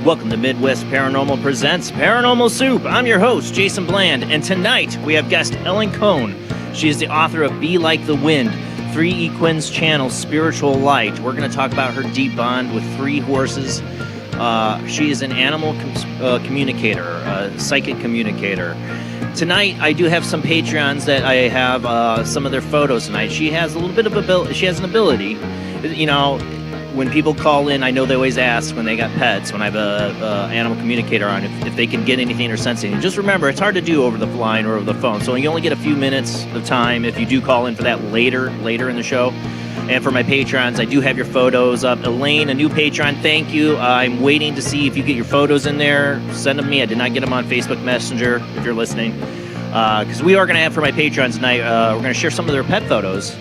Welcome to Midwest Paranormal Presents Paranormal Soup. I'm your host, Jason Bland, and tonight we have guest Ellen Kohn. She is the author of Be Like the Wind, 3 Equines Channel Spiritual Light. We're going to talk about her deep bond with 3 horses. She is an animal communicator, a psychic communicator. Tonight, I do have some Patreons that I have some of their photos tonight. She has a little bit of ability. She has an ability, you know. When people call in, I know they always ask when they got pets, when I have a animal communicator on, if they can get anything or sense anything. Just remember, it's hard to do over the line or over the phone, so you only get a few minutes of time if you do call in for that later in the show. And for my patrons, I do have your photos up. Elaine, a new patron, thank you. I'm waiting to see if you get your photos in there. Send them to me. I did not get them on Facebook Messenger, if you're listening. Because we are going to have for my patrons tonight, we're going to share some of their pet photos.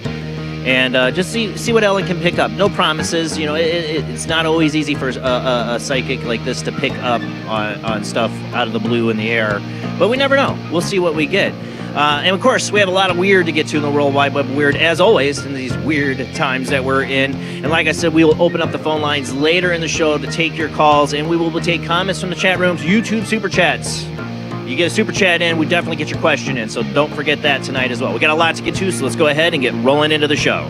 And just see what Ellen can pick up. No promises. You know, it's not always easy for a psychic like this to pick up on stuff out of the blue in the air. But we never know. We'll see what we get. And, of course, we have a lot of weird to get to in the World Wide Web weird, as always, in these weird times that we're in. And like I said, we will open up the phone lines later in the show to take your calls. And we will take comments from the chat rooms, YouTube Super Chats. You get a super chat in, we definitely get your question in, so don't forget that tonight as well. We got a lot to get to, so let's go ahead and get rolling into the show.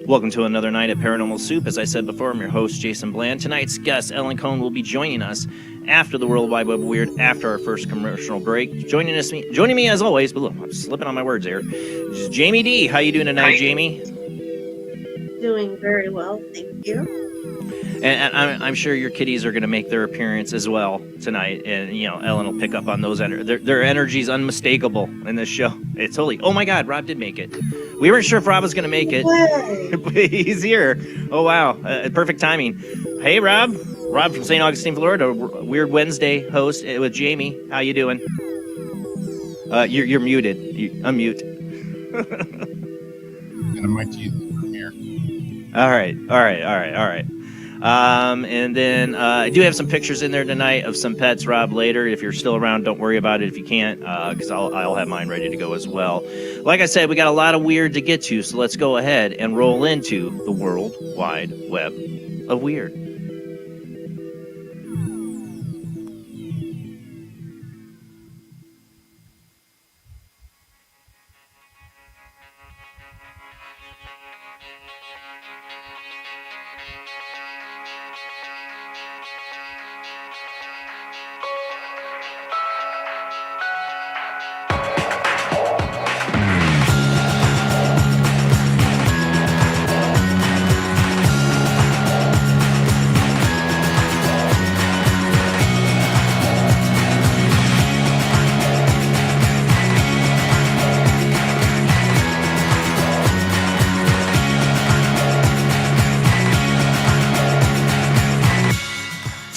Welcome to another night at Paranormal Soup. As I said before, I'm your host, Jason Bland. Tonight's guest, Ellen Kohn, will be joining us after the World Wide Web Weird, after our first commercial break. Joining me as always, but look, I'm slipping on my words here, is Jamie D. How you doing tonight, Jamie? Doing very well, thank you. And I'm sure your kitties are going to make their appearance as well tonight, and you know Ellen will pick up on those. Their energy is unmistakable in this show. It's totally. Oh my God, Rob did make it. We weren't sure if Rob was going to make it. But he's here. Oh wow, perfect timing. Hey Rob. Rob from St. Augustine, Florida, Weird Wednesday host with Jamie. How you doing? You're muted. Unmute. And my teeth from here. All right. And then I do have some pictures in there tonight of some pets, Rob, later. If you're still around, don't worry about it if you can't, because I'll have mine ready to go as well. Like I said, we got a lot of weird to get to, so let's go ahead and roll into the World Wide Web of Weird.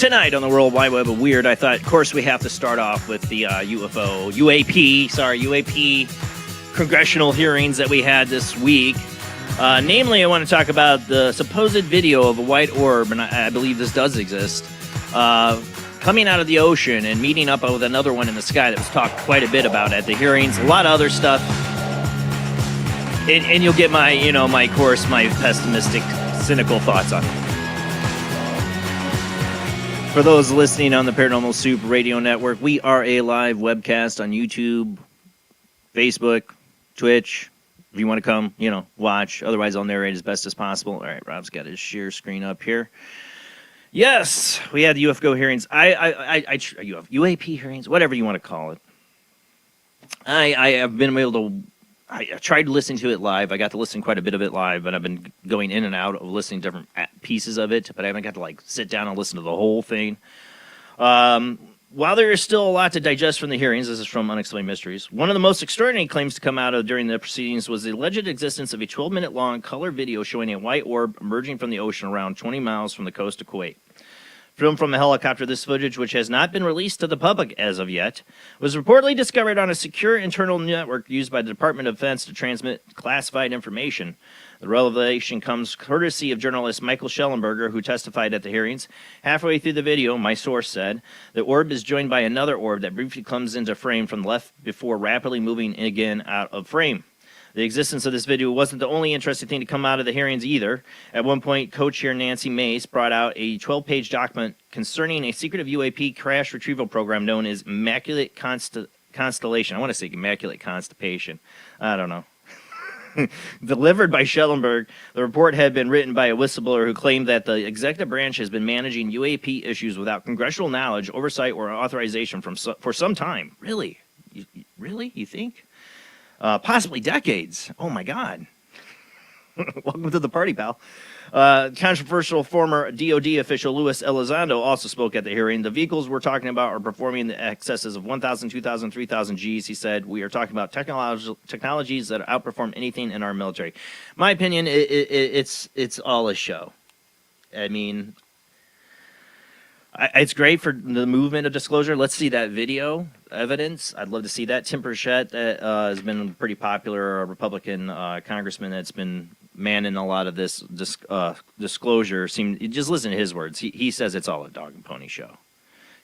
tonight on the World Wide Web of Weird, I thought, of course, we have to start off with the UAP Congressional hearings that we had this week. Namely, I want to talk about the supposed video of a white orb, and I believe this does exist, coming out of the ocean and meeting up with another one in the sky that was talked quite a bit about at the hearings. A lot of other stuff. And you'll get my pessimistic, cynical thoughts on it. For those listening on the Paranormal Soup Radio Network, we are a live webcast on YouTube, Facebook, Twitch. If you want to come, watch. Otherwise, I'll narrate as best as possible. All right, Rob's got his share screen up here. Yes, we had the UFO hearings. UAP hearings, whatever you want to call it. I have been able to. I tried listening to it live. I got to listen quite a bit of it live, but I've been going in and out of listening to different pieces of it. But I haven't got to sit down and listen to the whole thing. While there is still a lot to digest from the hearings, this is from Unexplained Mysteries. One of the most extraordinary claims to come out of during the proceedings was the alleged existence of a 12-minute long color video showing a white orb emerging from the ocean around 20 miles from the coast of Kuwait. Filmed from a helicopter, this footage, which has not been released to the public as of yet, was reportedly discovered on a secure internal network used by the Department of Defense to transmit classified information. The revelation comes courtesy of journalist Michael Schellenberger, who testified at the hearings. Halfway through the video, my source said, the orb is joined by another orb that briefly comes into frame from the left before rapidly moving again out of frame. The existence of this video wasn't the only interesting thing to come out of the hearings either. At one point, co-chair Nancy Mace brought out a 12-page document concerning a secretive UAP crash retrieval program known as Immaculate Constellation. I want to say Immaculate Constipation. I don't know. Delivered by Schellenberg, the report had been written by a whistleblower who claimed that the executive branch has been managing UAP issues without congressional knowledge, oversight, or authorization for some time. Really? Really? You think? Possibly decades. Oh, my God. Welcome to the party, pal. Controversial former DOD official Luis Elizondo also spoke at the hearing. The vehicles we're talking about are performing the excesses of 1,000, 2,000, 3,000 Gs. He said, we are talking about technologies that outperform anything in our military. My opinion, it's all a show. I mean, it's great for the movement of disclosure. Let's see that video evidence. I'd love to see that. Tim Burchett has been pretty popular, a Republican congressman that's been manning a lot of this disclosure. Just listen to his words. He says it's all a dog and pony show.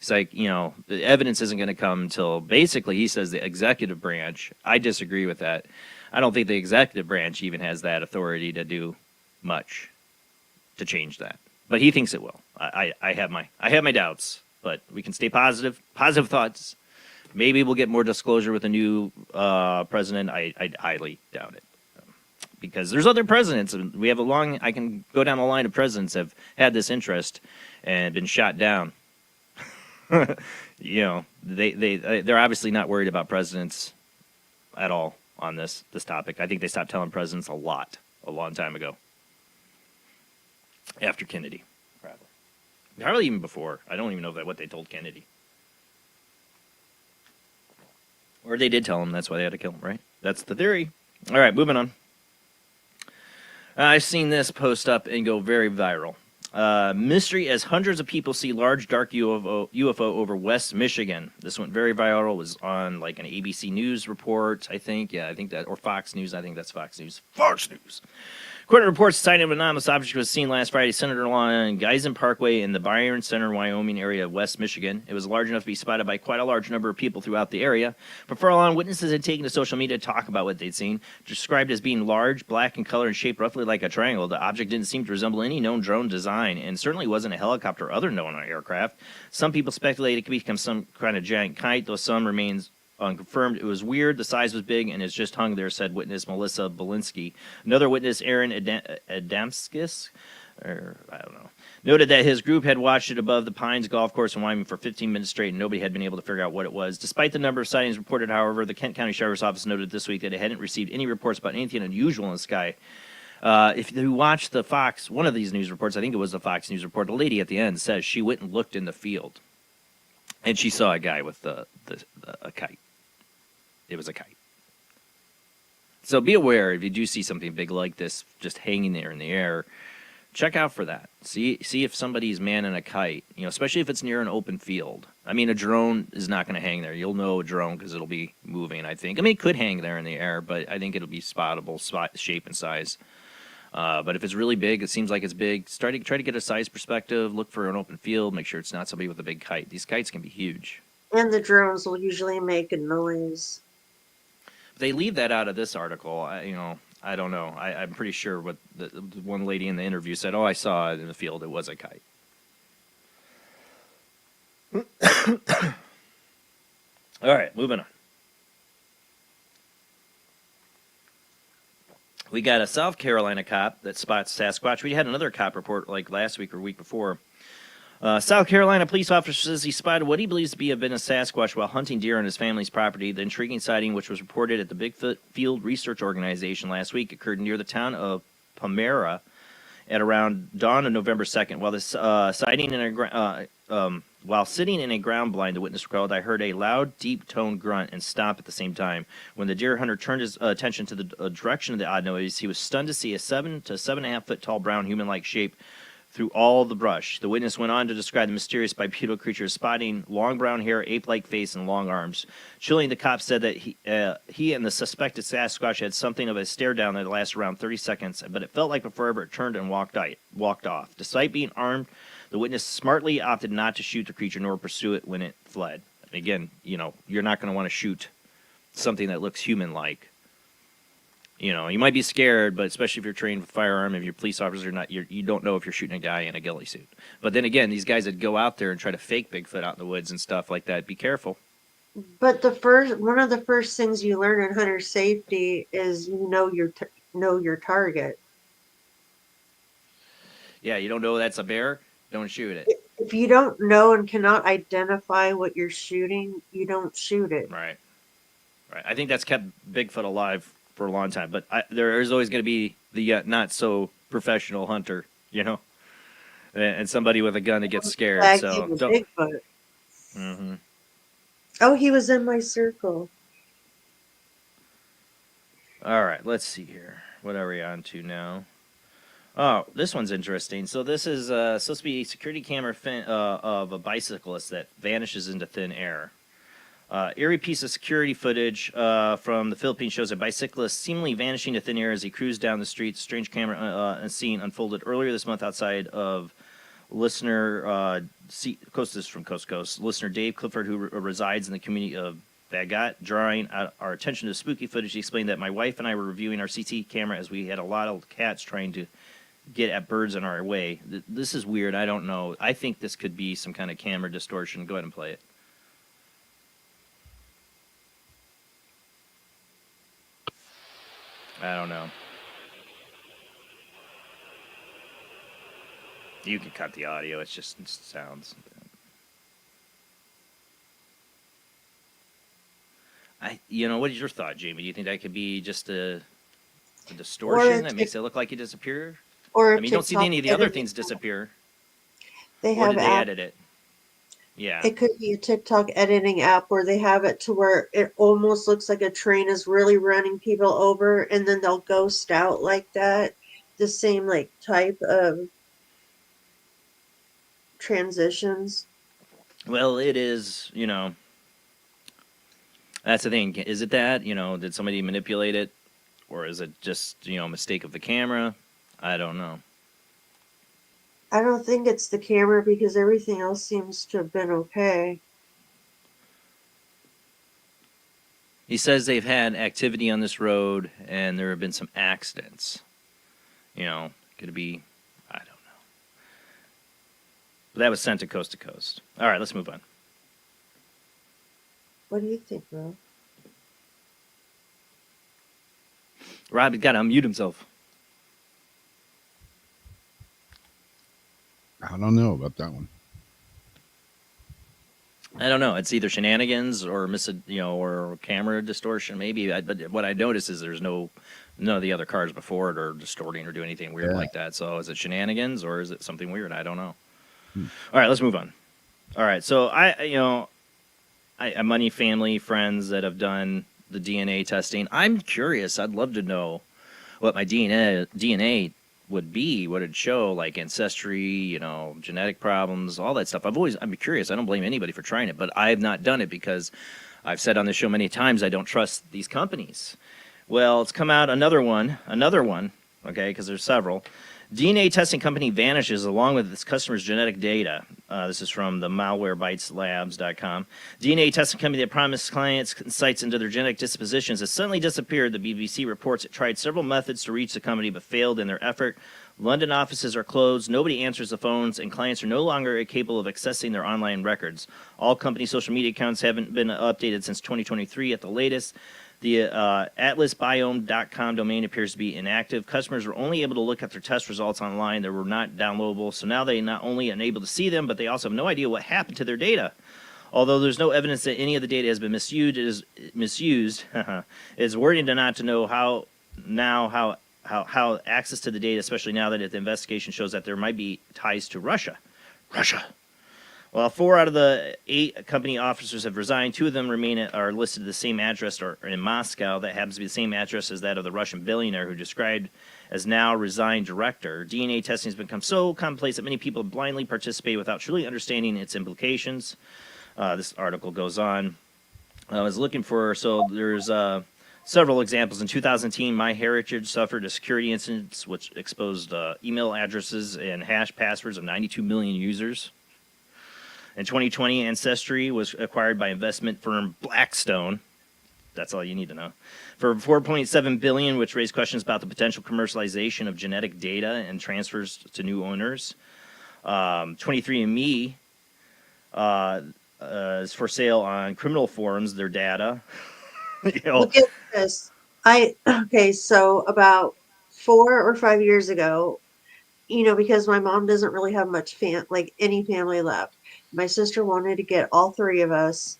He's like, the evidence isn't going to come until basically he says the executive branch. I disagree with that. I don't think the executive branch even has that authority to do much to change that. But he thinks it will. I have my doubts, but we can stay positive. Positive thoughts. Maybe we'll get more disclosure with a new president. I highly doubt it, because there's other presidents, and we have I can go down the line of presidents have had this interest and been shot down. They're obviously not worried about presidents at all on this topic. I think they stopped telling presidents a long time ago. After Kennedy, probably even before. I don't even know what they told Kennedy, or they did tell him. That's why they had to kill him, right? That's the theory. All right, moving on. I've seen this post up and go very viral. Mystery as hundreds of people see large dark UFO over West Michigan. This went very viral. It was on like an ABC News report, I think. Yeah, I think that, or Fox News. I think that's Fox News. Fox News. According to reports, the sighting of an anonymous object was seen last Friday, Senator Lawn Geisen Parkway in the Byron Center, Wyoming area of West Michigan. It was large enough to be spotted by quite a large number of people throughout the area. But for a long, witnesses had taken to social media to talk about what they'd seen. Described as being large, black in color, and shaped roughly like a triangle, the object didn't seem to resemble any known drone design, and certainly wasn't a helicopter or other known aircraft. Some people speculate it could become some kind of giant kite, though some remains unconfirmed. It was weird. The size was big, and it's just hung there, said witness Melissa Belinsky. Another witness, Aaron Adamskis, or I don't know, noted that his group had watched it above the Pines golf course in Wyoming for 15 minutes straight, and nobody had been able to figure out what it was. Despite the number of sightings reported, however, the Kent County Sheriff's Office noted this week that it hadn't received any reports about anything unusual in the sky. If you watch the Fox, one of these news reports, I think it was the Fox News report, the lady at the end says she went and looked in the field, and she saw a guy with a kite. It was a kite. So be aware if you do see something big like this just hanging there in the air. check out for that. See if somebody's manning a kite, especially if it's near an open field. I mean, a drone is not going to hang there. You'll know a drone because it'll be moving, I think. I mean, it could hang there in the air, but I think it'll be spottable, shape and size. But if it's really big, it seems like it's big, try to get a size perspective, look for an open field, make sure it's not somebody with a big kite. These kites can be huge. And the drones will usually make a noise. They leave that out of this article. I don't know. I'm pretty sure what the one lady in the interview said, I saw it in the field. It was a kite. All right, moving on. We got a South Carolina cop that spots Sasquatch. We had another cop report like last week or week before. South Carolina police officer says he spotted what he believes to have been a Sasquatch while hunting deer on his family's property. The intriguing sighting, which was reported at the Bigfoot Field Research Organization last week, occurred near the town of Palmyra at around dawn of November 2nd. While sitting in a ground blind, the witness recalled, I heard a loud, deep-toned grunt and stomp at the same time. When the deer hunter turned his attention to the direction of the odd noise, he was stunned to see a 7 to 7.5 foot tall brown human-like shape through all the brush. The witness went on to describe the mysterious bipedal creature, spotting long brown hair, ape-like face, and long arms. Chilling, the cop said that he and the suspected Sasquatch had something of a stare-down that lasted around 30 seconds, but it felt like forever. It turned and walked off. Despite being armed, the witness smartly opted not to shoot the creature nor pursue it when it fled. Again, you're not going to want to shoot something that looks human-like. You might be scared, but especially if you're trained with a firearm, if you're a police officer, you don't know if you're shooting a guy in a ghillie suit. But then again, these guys that go out there and try to fake Bigfoot out in the woods and stuff like that, be careful. But one of the first things you learn in hunter safety is know your target. Yeah, you don't know that's a bear, don't shoot it. If you don't know and cannot identify what you're shooting, you don't shoot it. Right. I think that's kept Bigfoot alive for a long time, but there is always going to be the not so professional hunter, and somebody with a gun that gets scared. So don't. Bigfoot. Mm-hmm. Oh, he was in my circle. All right, let's see here. What are we on to now? Oh, this one's interesting. So this is supposed to be a security camera of a bicyclist that vanishes into thin air. Eerie piece of security footage from the Philippines shows a bicyclist seemingly vanishing to thin air as he cruised down the street. Strange camera scene unfolded earlier this month outside of listener Coast to Coast. Listener Dave Clifford, who resides in the community of Bagat, drawing our attention to spooky footage. He explained that my wife and I were reviewing our CT camera as we had a lot of cats trying to get at birds in our way. This is weird. I don't know. I think this could be some kind of camera distortion. Go ahead and play it. I don't know. You can cut the audio. It's just sounds. What is your thought, Jamie? Do you think that could be just a distortion that makes it look like he disappeared? Or you don't see any of the other things disappear. They have they edit it? Yeah. It could be a TikTok editing app where they have it to where it almost looks like a train is really running people over, and then they'll ghost out like that. The same type of transitions. Well, it is, that's the thing. Is it that, did somebody manipulate it, or is it just, a mistake of the camera? I don't know. I don't think it's the camera because everything else seems to have been okay. He says they've had activity on this road and there have been some accidents. Could it be, I don't know. But that was sent to Coast. All right, let's move on. What do you think, Rob? Rob, he's got to unmute himself. I don't know about that one. I don't know. It's either shenanigans or or camera distortion, maybe. But what I noticed is there's none of the other cars before it are distorting or do anything weird like that. So is it shenanigans or is it something weird? I don't know. All right, let's move on. All right, so I money family friends that have done the DNA testing. I'm curious. I'd love to know what my DNA would be, what it'd show, like ancestry, you know, genetic problems, all that stuff. I'm curious. I don't blame anybody for trying it, but I have not done it because I've said on this show many times I don't trust these companies. Well, it's come out another one, okay, because there's several. DNA testing company Vanishes, along with its customers' genetic data. This is from the malwarebiteslabs.com. DNA testing company that promised clients insights into their genetic dispositions has suddenly disappeared. The BBC reports it tried several methods to reach the company but failed in their effort. London offices are closed, nobody answers the phones, and clients are no longer capable of accessing their online records. All company social media accounts haven't been updated since 2023 at the latest. The atlasbiome.com domain appears to be inactive. Customers were only able to look at their test results online. They were not downloadable, so now they not only are unable to see them, but they also have no idea what happened to their data. Although there's no evidence that any of the data has been misused, it is worrying to not to know how access to the data, especially now that the investigation shows that there might be ties to Russia. Well, 4 out of the 8 company officers have resigned. 2 of them are listed at the same address or in Moscow. That happens to be the same address as that of the Russian billionaire who described as now resigned director. DNA testing has become so commonplace that many people blindly participate without truly understanding its implications. This article goes on. I was looking for, so there's several examples. In 2010, MyHeritage suffered a security incident which exposed email addresses and hash passwords of 92 million users. In 2020, Ancestry was acquired by investment firm Blackstone. That's all you need to know. For $4.7 billion, which raised questions about the potential commercialization of genetic data and transfers to new owners. 23andMe is for sale on criminal forums, their data. Look at this. So about 4 or 5 years ago, because my mom doesn't really have much any family left. My sister wanted to get all 3 of us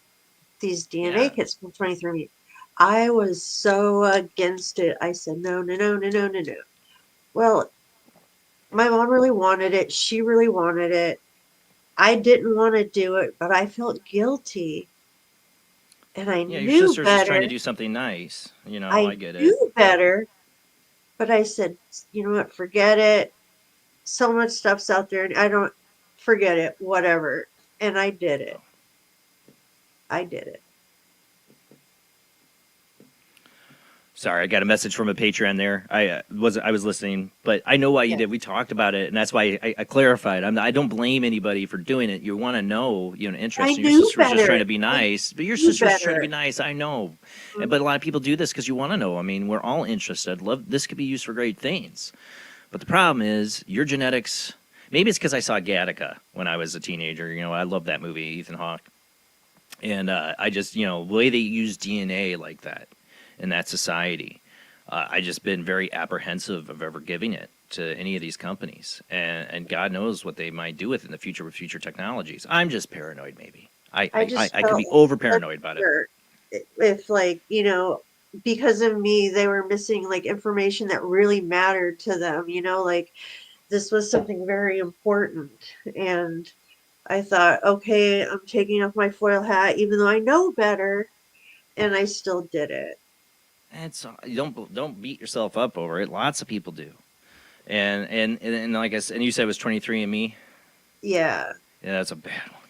these DNA kits from 23andMe. I was so against it. I said, no. Well, my mom really wanted it. She really wanted it. I didn't want to do it, but I felt guilty. And I Yeah, knew your sister's better. just trying to do something nice. I get it. I knew better, but I said, you know what, forget it. So much stuff's out there, and I don't forget it, whatever. And I did it. Sorry, I got a message from a Patreon there. I was listening, but I know why you did. We talked about it, and that's why I clarified. I don't blame anybody for doing it. You want to know, interest. Your sister was just trying to be nice, but your sister was trying to be nice. I know, but a lot of people do this because you want to know. I mean, we're all interested. This could be used for great things, but the problem is your genetics. Maybe it's because I saw Gattaca when I was a teenager. I love that movie, Ethan Hawke, and I just the way they use DNA like that in that society. I just been very apprehensive of ever giving it to any of these companies, and God knows what they might do with it in the future with future technologies. I'm just paranoid, maybe. I could be over paranoid about it. If because of me, they were missing information that really mattered to them. This was something very important, and I thought, okay, I'm taking off my foil hat, even though I know better, and I still did it. Don't beat yourself up over it. Lots of people do, and like I said, and you said it was 23andMe. Yeah. Yeah, that's a bad one.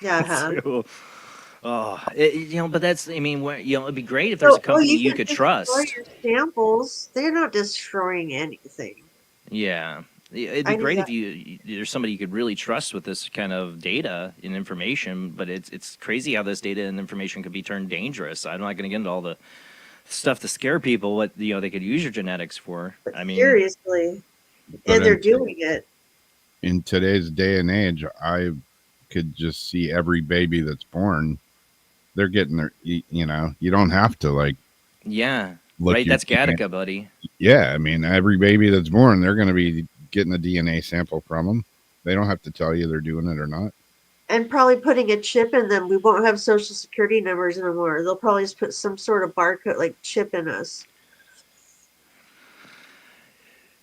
Yeah. But that's. I mean, it'd be great if there's a company you could trust. Your samples, they're not destroying anything. Yeah. It'd be great if there's somebody you could really trust with this kind of data and information, but it's crazy how this data and information could be turned dangerous. I'm not going to get into all the stuff to scare people what they could use your genetics for. I mean, seriously, and they're doing it. In today's day and age, I could just see every baby that's born. They're getting their, you don't have to yeah, right. That's Gattaca, buddy. Yeah, I mean, every baby that's born, they're going to be getting a DNA sample from them. They don't have to tell you they're doing it or not. And probably putting a chip in them. We won't have social security numbers anymore. They'll probably just put some sort of barcode, chip in us.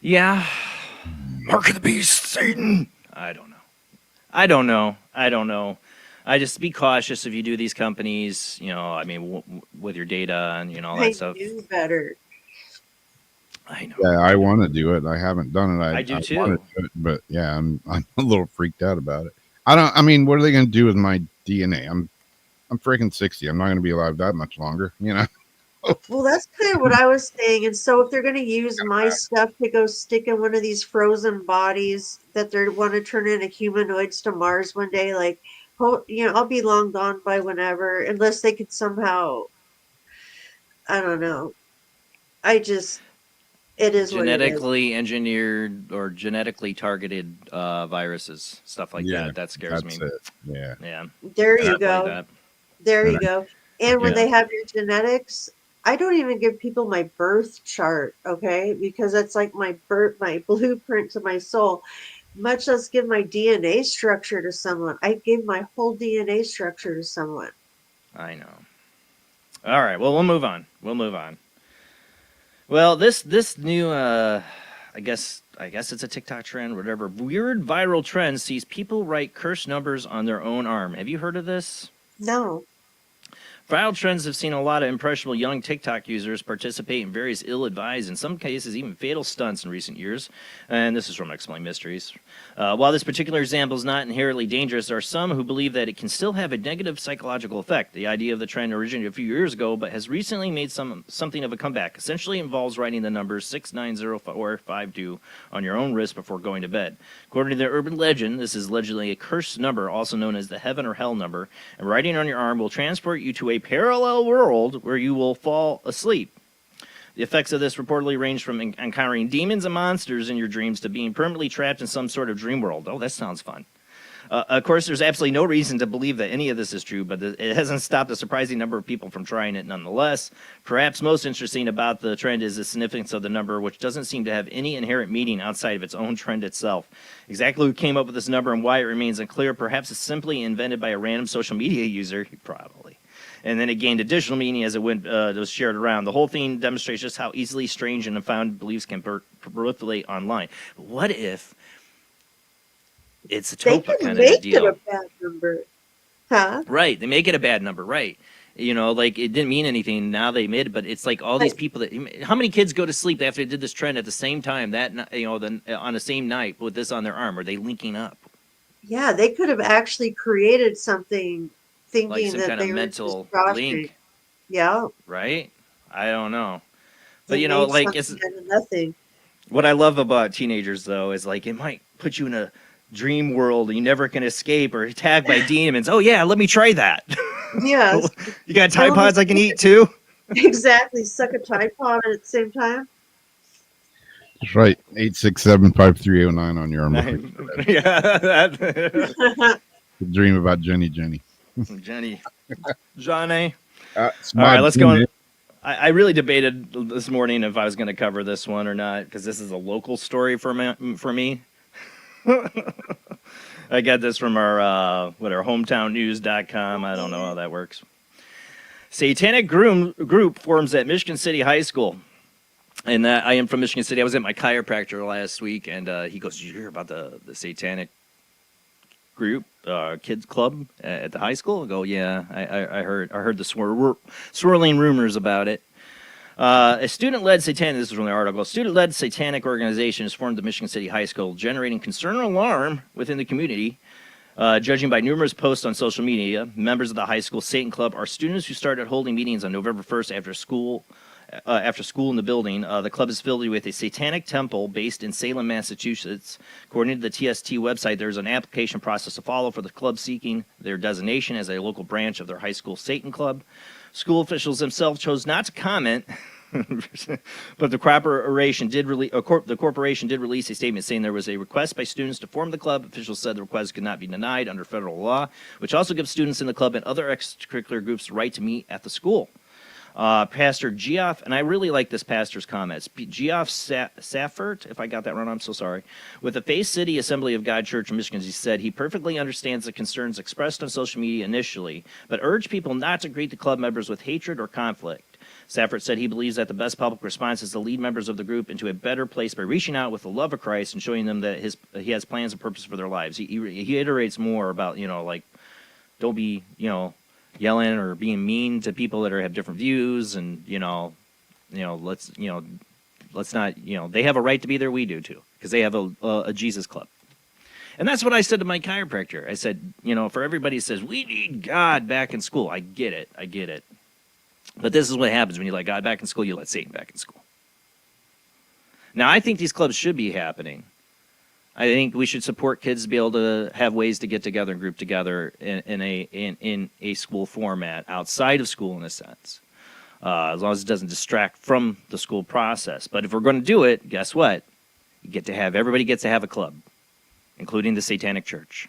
Yeah. Mark of the beast, Satan. I don't know. I just be cautious if you do these companies, with your data and all that stuff. I knew better. I know. Yeah, I want to do it. I haven't done it. I do I too. want to do it, but yeah, I'm a little freaked out about it. I mean, what are they going to do with my DNA? I'm freaking 60. I'm not going to be alive that much longer, you know. Well, that's kind of what I was saying. And so if they're going to use my stuff to go stick in one of these frozen bodies that they want to turn into humanoids to Mars one day, like, I'll be long gone by whenever, unless they could somehow, I don't know. It is what it is. Genetically engineered or genetically targeted viruses, stuff like Yeah, that. That scares me. that's it. Yeah. Yeah, There you stuff like go. that. There And you go. And when Yeah. they have your genetics, I don't even give people my birth chart, okay? Because that's like my blueprint to my soul. Much less give my DNA structure to someone. I give my whole DNA structure to someone. I know. All right. Well, we'll move on. Well, this new I guess it's a TikTok trend, whatever. Weird viral trend sees people write cursed numbers on their own arm. Have you heard of this? No. Viral trends have seen a lot of impressionable young TikTok users participate in various ill-advised, in some cases even fatal stunts in recent years. And this is from Explain Mysteries. While this particular example is not inherently dangerous, there are some who believe that it can still have a negative psychological effect. The idea of the trend originated a few years ago, but has recently made something of a comeback. Essentially involves writing the numbers 690452 on your own wrist before going to bed. According to the urban legend, this is allegedly a cursed number, also known as the heaven or hell number, and writing on your arm will transport you to a parallel world where you will fall asleep. The effects of this reportedly range from encountering demons and monsters in your dreams to being permanently trapped in some sort of dream world. Oh, that sounds fun. Of course, there's absolutely no reason to believe that any of this is true, but it hasn't stopped a surprising number of people from trying it nonetheless. Perhaps most interesting about the trend is the significance of the number, which doesn't seem to have any inherent meaning outside of its own trend itself. Exactly who came up with this number and why it remains unclear. Perhaps it's simply invented by a random social media user, probably. And then it gained additional meaning as it was shared around. The whole thing demonstrates just how easily strange and unfounded beliefs can proliferate online. But what if it's a They topa can kind of a make it deal? a bad number. Huh? Right. They make it a bad number. Right. You know, like it didn't mean anything. Now they made it, but it's like all these people that. How many kids go to sleep after they did this trend at the same time on the same night with this on their arm? Are they linking up? Yeah, they could have actually created something Like thinking some that kind of they were just mental crossing. link, Yeah, right? I don't know. But it you know, made like something out of nothing. what I love about teenagers though is like it might put you in a dream world you never can escape or attacked by demons. Oh yeah, let me try that. Yes. You got Tell Tide 'em Pods I can eat too? exactly. Suck a Tide Pod at the same time. That's right. 867-5309 on your arm. Yeah, that, Dream about Jenny. Johnny. It's All right, my let's go Jenny. on. I really debated this morning if I was going to cover this one or not because this is a local story for me. I got this from our hometownnews.com. I don't know how that works. Satanic group forms at Michigan City High School. And I am from Michigan City. I was at my chiropractor last week, and he goes, "Did you hear about the satanic group, kids club at the high school?" I go, "Yeah, I heard the swirling rumors about it." A student-led satanic, this is from the article, student-led satanic organization is formed at Michigan City High School, generating concern and alarm within the community. Judging by numerous posts on social media, members of the high school Satan Club are students who started holding meetings on November 1st after school in the building. The club is filled with a satanic temple based in Salem, Massachusetts. According to the TST website, there's an application process to follow for the club seeking their designation as a local branch of their high school Satan Club. School officials themselves chose not to comment, but the corporation did release a statement saying there was a request by students to form the club. Officials said the request could not be denied under federal law, which also gives students in the club and other extracurricular groups the right to meet at the school. Pastor Geoff, and I really like this pastor's comments. Geoff Saffert, if I got that wrong, I'm so sorry. With the Faith City Assembly of God Church in Michigan, he said he perfectly understands the concerns expressed on social media initially, but urged people not to greet the club members with hatred or conflict. Saffert said he believes that the best public response is to lead members of the group into a better place by reaching out with the love of Christ and showing them that he has plans and purpose for their lives. He iterates more about, like, don't be, yelling or being mean to people that have different views, and let's let's not, they have a right to be there. We do too, because they have a Jesus club. And that's what I said to my chiropractor. I said, for everybody who says, we need God back in school. I get it. But this is what happens when you let God back in school, you let Satan back in school. Now, I think these clubs should be happening. I think we should support kids to be able to have ways to get together and group together in a school format, outside of school in a sense, as long as it doesn't distract from the school process. But if we're going to do it, guess what? Everybody gets to have a club, including the Satanic Church.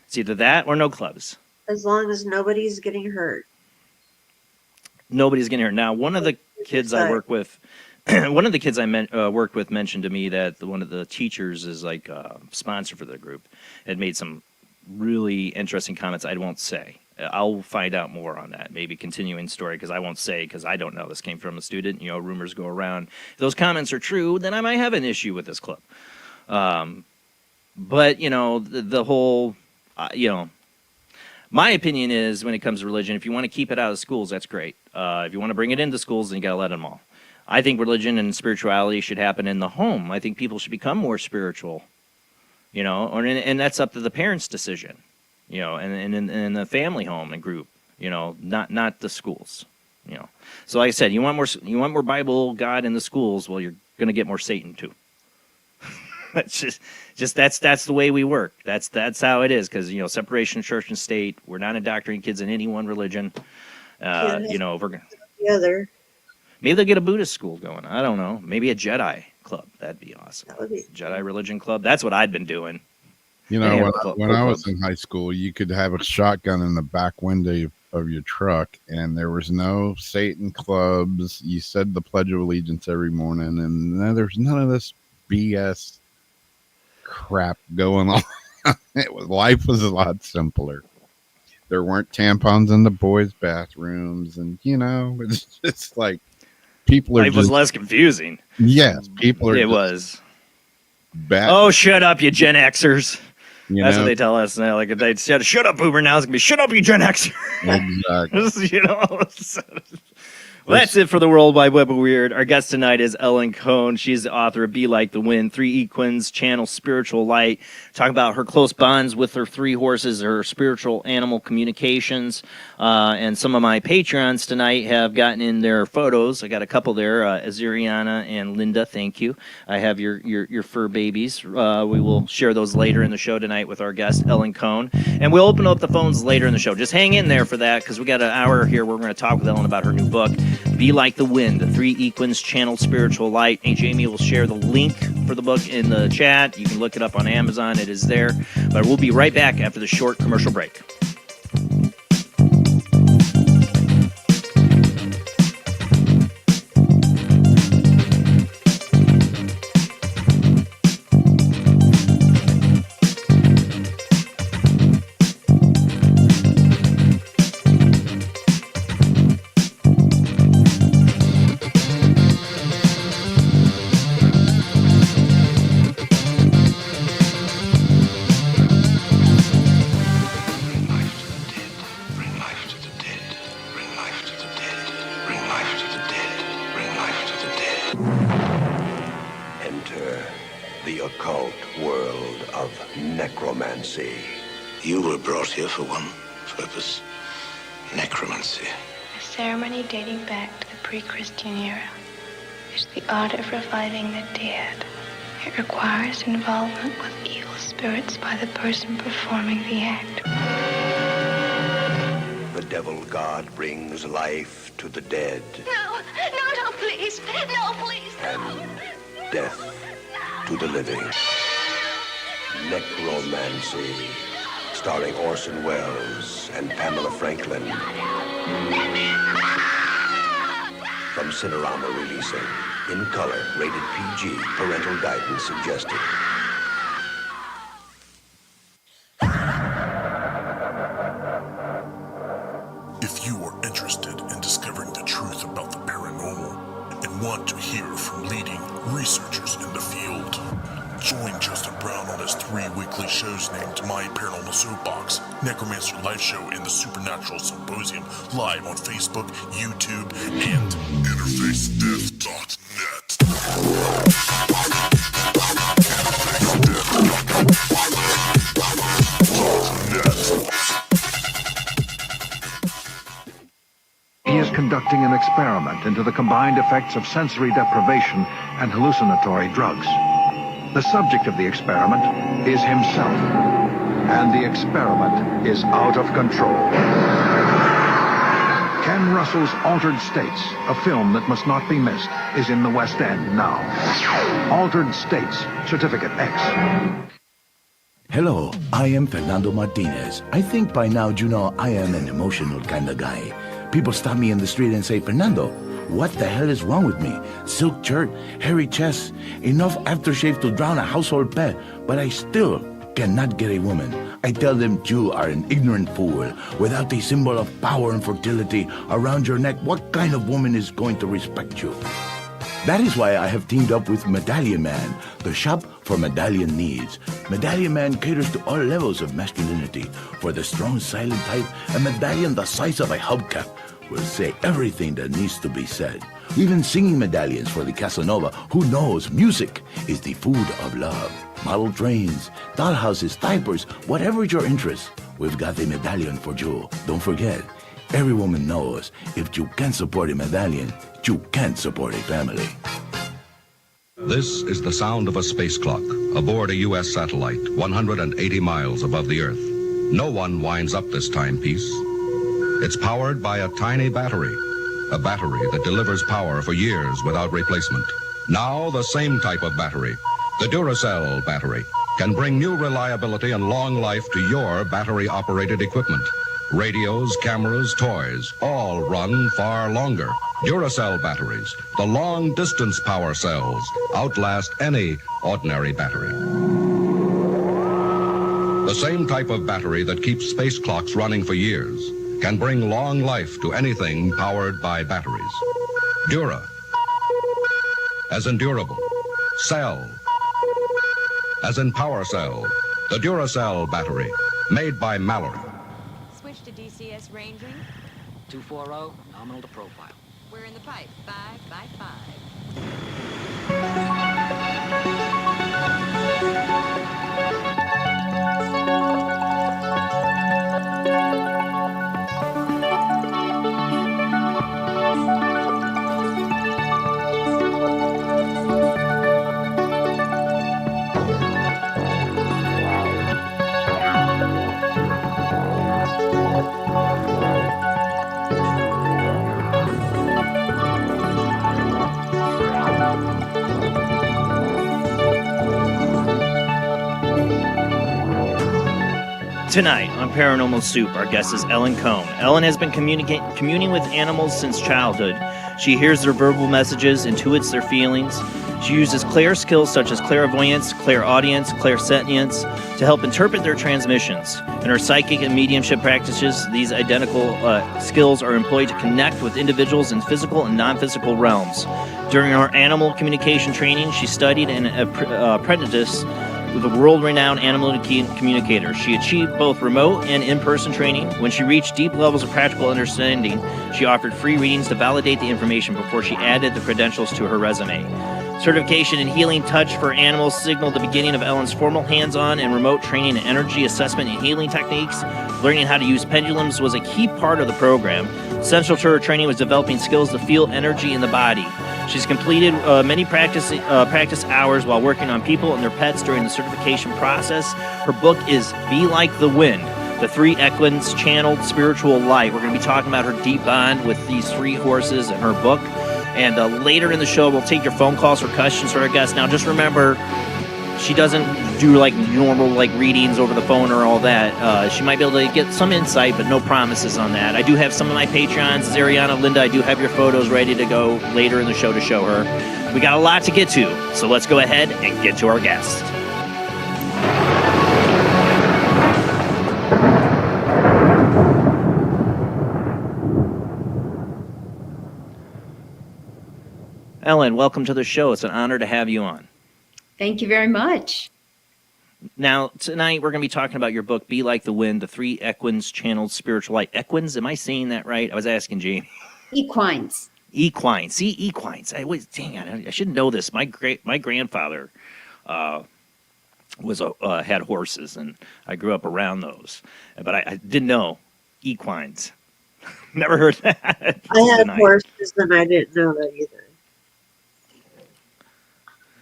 It's either that or no clubs. As long as nobody's getting hurt. Nobody's getting hurt. Now, one of the kids I work with, worked with mentioned to me that one of the teachers is like a sponsor for the group, had made some really interesting comments. I won't say. I'll find out more on that. Maybe continuing story, because I won't say, because I don't know. This came from a student. Rumors go around. If those comments are true, then I might have an issue with this club. But, the whole, my opinion is when it comes to religion, if you want to keep it out of schools, that's great. If you want to bring it into schools, then you got to let them all. I think religion and spirituality should happen in the home. I think people should become more spiritual, and that's up to the parents' decision, and in the family home and group, not the schools, So like I said, you want more Bible, God in the schools, well, you're going to get more Satan too. That's just that's the way we work. That's how it is, because separation of church and state. We're not indoctrinating kids in any one religion. We're the other. Maybe they'll get a Buddhist school going. I don't know. Maybe a Jedi club. That'd be awesome. That would be Jedi religion club. That's what I'd been doing. When I was in high school, you could have a shotgun in the back window of your truck, and there was no Satan clubs. You said the Pledge of Allegiance every morning, and there's none of this BS crap going on. Life was a lot simpler. There weren't tampons in the boys' bathrooms, and it's just like people are. Life was less confusing. Yes, people are. It was bad. Oh, shut up, you Gen Xers. That's what they tell us now. Like, if they said, "Shut up, Boomer," now it's gonna be, "Shut up, you Gen Xer." Exactly. Well, that's it for the World Wide Web of Weird. Our guest tonight is Ellen Kohn. She's the author of Be Like the Wind, 3 Equines Channel Spiritual Light. Talking about her close bonds with her 3 horses, her spiritual animal communications. And some of my Patreons tonight have gotten in their photos. I got a couple there, Aziriana and Linda, thank you. I have your fur babies. We will share those later in the show tonight with our guest, Ellen Kohn. And we'll open up the phones later in the show. Just hang in there for that, because we got an hour here where we're going to talk with Ellen about her new book, Be Like the Wind, the 3 Equines Channel Spiritual Light. And Jamie will share the link for the book in the chat. You can look it up on Amazon. It is there. But we'll be right back after the short commercial break. You were brought here for one purpose, necromancy. A ceremony dating back to the pre-Christian era. It's the art of reviving the dead. It requires involvement with evil spirits by the person performing the act. The devil god brings life to the dead. No, please. No, please, no. And death to the living. Necromancy. Starring Orson Welles and Pamela Franklin. From Cinerama releasing. In color, rated PG. Parental guidance suggested. If you are interested in discovering the truth about the paranormal and want to hear from leading researchers in the field, join Justin Brown on his 3 weekly shows named My Paranormal Soapbox, Necromancer Live Show, and the Supernatural Symposium, live on Facebook, YouTube, and InterfaceDeath.net. He is conducting an experiment into the combined effects of sensory deprivation and hallucinatory drugs. The subject of the experiment is himself, and the experiment is out of control. Ken Russell's Altered States, a film that must not be missed, is in the West End now. Altered States, Certificate X. Hello, I am Fernando Martinez. I think by now you know I am an emotional kind of guy. People stop me in the street and say, Fernando, what the hell is wrong with me? Silk shirt, hairy chest, enough aftershave to drown a household pet, but I still cannot get a woman. I tell them you are an ignorant fool. Without the symbol of power and fertility around your neck, what kind of woman is going to respect you? That is why I have teamed up with Medallion Man, the shop for medallion needs. Medallion Man caters to all levels of masculinity. For the strong, silent type, a medallion the size of a hubcap will say everything that needs to be said. Even singing medallions for the Casanova, who knows music is the food of love. Model trains, dollhouses, diapers, whatever your interest, we've got the medallion for you. Don't forget, every woman knows if you can't support a medallion, you can't support a family. This is the sound of a space clock aboard a U.S. satellite 180 miles above the Earth. No one winds up this timepiece. It's powered by a tiny battery, a battery that delivers power for years without replacement. Now the same type of battery, the Duracell battery, can bring new reliability and long life to your battery-operated equipment. Radios, cameras, toys, all run far longer. Duracell batteries, the long-distance power cells, outlast any ordinary battery. The same type of battery that keeps space clocks running for years can bring long life to anything powered by batteries. Dura, as in durable. Cell, as in power cell. The Duracell battery, made by Mallory. Switch to DCS ranging. 240, nominal to profile. We're in the pipe. 5 by 5. Tonight on Paranormal Soup, our guest is Ellen Kohn. Ellen has been communing with animals since childhood. She hears their verbal messages, intuits their feelings. She uses clair skills such as clairvoyance, clairaudience, clairsentience to help interpret their transmissions. In her psychic and mediumship practices, these identical skills are employed to connect with individuals in physical and non-physical realms. During her animal communication training, she studied and apprenticed with a world-renowned animal communicator. She achieved both remote and in-person training. When she reached deep levels of practical understanding, she offered free readings to validate the information before she added the credentials to her resume. Certification in healing touch for animals signaled the beginning of Ellen's formal hands-on and remote training in energy assessment and healing techniques. Learning how to use pendulums was a key part of the program. Central to her training was developing skills to feel energy in the body. She's completed many practice hours while working on people and their pets during the certification process. Her book is Be Like the Wind, the 3 Equines Channel Spiritual Light. We're going to be talking about her deep bond with these 3 horses in her book. And later in the show, we'll take your phone calls or questions for our guests. Now, just remember, she doesn't do like normal readings over the phone or all that. She might be able to get some insight, but no promises on that. I do have some of my Patreons, Zariana, Linda. I do have your photos ready to go later in the show to show her. We got a lot to get to, so let's go ahead and get to our guest. Ellen, welcome to the show. It's an honor to have you on. Thank you very much. Now, tonight we're going to be talking about your book, Be Like the Wind, the 3 Equines Channel Spiritual Light. Equines, am I saying that right? I was asking Jamie. Equines. Equines. See, equines. Dang it, I should know this. My grandfather had horses, and I grew up around those, but I didn't know equines. Never heard that. I had horses, and I didn't know that either.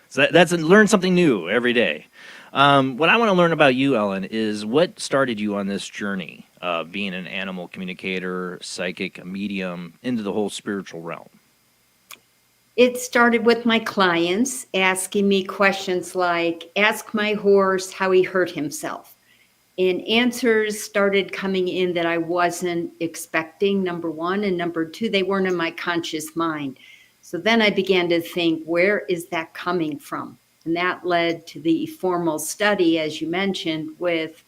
So that's learn something new every day. What I want to learn about you, Ellen, is what started you on this journey of being an animal communicator, psychic, a medium, into the whole spiritual realm. It started with my clients asking me questions like, ask my horse how he hurt himself. And answers started coming in that I wasn't expecting, number one. And number two, they weren't in my conscious mind. So then I began to think, where is that coming from? And that led to the formal study, as you mentioned, with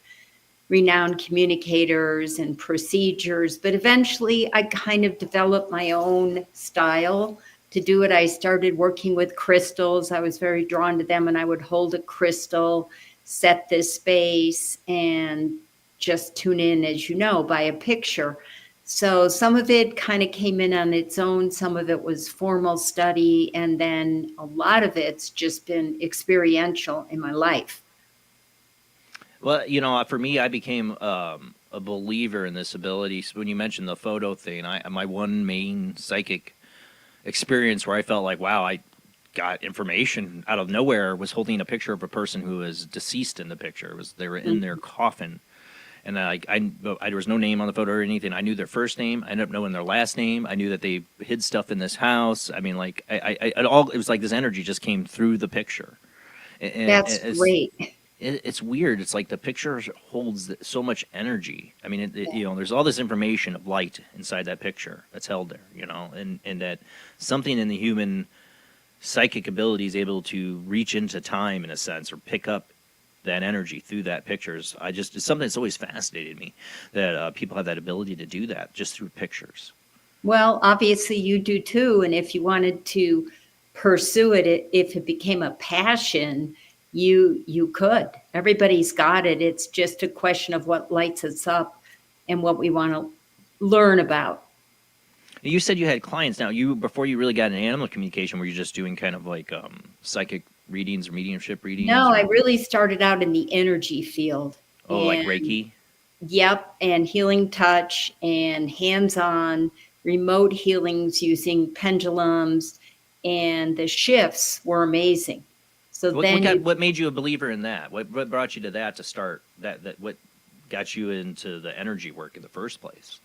renowned communicators and procedures. But eventually I kind of developed my own style to do it. I started working with crystals. I was very drawn to them, and I would hold a crystal, set this space, and just tune in, as you know, by a picture. So some of it kind of came in on its own. Some of it was formal study. And then a lot of it's just been experiential in my life. Well, for me, I became a believer in this ability. So when you mentioned the photo thing, my one main psychic experience where I felt like, wow, I got information out of nowhere was holding a picture of a person who was deceased in the picture. They were in their coffin. And there was no name on the photo or anything. I knew their first name. I ended up knowing their last name. I knew that they hid stuff in this house. I mean, like it was like this energy just came through the picture. And that's great. It's weird. It's like the picture holds so much energy. I mean, there's all this information of light inside that picture that's held there, and that something in the human psychic ability is able to reach into time in a sense, or pick up that energy through that pictures. It's something that's always fascinated me, that people have that ability to do that just through pictures. Well, obviously you do too. And if you wanted to pursue it, if it became a passion, you could. Everybody's got it. It's just a question of what lights us up and what we want to learn about. You said you had clients. Now, before you really got into animal communication, were you just doing kind of like psychic readings or mediumship readings? No, I really started out in the energy field. Oh, like Reiki? Yep, and healing touch and hands-on remote healings using pendulums, and the shifts were amazing. So what made you a believer in that? What brought you to that to start that? What got you into the energy work in the first place?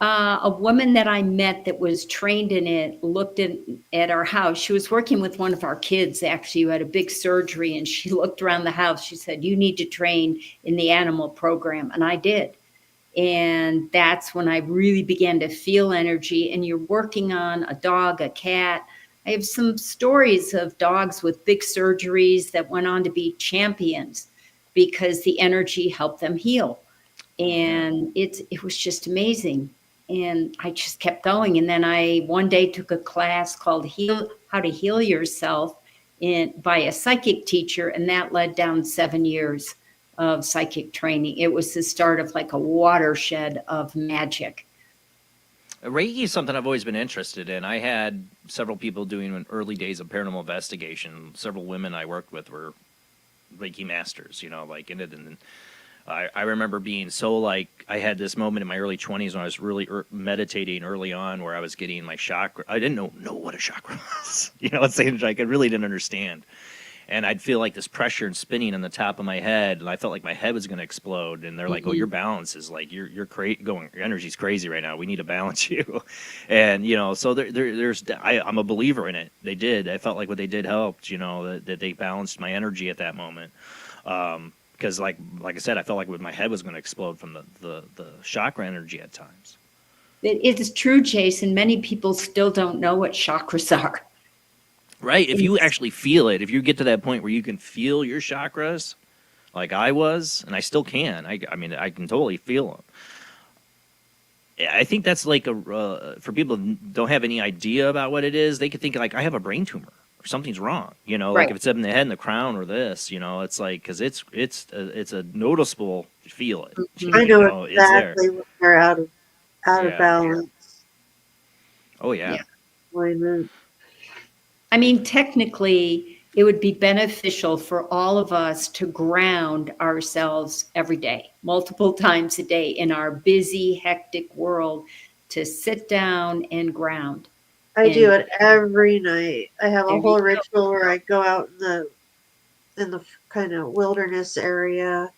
A woman that I met that was trained in it looked at our house. She was working with one of our kids, actually, who had a big surgery, and she looked around the house. She said, you need to train in the animal program. And I did. And that's when I really began to feel energy. And you're working on a dog, a cat. I have some stories of dogs with big surgeries that went on to be champions because the energy helped them heal. And it was just amazing. And I just kept going. And then I one day took a class called How to Heal Yourself by a psychic teacher. And that led down 7 years of psychic training. It was the start of like a watershed of magic. Reiki is something I've always been interested in. I had several people doing in early days of paranormal investigation. Several women I worked with were Reiki masters, and I remember being so I had this moment in my early 20s when I was really meditating early on, where I was getting my chakra. I didn't know what a chakra was. It's like I really didn't understand. And I'd feel like this pressure and spinning on the top of my head, and I felt like my head was going to explode. And they're like, "Oh, your balance is like you're your energy's crazy right now. We need to balance you." And so I'm a believer in it. They did. I felt like what they did helped. That they balanced my energy at that moment. Because like I said, I felt like my head was going to explode from the chakra energy at times. It is true, Jason. Many people still don't know what chakras are. Right. If you actually feel it, if you get to that point where you can feel your chakras, like I was, and I still can. I mean, I can totally feel them. I think that's like for people who don't have any idea about what it is, they could think like, I have a brain tumor or something's wrong. Like if it's up in the head, in the crown, or this. It's like because it's a noticeable. You feel it. I know exactly when they're out of balance. Oh yeah. alignment. I mean, technically, it would be beneficial for all of us to ground ourselves every day, multiple times a day in our busy, hectic world, to sit down and ground. I And do it every night. I have there a you whole go. ritual where I go out in the kind of wilderness area,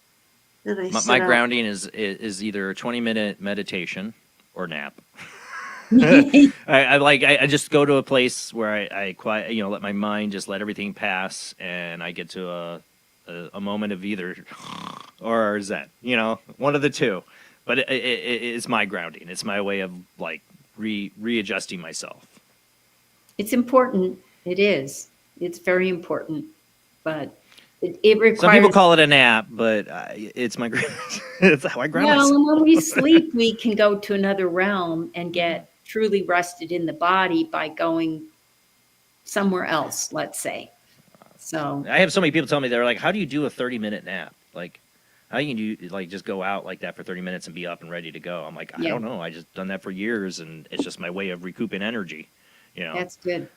and I sit My out. grounding is either a 20-minute meditation or nap. I just go to a place where I quiet, let my mind just let everything pass, and I get to a moment of either or Zen, one of the two. But it's my grounding. It's my way of like readjusting myself. It's important. It is. It's very important. But it requires. Some people call it a nap, but it's my it's how I ground myself. Well, when we sleep, we can go to another realm and get truly rested in the body by going somewhere else, let's say. So I have so many people tell me, they're like, how do you do a 30-minute nap? Like, how can you like just go out like that for 30 minutes and be up and ready to go? I'm like, I don't know. I just done that for years, and it's just my way of recouping energy. That's good.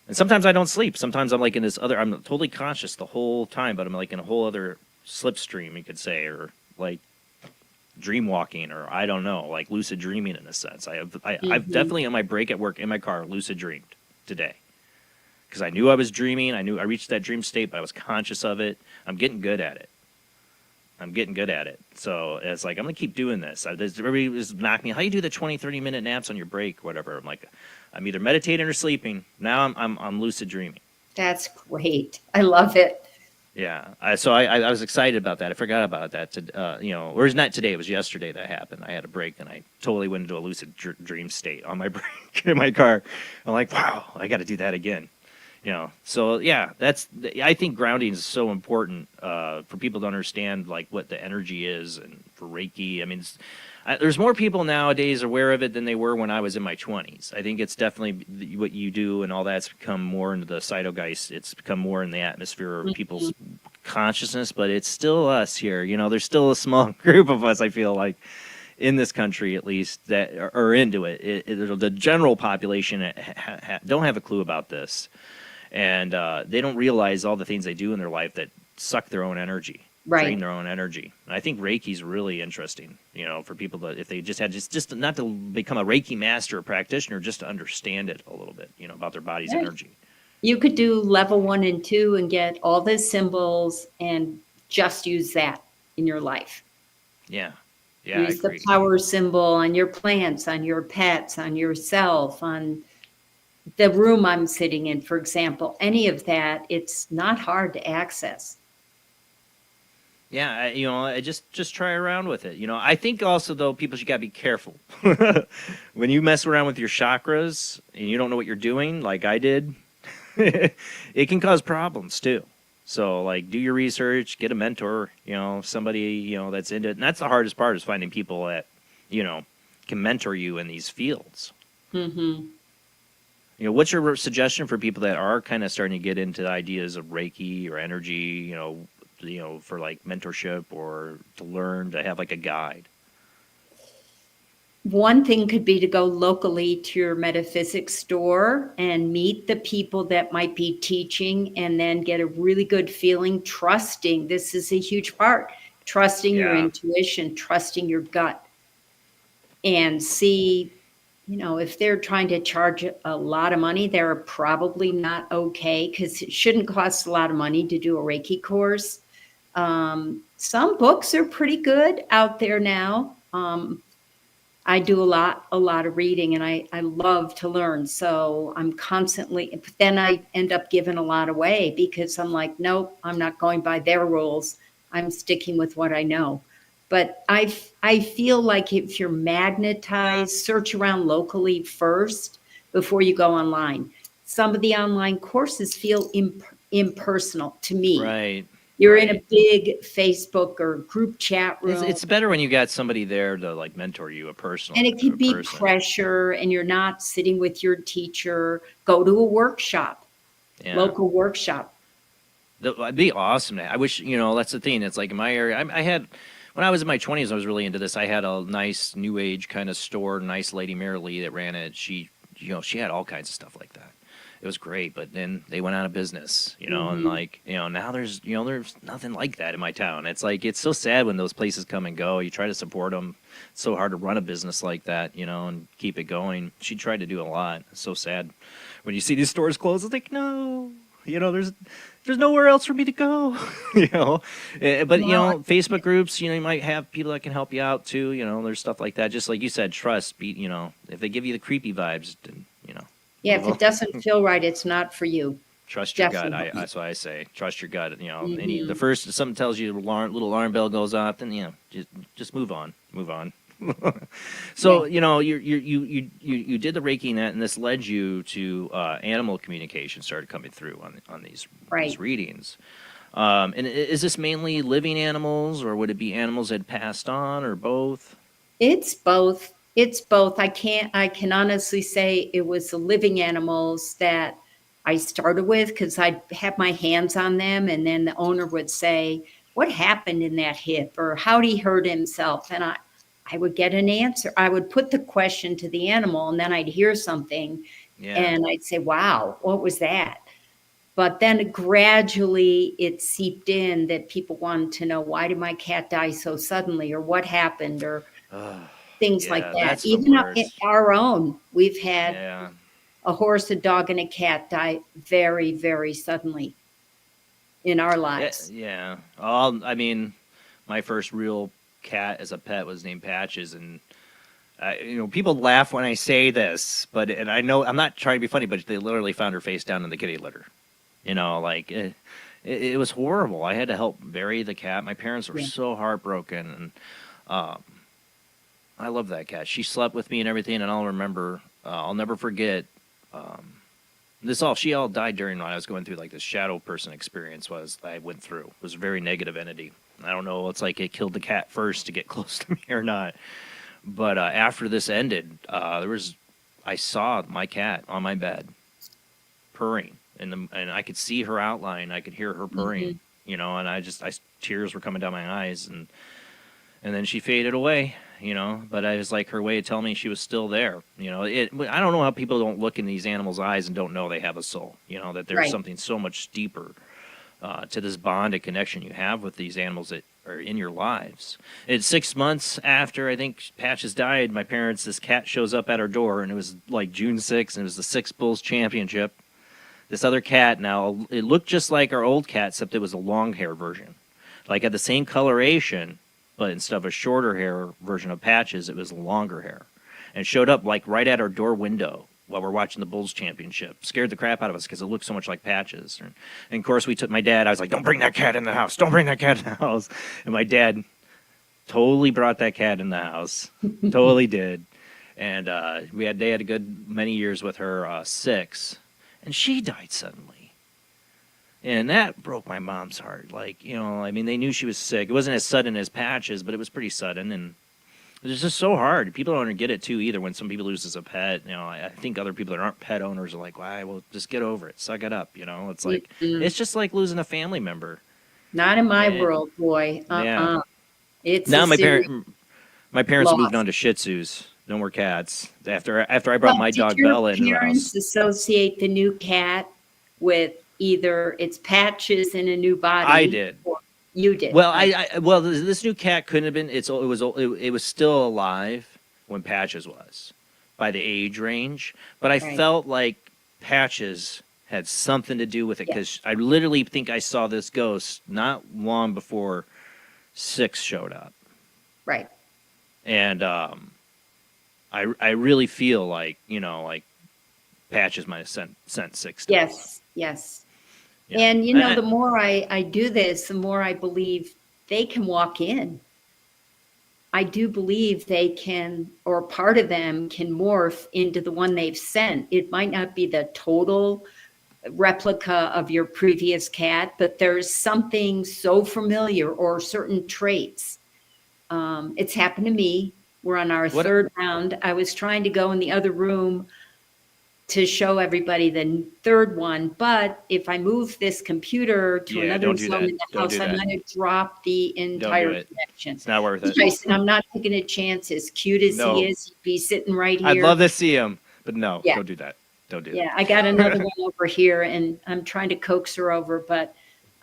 And sometimes I don't sleep. Sometimes I'm like in this other, I'm totally conscious the whole time, but I'm like in a whole other slipstream, you could say, or like dream walking, or I don't know, like lucid dreaming in a sense. I've definitely on my break at work in my car lucid dreamed today, because I knew I was dreaming. I knew I reached that dream state, but I was conscious of it. I'm getting good at it. So it's like, I'm going to keep doing this. Everybody was knocking me, how do you do the 20, 30-minute naps on your break, whatever. I'm like, I'm either meditating or sleeping. Now I'm lucid dreaming. That's great. I love it. Yeah. So I was excited about that. I forgot about that. Or it's not today. It was yesterday that happened. I had a break, and I totally went into a lucid dream state on my break in my car. I'm like, wow, I got to do that again. So yeah, I think grounding is so important for people to understand like what the energy is, and for Reiki. I mean, there's more people nowadays aware of it than they were when I was in my 20s. I think it's definitely what you do and all that's become more into the zeitgeist. It's become more in the atmosphere of people's consciousness, but it's still us here. There's still a small group of us, I feel like, in this country at least, that are into it. The general population don't have a clue about this. And they don't realize all the things they do in their life that suck their own energy, drain their own energy. And I think Reiki's really interesting, for people to, if they just had just not to become a Reiki master or practitioner, just to understand it a little bit, about their body's energy. You could do level 1 and 2 and get all the symbols and just use that in your life. Yeah. Use the power symbol on your plants, on your pets, on yourself, on the room I'm sitting in, for example. Any of that, it's not hard to access. Yeah, I just try around with it. I think also, though, people, you got to be careful. When you mess around with your chakras and you don't know what you're doing, like I did, it can cause problems too. So, like, do your research, get a mentor, somebody, that's into it. And that's the hardest part, is finding people that, can mentor you in these fields. Mm-hmm. What's your suggestion for people that are kind of starting to get into the ideas of Reiki or energy, for like mentorship, or to learn, to have like a guide? One thing could be to go locally to your metaphysics store and meet the people that might be teaching, and then get a really good feeling, trusting. This is a huge part. Trusting your intuition, trusting your gut, and see, if they're trying to charge a lot of money, they're probably not okay, because it shouldn't cost a lot of money to do a Reiki course. Some books are pretty good out there now. I do a lot of reading, and I love to learn. So I'm constantly, but then I end up giving a lot away, because I'm like, nope, I'm not going by their rules. I'm sticking with what I know. But I feel like if you're magnetized, search around locally first before you go online. Some of the online courses feel impersonal to me. Right. You're in a big Facebook or group chat room. It's better when you got somebody there to like mentor you, a personal. And it can be pressure, and you're not sitting with your teacher. Go to a workshop, local workshop. That'd be awesome. I wish, that's the thing. It's like in my area, I had, when I was in my 20s, I was really into this. I had a nice new age kind of store, nice lady, Mary Lee, that ran it. She she had all kinds of stuff like that. It was great, but then they went out of business, and like, now there's nothing like that in my town. It's like, it's so sad when those places come and go. You try to support them. It's so hard to run a business like that, and keep it going. She tried to do a lot. It's so sad when you see these stores close. It's like, no, there's nowhere else for me to go, But, Facebook groups, you might have people that can help you out too. There's stuff like that. Just like you said, trust, if they give you the creepy vibes, then, Yeah, if it doesn't feel right, it's not for you. Trust your gut. That's what I say. Trust your gut. The first something tells you, little alarm bell goes off, then just move on. So you did the Reiki net, and this led you to animal communication started coming through on these readings. And is this mainly living animals, or would it be animals that passed on, or both? It's both. It's both. I can honestly say it was the living animals that I started with, because I'd have my hands on them, and then the owner would say, what happened in that hip, or how'd he hurt himself? And I would get an answer. I would put the question to the animal, and then I'd hear something, and I'd say, wow, what was that? But then gradually it seeped in that people wanted to know, why did my cat die so suddenly, or what happened, or things like that. Even our own, we've had a horse, a dog, and a cat die very, very suddenly in our lives. Yeah. My first real cat as a pet was named Patches, and people laugh when I say this, and I know I'm not trying to be funny, but they literally found her face down in the kitty litter. It was horrible. I had to help bury the cat. My parents were so heartbroken, and I love that cat. She slept with me and everything, and I'll never forget. She all died during when I was going through like this shadow person experience I went through. It was a very negative entity. I don't know. It's like it killed the cat first to get close to me or not. But after this ended, I saw my cat on my bed purring, and I could see her outline. I could hear her purring, and tears were coming down my eyes, and then she faded away. But I was like her way of telling me she was still there. I don't know how people don't look in these animals' eyes and don't know they have a soul. That there's something so much deeper to this bond and connection you have with these animals that are in your lives. It's 6 months after I think Patches died. This cat shows up at our door, and it was like June 6th, and it was the Six Bulls Championship. This other cat, now it looked just like our old cat, except it was a long hair version, like had the same coloration. But instead of a shorter hair version of Patches, it was longer hair. And showed up like right at our door window while we're watching the Bulls Championship. Scared the crap out of us because it looked so much like Patches. And of course, we took my dad. I was like, don't bring that cat in the house. Don't bring that cat in the house. And my dad totally brought that cat in the house. Totally did. And they had a good many years with her, 6. And she died suddenly. And that broke my mom's heart. They knew she was sick. It wasn't as sudden as Patches, but it was pretty sudden. And it was just so hard. People don't get it, too, either, when somebody loses a pet. I think other people that aren't pet owners are like, well, just get over it. Suck it up, It's like, it's just like losing a family member. Not in my world, boy. Yeah. It's now my parents moved on to Shih Tzus. No more cats. After I brought my dog Bella into the house. Parents associate the new cat with either it's Patches in a new body. I did. Or you did. Well, this new cat couldn't have been. It was still alive when Patches was, by the age range. But I felt like Patches had something to do with it, because I literally think I saw this ghost not long before 6 showed up. Right. And I really feel like Patches might have sent 6. Yes. Yeah. And, the more I do this, the more I believe they can walk in. I do believe they can, or part of them can morph into the one they've sent. It might not be the total replica of your previous cat, but there's something so familiar or certain traits. It's happened to me. We're on our third round. I was trying to go in the other room to show everybody the third one, but if I move this computer to another zone in the house, I'm going to drop the entire connection. It's not worth it. Jason, I'm not taking a chance. As cute as he is, he'd be sitting right here. I'd love to see him, But no, Yeah. don't do that. Don't do Yeah, that. I got another one over here, and I'm trying to coax her over, but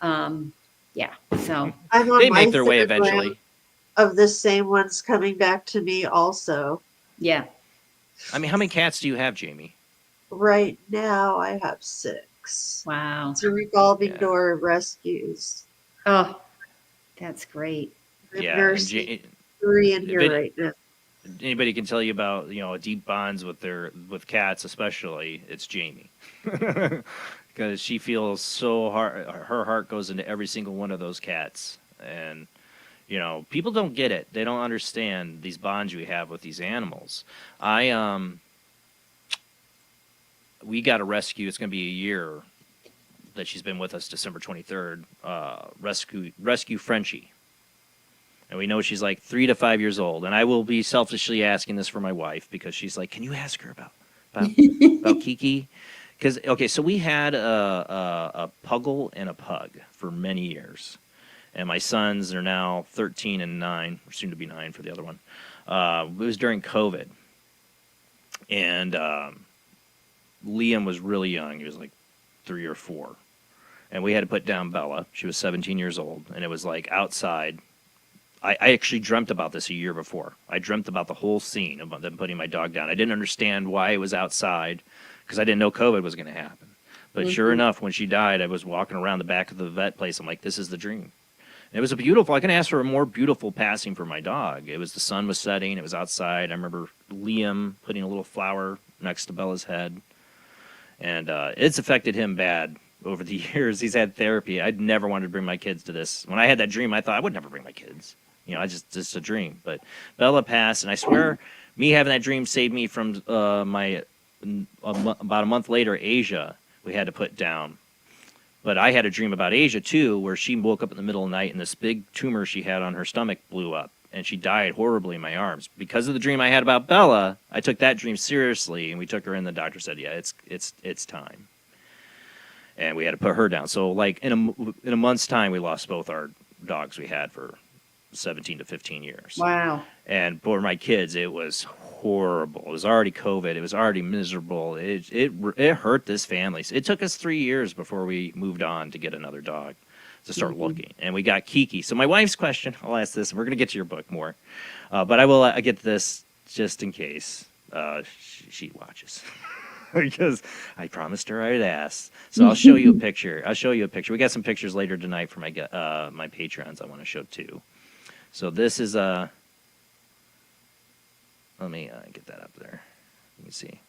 yeah. So I'm on They my make their way third round eventually. of the same ones coming back to me also. yeah. I mean, how many cats do you have, Jamie? Right now, I have 6. Wow. It's a revolving Yeah. door of rescues. Oh, that's great. I'm Yeah, and nursing 3 in here right now. anybody can tell you about deep bonds with cats, especially it's Jamie, because she feels so hard. Her heart goes into every single one of those cats, and people don't get it. They don't understand these bonds we have with these animals. We got a rescue. It's going to be a year that she's been with us, December 23rd. Rescue Frenchie. And we know she's like 3 to 5 years old. And I will be selfishly asking this for my wife because she's like, can you ask her about Kiki? Because, okay, so we had a puggle and a pug for many years. And my sons are now 13 and 9, or soon to be 9 for the other one. It was during COVID. And Liam was really young. He was like 3 or 4. And we had to put down Bella. She was 17 years old. And it was like outside. I actually dreamt about this a year before. I dreamt about the whole scene about them putting my dog down. I didn't understand why it was outside because I didn't know COVID was going to happen. But sure enough, when she died, I was walking around the back of the vet place. I'm like, this is the dream. And it was I couldn't ask for a more beautiful passing for my dog. It was the sun was setting. It was outside. I remember Liam putting a little flower next to Bella's head. And it's affected him bad over the years. He's had therapy. I'd never wanted to bring my kids to this. When I had that dream, I thought I would never bring my kids. Just a dream. But Bella passed, and I swear, me having that dream saved me from about a month later, Asia, we had to put down. But I had a dream about Asia, too, where she woke up in the middle of the night, and this big tumor she had on her stomach blew up, and she died horribly in my arms. Because of the dream I had about Bella, I took that dream seriously, and we took her in. The doctor said, yeah, it's time. And we had to put her down. So, like, in a month's time, we lost both our dogs we had for 17 to 15 years. Wow. And for my kids, it was horrible. It was already COVID. It was already miserable. It hurt this family. It took us 3 years before we moved on to get another dog, to start looking. And we got Kiki. So my wife's question, I'll ask this, and we're going to get to your book more. But I will get this just in case she watches. Because I promised her I'd ask. So I'll show you a picture. We got some pictures later tonight for my Patreons I want to show too. So this is let me get that up there. You can see.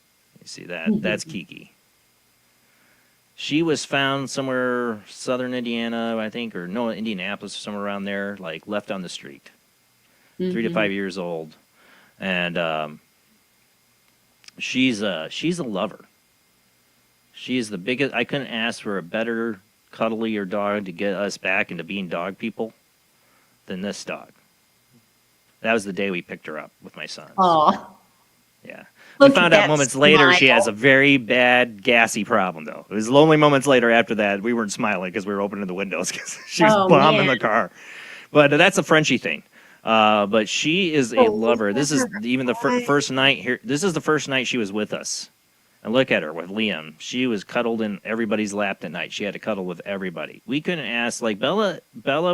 You see that? That's Kiki. She was found somewhere southern Indiana, I think, or no, Indianapolis, or somewhere around there, like left on the street. 3 to 5 years old, and she's a lover. She is the biggest. I couldn't ask for a better cuddlier dog to get us back into being dog people than this dog. That was the day we picked her up with my son. Oh. Yeah. We found out moments later she has smile. a very bad gassy problem, though. It was lonely moments later after that. We weren't smiling because we were opening the windows because she was bombing the car. But that's a Frenchie thing. But she is a lover. This is even the first night here. This is the first night she was with us. And look at her with Liam. She was cuddled in everybody's lap that night. She had to cuddle with everybody. We couldn't ask, like, Bella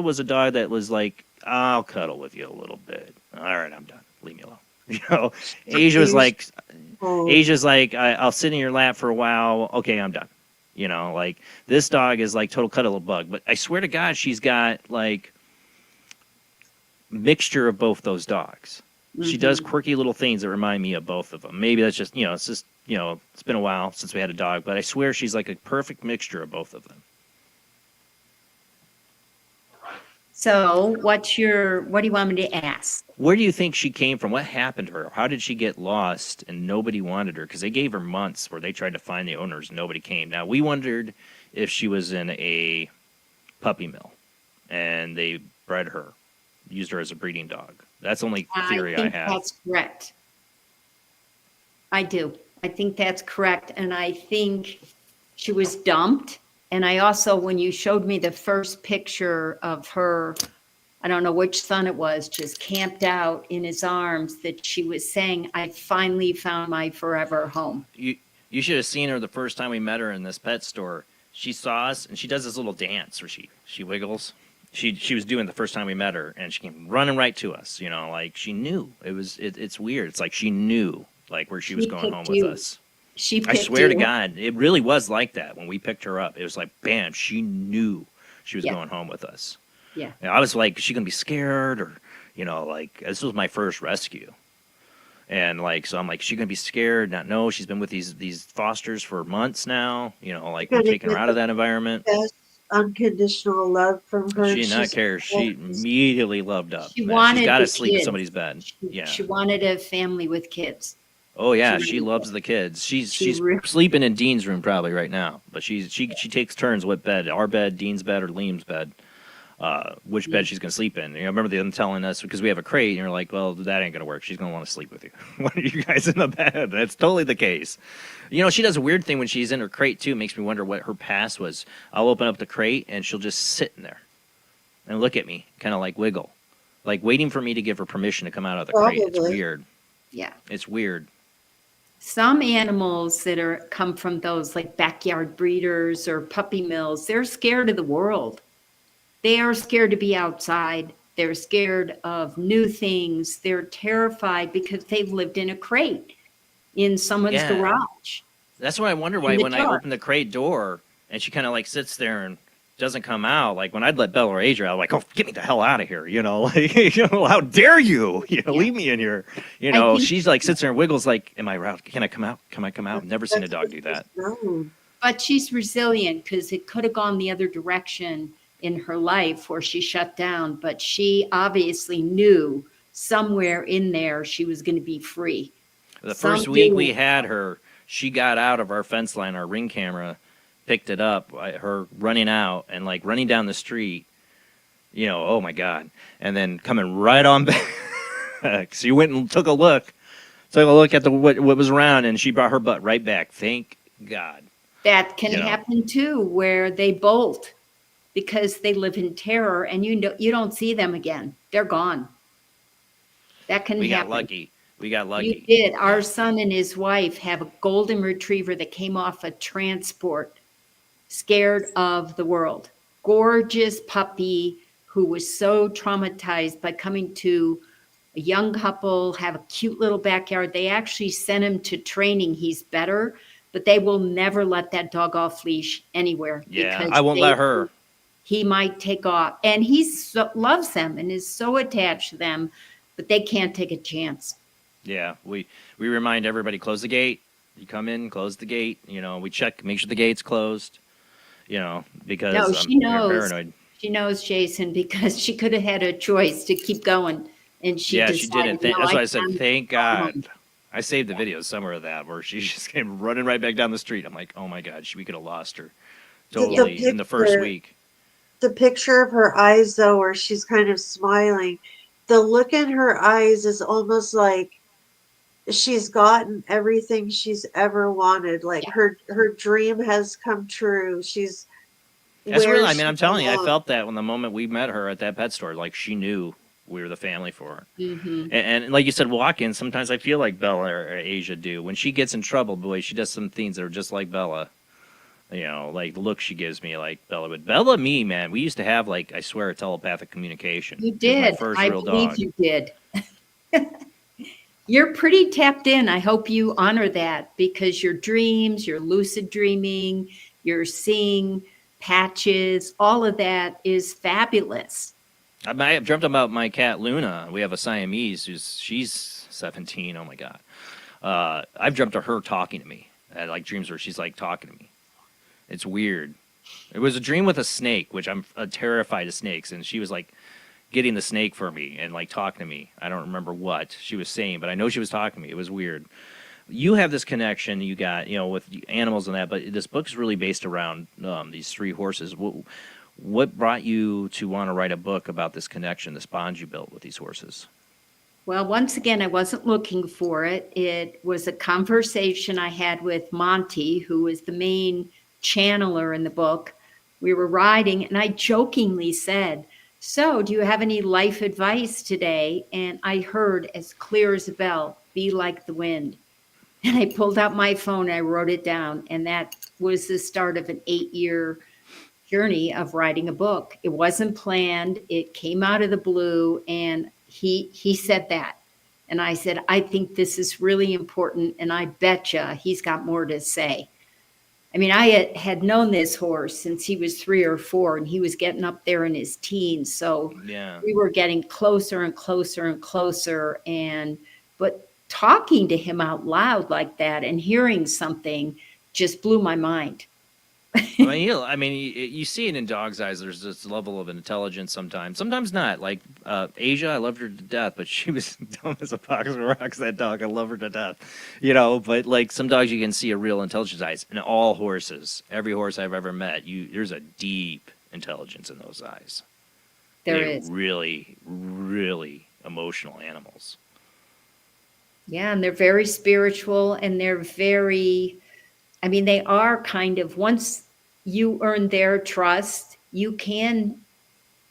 was a dog that was like, I'll cuddle with you a little bit. All right, I'm done. Leave me alone. Asia's like, I'll sit in your lap for a while. Okay, I'm done. Like, this dog is like total cuddle bug. But I swear to God, she's got like mixture of both those dogs. She does quirky little things that remind me of both of them. Maybe that's just, it's just, it's been a while since we had a dog, but I swear she's like a perfect mixture of both of them. So what do you want me to ask? Where do you think she came from? What happened to her? How did she get lost and nobody wanted her? Because they gave her months where they tried to find the owners. Nobody came. Now, we wondered if she was in a puppy mill and they bred her, used her as a breeding dog. That's the only theory I have. That's correct. I do. I think that's correct. And I think she was dumped. And I also, when you showed me the first picture of her I don't know which son it was, just camped out in his arms, that she was saying, I finally found my forever home. You should have seen her the first time we met her in this pet store. She saw us, and she does this little dance where she wiggles. She was doing the first time we met her, and she came running right to us. You know, like she knew. It's weird. It's like she knew like where she was going home with us. I swear to God, it really was like that when we picked her up. It was like, bam, she knew she was going home with us. Yeah. And I was like, is she gonna be scared, or like this was my first rescue. And like, so I'm like, she gonna be scared? Not know. She's been with these fosters for months now. Like we're taking her out of that environment. Best unconditional love from her. She did not care. She immediately loved up. She wanted She's got to the sleep in kids. somebody's bed. Yeah. She wanted a family with kids. Oh yeah, she loves the kids. She's sleeping in Dean's room probably right now. But she takes turns what bed, our bed, Dean's bed, or Liam's bed. Which bed she's going to sleep in. I remember them telling us, because we have a crate, and you're like, well, that ain't going to work. She's going to want to sleep with you. One of you guys in the bed. That's totally the case. She does a weird thing when she's in her crate, too. It makes me wonder what her past was. I'll open up the crate, and she'll just sit in there and look at me, kind of like wiggle, like waiting for me to give her permission to come out of the crate. It's weird. Yeah. It's weird. Some animals that come from those like backyard breeders or puppy mills, they're scared of the world. They are scared to be outside. They're scared of new things. They're terrified because they've lived in a crate in someone's garage. That's why I wonder why when I open the crate door and she kind of like sits there and doesn't come out. Like when I'd let Bella or Adria, I'm like, oh, get me the hell out of here. Like, how dare you? Leave me in here. She's like sits there and wiggles like, am I out? Can I come out? Can I come out? Never seen a dog do that. But she's resilient because it could have gone the other direction in her life where she shut down, but she obviously knew somewhere in there she was going to be free. The first week we had her, she got out of our fence line, our ring camera, picked it up, her running out and like running down the street, oh my God. And then coming right on back. So you went and took a look at what was around, and she brought her butt right back. Thank God. That can happen too, where they bolt because they live in terror, and you don't see them again. They're gone. That can happen. We got lucky. You did. Our son and his wife have a golden retriever that came off a transport, scared of the world. Gorgeous puppy who was so traumatized by coming to a young couple, have a cute little backyard. They actually sent him to training. He's better, but they will never let that dog off leash anywhere. Yeah, I won't let her. He might take off, and he loves them and is so attached to them, but they can't take a chance. Yeah, we remind everybody, close the gate. You come in, close the gate. We check, make sure the gate's closed. Because she knows. Paranoid. She knows, Jason, because she could have had a choice to keep going, and she didn't. That's why I said, thank God. I saved the video somewhere of that where she just came running right back down the street. I'm like, oh my God, we could have lost her totally in the first week. The picture of her eyes, though, where she's kind of smiling, the look in her eyes is almost like she's gotten everything she's ever wanted. Like her dream has come true. That's really, I'm telling you, I felt that when the moment we met her at that pet store, like she knew we were the family for her. Mm-hmm. And like you said, walking, sometimes I feel like Bella or Asia do. When she gets in trouble, boy, she does some things that are just like Bella. Like the look she gives me like Bella. But Bella, me, man, we used to have I swear, a telepathic communication. You did. I believe you did. You're pretty tapped in. I hope you honor that, because your dreams, your lucid dreaming, your seeing patches, all of that is fabulous. I have dreamt about my cat Luna. We have a Siamese she's 17. Oh my God. I've dreamt of her talking to me. I had dreams where she's talking to me. It's weird. It was a dream with a snake, which I'm terrified of snakes, and she was getting the snake for me and talking to me. I don't remember what she was saying, but I know she was talking to me. It was weird. You have this connection you got, with animals and that, but this book is really based around these three horses. What brought you to want to write a book about this connection, this bond you built with these horses? Well, once again, I wasn't looking for it. It was a conversation I had with Monty, who is the main channeler in the book. We were riding, and I jokingly said, So, do you have any life advice today? And I heard as clear as a bell, be like the wind. And I pulled out my phone, I wrote it down, and that was the start of an 8-year journey of writing a book. It wasn't planned. It came out of the blue, and he said that. And I said, I think this is really important, and I betcha he's got more to say. I mean, I had known this horse since he was 3 or 4, and he was getting up there in his teens. So we were getting closer and closer and closer. But talking to him out loud like that and hearing something just blew my mind. You see it in dogs' eyes. There's this level of intelligence sometimes not. Like Asia, I loved her to death, but she was dumb as a box of rocks. That dog, I love her to death. But like some dogs, you can see a real intelligence eyes. And all horses, every horse I've ever met, there's a deep intelligence in those eyes. There is really, really emotional animals. Yeah, and they're very spiritual, and they're very. I mean, they are kind of, once you earn their trust, you can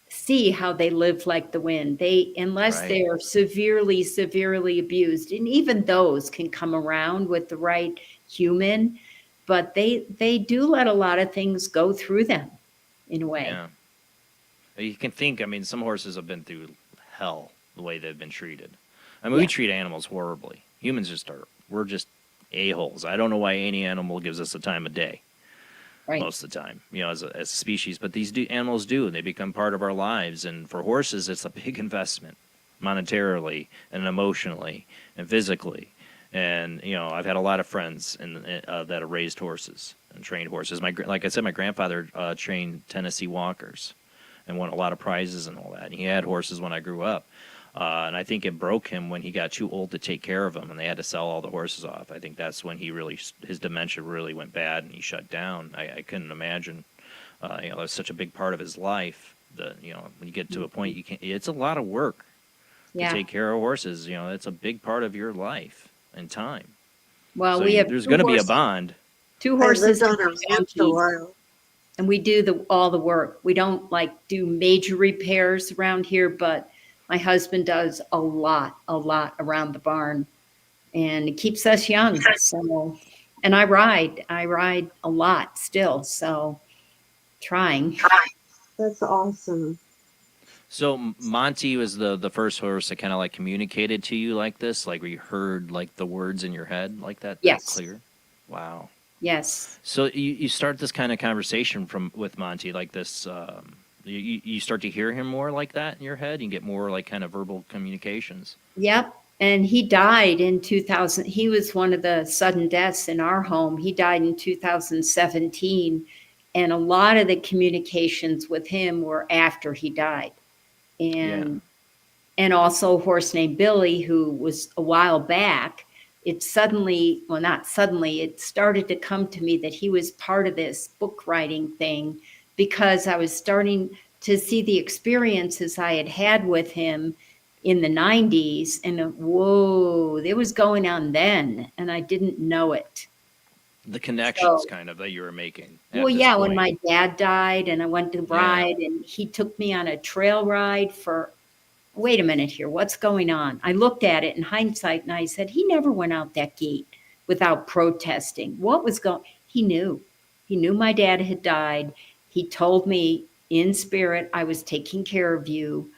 see how they live like the wind. Unless they're severely, severely abused, and even those can come around with the right human, but they do let a lot of things go through them in a way. Yeah. You can think, some horses have been through hell the way they've been treated. We treat animals horribly. Humans we're just a-holes. I don't know why any animal gives us the time of day most of the time, as a species. But these animals do, and they become part of our lives. And for horses, it's a big investment monetarily and emotionally and physically. And, I've had a lot of friends that have raised horses and trained horses. Like I said, my grandfather trained Tennessee Walkers and won a lot of prizes and all that. And he had horses when I grew up. And I think it broke him when he got too old to take care of them, and they had to sell all the horses off. I think that's when his dementia really went bad, and he shut down. I couldn't imagine, that's such a big part of his life. When you get to a point, it's a lot of work to take care of horses. It's a big part of your life and time. Well, so there's going to be a bond. 2 horses on a ranch a while. And we do all the work. We don't do major repairs around here, but my husband does a lot around the barn, and it keeps us young. So, and I ride a lot still. So trying. That's awesome. So Monty was the first horse that kind of communicated to you like this, where you heard the words in your head like that. Yes. That clear. Wow. Yes. So you start this kind of conversation with Monty like this. You start to hear him more like that in your head. You get more kind of verbal communications. Yep. And he died in 2000. He was one of the sudden deaths in our home. He died in 2017. And a lot of the communications with him were after he died. And also a horse named Billy, who was a while back. It started to come to me that he was part of this book writing thing, because I was starting to see the experiences I had had with him in the 90s. And whoa, it was going on then, and I didn't know it. The connections that you were making. Well, yeah, when my dad died and I went to ride, and he took me on a trail ride wait a minute here, what's going on? I looked at it in hindsight and I said, he never went out that gate without protesting. What was going? He knew my dad had died. He told me in spirit, I was taking care of you.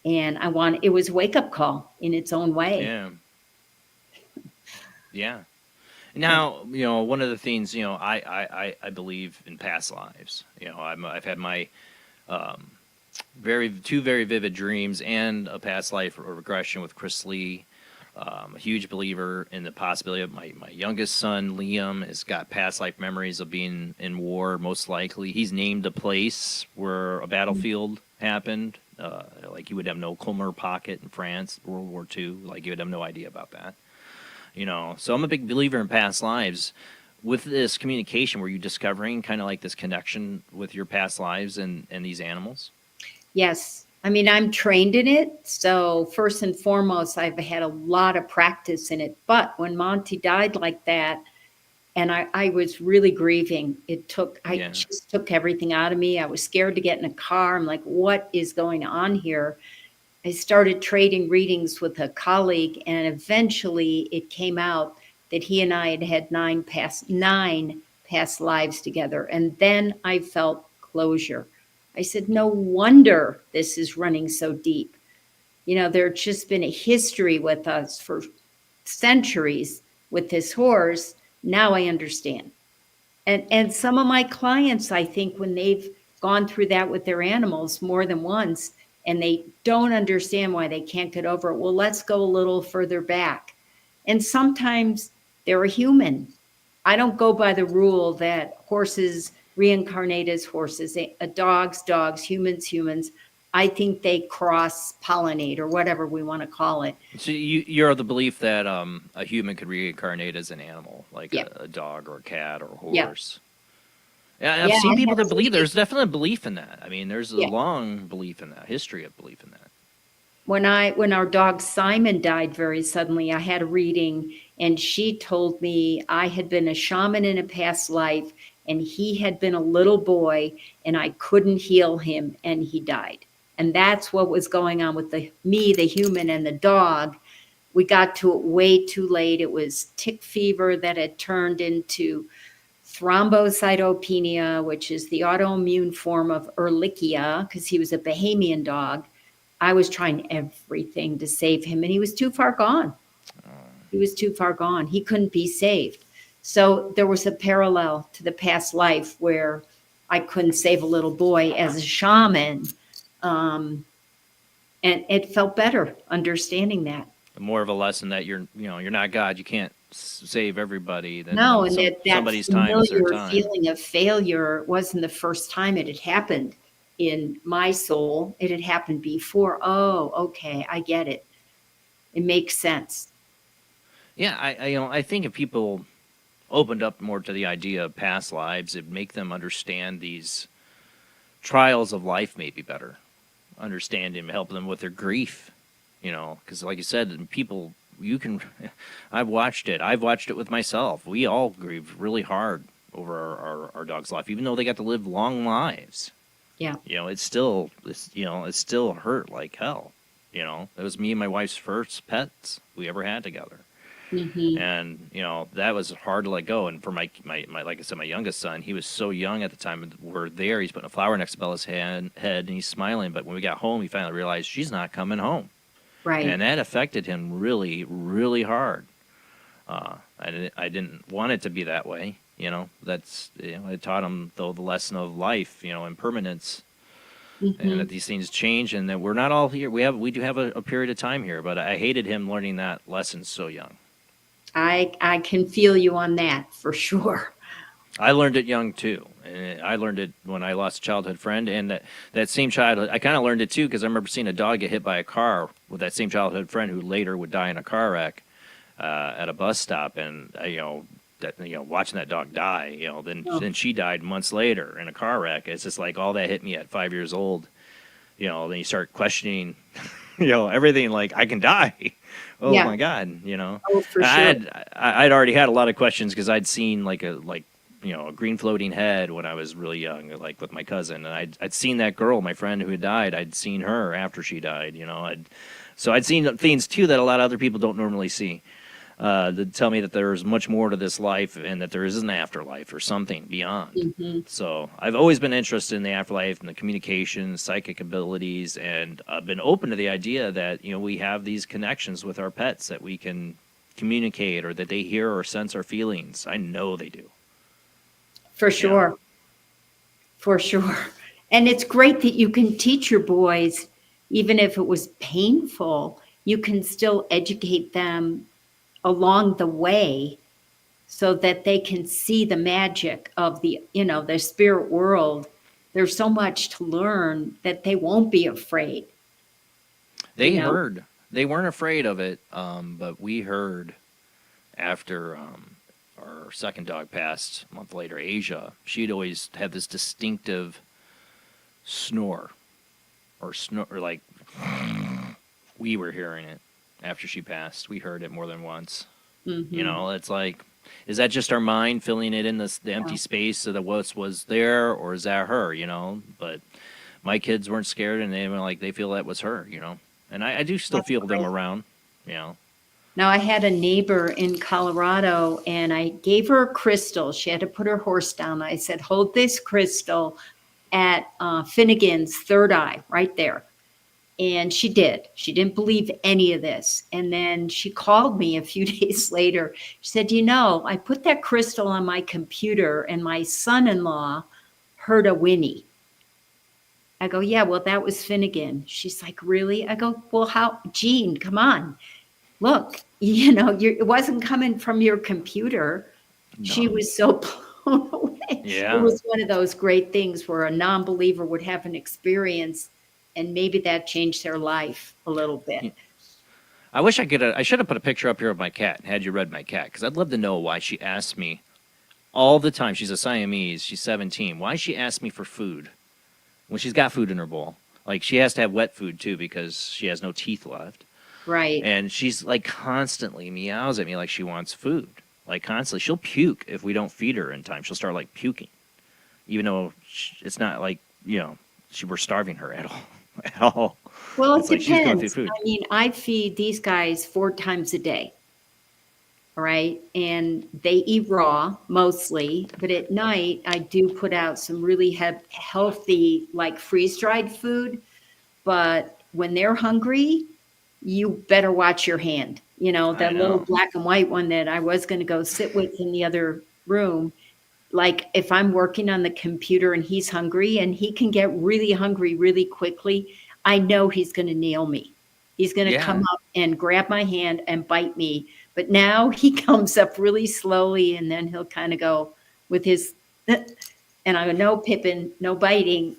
And it was a wake-up call in its own way. Yeah. Yeah. Now, one of the things, I believe in past lives. I've had my two very vivid dreams and a past life regression with Chris Lee. A huge believer in the possibility of my youngest son, Liam, has got past life memories of being in war, most likely. He's named a place where a battlefield happened. You would have no Colmar Pocket in France, World War II. You would have no idea about that. So I'm a big believer in past lives. With this communication, were you discovering kind of this connection with your past lives and these animals? Yes. I'm trained in it. So first and foremost, I've had a lot of practice in it. But when Monty died like that, And I was really grieving. I just took everything out of me. I was scared to get in a car. I'm like, what is going on here? I started trading readings with a colleague, and eventually it came out that he and I had had nine past lives together. And then I felt closure. I said, no wonder this is running so deep. There's just been a history with us for centuries with this horse. Now I understand. And some of my clients, I think, when they've gone through that with their animals more than once, and they don't understand why they can't get over it, well, let's go a little further back. And sometimes they're a human. I don't go by the rule that horses reincarnate as horses, dogs, humans. I think they cross-pollinate, or whatever we want to call it. So you're of the belief that a human could reincarnate as an animal, like a dog or a cat or a horse. Yeah, I've seen people that believe. There's definitely a belief in that. I mean, there's a long belief in that, history of belief in that. When our dog Simon died very suddenly, I had a reading, and she told me I had been a shaman in a past life, and he had been a little boy, and I couldn't heal him, and he died. And that's what was going on with me, the human, and the dog. We got to it way too late. It was tick fever that had turned into thrombocytopenia, which is the autoimmune form of Ehrlichia, because he was a Bahamian dog. I was trying everything to save him, and he was too far gone. He was too far gone. He couldn't be saved. So there was a parallel to the past life where I couldn't save a little boy as a shaman. And it felt better understanding that. More of a lesson that you're not God. You can't save everybody. No, and that somebody's time is their time. Feeling of failure wasn't the first time it had happened in my soul. It had happened before. Oh, okay, I get it. It makes sense. Yeah, I think if people opened up more to the idea of past lives, it'd make them understand these trials of life maybe better. Understand and help them with their grief, because like you said, people, I've watched it with myself. We all grieve really hard over our dog's life, even though they got to live long lives. Yeah. It's still hurt like hell. It was me and my wife's first pets we ever had together. Mm-hmm. And that was hard to let go. And for my like I said, my youngest son, he was so young at the time. We're there, he's putting a flower next to Bella's head, and he's smiling. But when we got home, he finally realized she's not coming home. Right. And that affected him really, really hard. I didn't want it to be that way. That's I taught him the lesson of life, impermanence. Mm-hmm. And that these things change, and that we're not all here. We do have a period of time here, but I hated him learning that lesson so young. I can feel you on that for sure. I learned it young too, and I learned it when I lost a childhood friend, and that same childhood, I kind of learned it too because I remember seeing a dog get hit by a car with that same childhood friend who later would die in a car wreck at a bus stop, and watching that dog die, then she died months later in a car wreck. It's just like all that hit me at 5 years old. Then you start questioning, everything. Like I can die. Oh my God, Oh, for sure. I'd already had a lot of questions because I'd seen a green floating head when I was really young, like with my cousin, and I'd seen that girl, my friend who had died. I'd seen her after she died. So I'd seen things too that a lot of other people don't normally see. That tell me that there's much more to this life and that there is an afterlife or something beyond. Mm-hmm. So I've always been interested in the afterlife and the communication, psychic abilities, and I've been open to the idea that, we have these connections with our pets that we can communicate or that they hear or sense our feelings. I know they do. For sure. For sure. And it's great that you can teach your boys, even if it was painful, you can still educate them along the way so that they can see the magic of the spirit world. There's so much to learn that they won't be afraid. They weren't afraid of it, but we heard after our second dog passed a month later, Asia, she'd always have this distinctive snore or like we were hearing it. After she passed, we heard it more than once. Mm-hmm. It's like Is that just our mind filling it in the empty space so that what was there, or is that her, you know? But my kids weren't scared, and they were like, they feel that was her, you know? And I do still feel them around, you know? Now, I had a neighbor in Colorado, and I gave her a crystal. She had to put her horse down. I said, hold this crystal at Finnegan's third eye, right there. And she did. She didn't believe any of this. And then she called me a few days later. She said, you know, I put that crystal on my computer, and my son-in-law heard a whinny. I go, yeah, well, that was Finnegan. She's like, really? I go, well, how? Jean, come on. Look, you know, it wasn't coming from your computer. No. She was so blown away. Yeah. It was one of those great things where a non-believer would have an experience, and maybe that changed their life a little bit. I wish I should have put a picture up here of my cat, had you read my cat, because I'd love to know why she asks me all the time. She's a Siamese. She's 17. Why she asks me for food when she's got food in her bowl? Like, she has to have wet food, too, because she has no teeth left. Right. And she's like constantly meows at me like she wants food. Like constantly. She'll puke if we don't feed her in time. She'll start like puking. Even though it's not like, you know, we're starving her at all. At all. Well, it it's like depends. She's going through food. I mean, I feed these guys 4 times a day. All right. And they eat raw mostly. But at night, I do put out some really healthy, like freeze-dried food. But when they're hungry, you better watch your hand. You know, that little black and white one that I was going to go sit with in the other room. Like, if I'm working on the computer and he's hungry, and he can get really hungry really quickly, I know he's going to nail me. He's going to come up and grab my hand and bite me. But now he comes up really slowly, and then he'll kind of go with his, and I go, no, Pippin, no biting.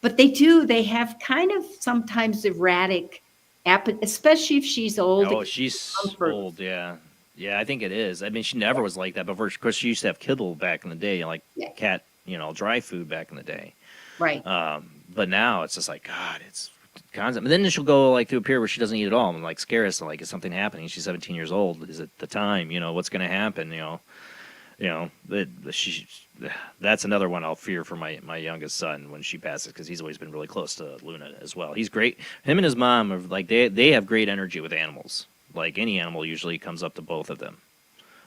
But they have kind of sometimes erratic, especially if she's old. Oh, she's old, yeah. Yeah, I think it is. I mean, she never was like that before. Of course, she used to have kibble back in the day, like cat, you know, dry food back in the day. Right. But now it's just like, God, it's constant. But then she'll go like through a period where she doesn't eat at all and like scare us. Like, is something happening? She's 17 years old. Is it the time? You know, what's going to happen? That's another one I'll fear for my youngest son when she passes, because he's always been really close to Luna as well. He's great. Him and his mom are like, they have great energy with animals. Like, any animal usually comes up to both of them.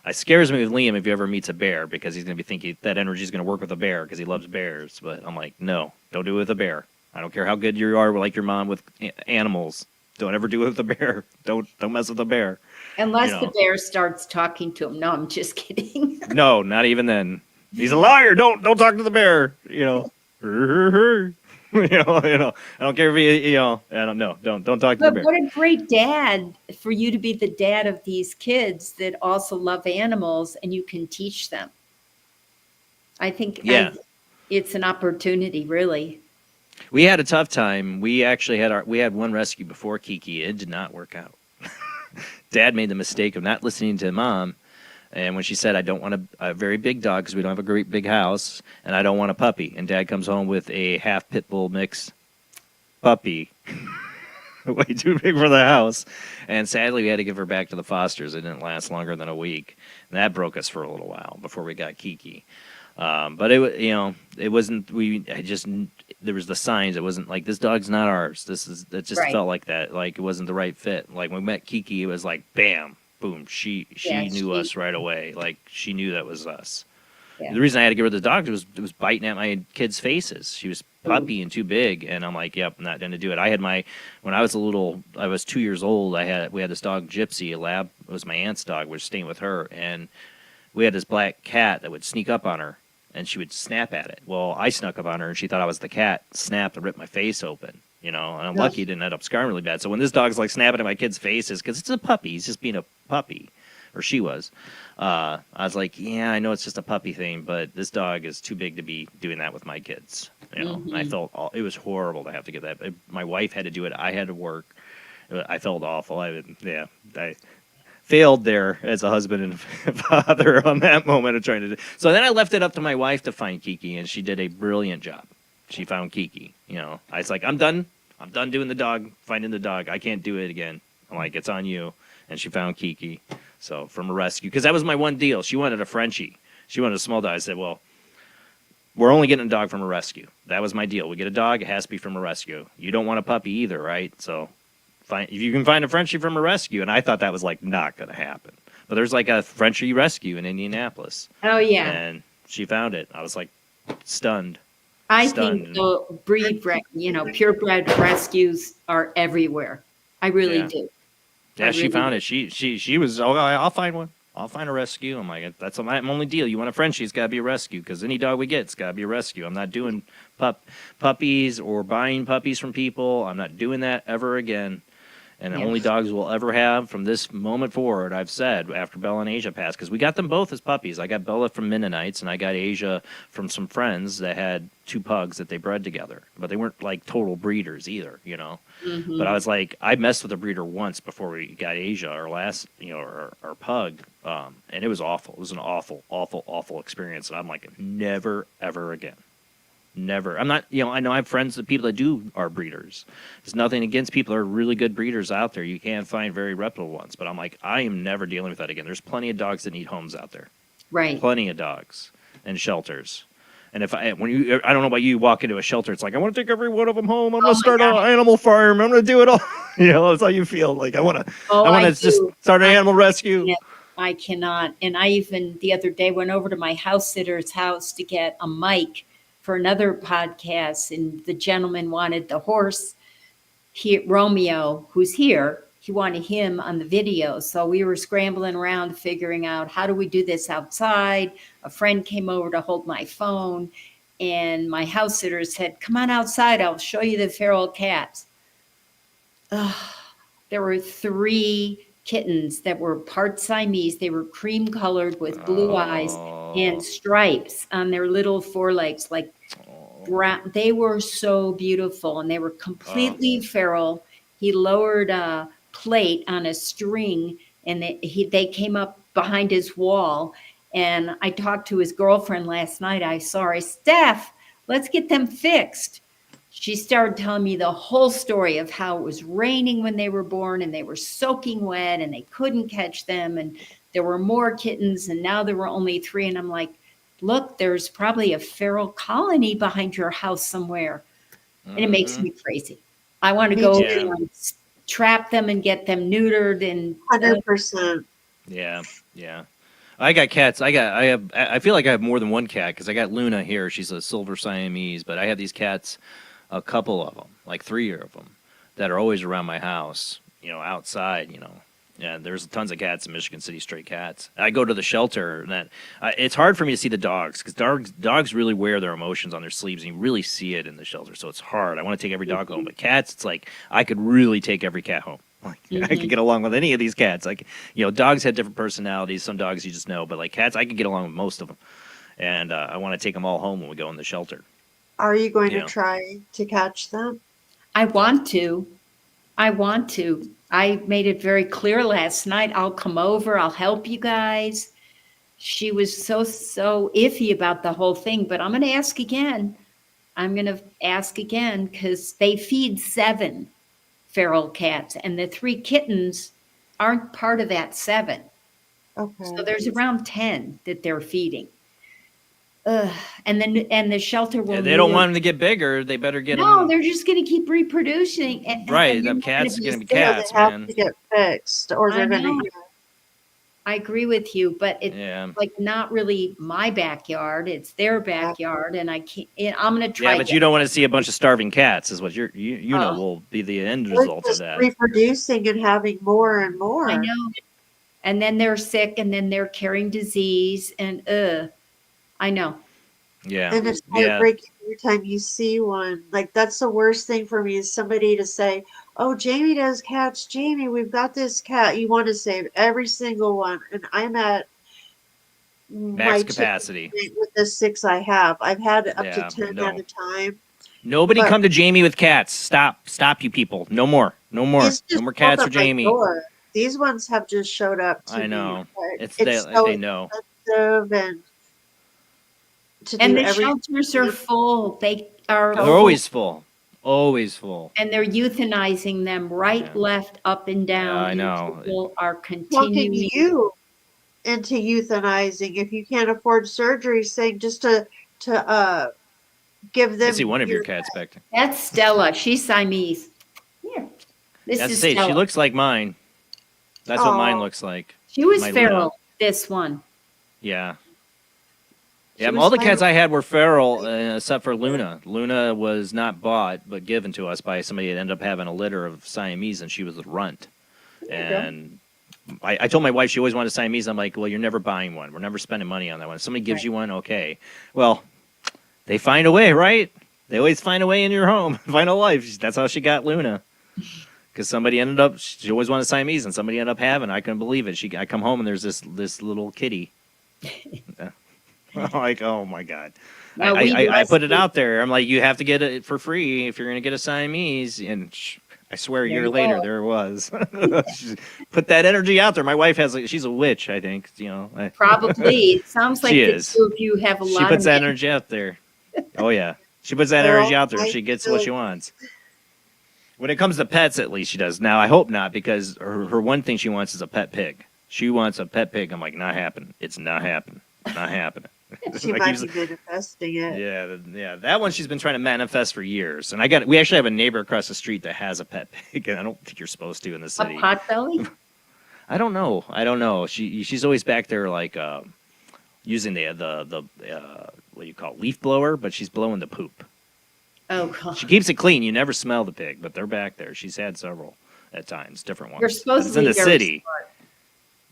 It scares me with Liam if he ever meets a bear, because he's going to be thinking that energy is going to work with a bear because he loves bears. But I'm like, no, don't do it with a bear. I don't care how good you are like your mom with animals. Don't ever do it with a bear. Don't mess with a bear. Unless the bear starts talking to him. No, I'm just kidding. No, not even then. He's a liar. Don't talk to the bear. You know. you know. I don't care if he, I don't know. Don't talk to the bear. What a great dad for you to be the dad of these kids that also love animals, and you can teach them. I think it's an opportunity, really. We had a tough time. We actually had one rescue before Kiki. It did not work out. Dad made the mistake of not listening to Mom, and when she said, I don't want a very big dog because we don't have a great big house, and I don't want a puppy, and Dad comes home with a half pit bull mix puppy, way too big for the house, and sadly we had to give her back to the fosters. It didn't last longer than a week, and that broke us for a little while before we got Kiki. But it wasn't. There was the signs. It wasn't like, this dog's not ours. It just felt like that. Like, it wasn't the right fit. Like, when we met Kiki, it was like, bam, boom. She knew us right away. Like, she knew that was us. Yeah. The reason I had to get rid of the dog was it was biting at my kids' faces. She was puppy and too big, and I'm like, yep, I'm not going to do it. When I was 2 years old. We had this dog, Gypsy, a lab. It was my aunt's dog. We were staying with her, and we had this black cat that would sneak up on her, and she would snap at it. Well, I snuck up on her, and she thought I was the cat, snapped and ripped my face open, and I'm lucky it didn't end up scarring really bad. So when this dog's like snapping at my kids' faces, because it's a puppy, he's just being a puppy, or she was, I was like, yeah, I know it's just a puppy thing, but this dog is too big to be doing that with my kids, And I felt it was horrible to have to get that. My wife had to do it. I had to work. I felt awful. I failed there as a husband and father on that moment of trying to do. So then I left it up to my wife to find Kiki, and she did a brilliant job. She found Kiki. I was like, I'm done doing the dog, finding the dog. I can't do it again. I'm like, it's on you. And she found Kiki. So from a rescue, because that was my one deal. She wanted a Frenchie. She wanted a small dog. I said, well, we're only getting a dog from a rescue. That was my deal. We get a dog, it has to be from a rescue. You don't want a puppy either, right? So if you can find a Frenchie from a rescue, and I thought that was like not going to happen. But there's like a Frenchie rescue in Indianapolis. Oh, yeah. And she found it. I was like stunned. I think the purebred rescues are everywhere. I really do. Yeah, she found it. She was, I'll find one. I'll find a rescue. I'm like, that's my only deal. You want a Frenchie, it's got to be a rescue, because any dog we get, it's got to be a rescue. I'm not doing puppies or buying puppies from people. I'm not doing that ever again. And the only dogs we'll ever have from this moment forward, I've said, after Bella and Asia passed, because we got them both as puppies. I got Bella from Mennonites, and I got Asia from some friends that had 2 pugs that they bred together. But they weren't like total breeders either, you know. Mm-hmm. But I was like, I messed with a breeder once before we got Asia, our last, our pug, and it was awful. It was an awful, awful, awful experience. And I'm like, never, ever again. Never. I'm not, I know I have friends, the people that are breeders. There's nothing against people. There are really good breeders out there. You can't find very reputable ones. But I'm like, I am never dealing with that again. There's plenty of dogs that need homes out there. Right. Plenty of dogs and shelters. And I don't know about you, walk into a shelter, it's like, I want to take every one of them home. I'm going to start an animal farm. I'm going to do it all. That's how you feel. Like, I want to just start an animal rescue. Yeah, I cannot. And I even the other day went over to my house sitter's house to get a mic for another podcast, and the gentleman wanted the horse, Romeo, who's here. He wanted him on the video. So we were scrambling around figuring out, how do we do this outside? A friend came over to hold my phone, and my house sitter said, come on outside, I'll show you the feral cats. There were 3 kittens that were part Siamese. They were cream colored with blue eyes and stripes on their little forelegs, like brown. They were so beautiful, and they were completely feral. He lowered a plate on a string, and they came up behind his wall. And I talked to his girlfriend last night. I saw her. Steph, let's get them fixed. She started telling me the whole story of how it was raining when they were born, and they were soaking wet, and they couldn't catch them, and there were more kittens, and now there were only 3. And I'm like, look, there's probably a feral colony behind your house somewhere. And it makes me crazy. I want to go and trap them and get them neutered. And 100%. Yeah. I got cats. I feel like I have more than one cat, because I got Luna here. She's a silver Siamese, but I have these cats, a couple of them, like 3 of them, that are always around my house, outside, Yeah, there's tons of cats in Michigan City, stray cats. I go to the shelter, and it's hard for me to see the dogs, because dogs really wear their emotions on their sleeves, and you really see it in the shelter, so it's hard. I want to take every dog home, but cats, it's like I could really take every cat home. Like, I could get along with any of these cats. Like, dogs have different personalities. Some dogs you just know, but like cats, I could get along with most of them. And I want to take them all home when we go in the shelter. Are you going to try to catch them? I want to. I made it very clear last night. I'll come over. I'll help you guys. She was so iffy about the whole thing, but I'm going to ask again. Because they feed 7 feral cats, and the 3 kittens aren't part of that 7. Okay. So there's around 10 that they're feeding. And the shelter will. Yeah, they don't want them to get bigger. They better get them. No, they're just going to keep reproducing. Right, them cats are going to be cats, they have man. to get fixed, or they're going to. I agree with you, but it's like not really my backyard. It's their backyard, and I can't. I'm going to try. Yeah, but you don't want to see a bunch of starving cats, is what you know will be the end result of that. Reproducing and having more and more. I know. And then they're sick, and then they're carrying disease, and I know. Yeah. And it's heartbreaking every time you see one. Like, that's the worst thing for me, is somebody to say, oh, Jamie does cats. Jamie, we've got this cat. You want to save every single one. And I'm at max capacity with the 6 I have. I've had up to 10 at a time. Nobody come to Jamie with cats. Stop, you people. No more. No more cats for Jamie. These ones have just showed up to I know. Me. They know. And the shelters are full. They're always full. Always full. And they're euthanizing them right, left, up, and down. Yeah, I and know. People are Talking continuing. you into euthanizing if you can't afford surgery, saying just to give them. I see one of your cats back there. That's Stella. She's Siamese. Here. This That's is say Stella. she looks like mine. That's what mine looks like. She was My feral, Luna. this one. Yeah. She Yeah, was all the feral. cats I had were feral, except for Luna. Luna was not bought, but given to us by somebody that ended up having a litter of Siamese, and she was a runt. And I told my wife she always wanted a Siamese. I'm like, well, you're never buying one. We're never spending money on that one. If somebody gives you one, okay. Well, they find a way, right? They always find a way in your home, find a life. That's how she got Luna. Because somebody ended up, she always wanted a Siamese, and somebody ended up having. I couldn't believe it. I come home and there's this little kitty. I'm like, oh my God. No, I put it out there. I'm like, you have to get it for free if you're going to get a Siamese. And I swear a year later, there it was. Put that energy out there. My wife she's a witch, I think. Probably. It sounds like She the is. two of you have a lot She puts of that energy out there. Oh, yeah. She puts that energy out there and she gets what she wants. When it comes to pets, at least she does. Now, I hope not, because her one thing she wants is a pet pig. She wants a pet pig. I'm like, not happening. It's not happening. Not happening. She might be manifesting it. Yeah. That one she's been trying to manifest for years. And we actually have a neighbor across the street that has a pet pig, and I don't think you're supposed to in the city. A potbelly? I don't know. She's always back there like using the what do you call it, leaf blower, but she's blowing the poop. Oh God. She keeps it clean. You never smell the pig, but they're back there. She's had several at times, different ones. You're supposed it's to in be the very city. smart.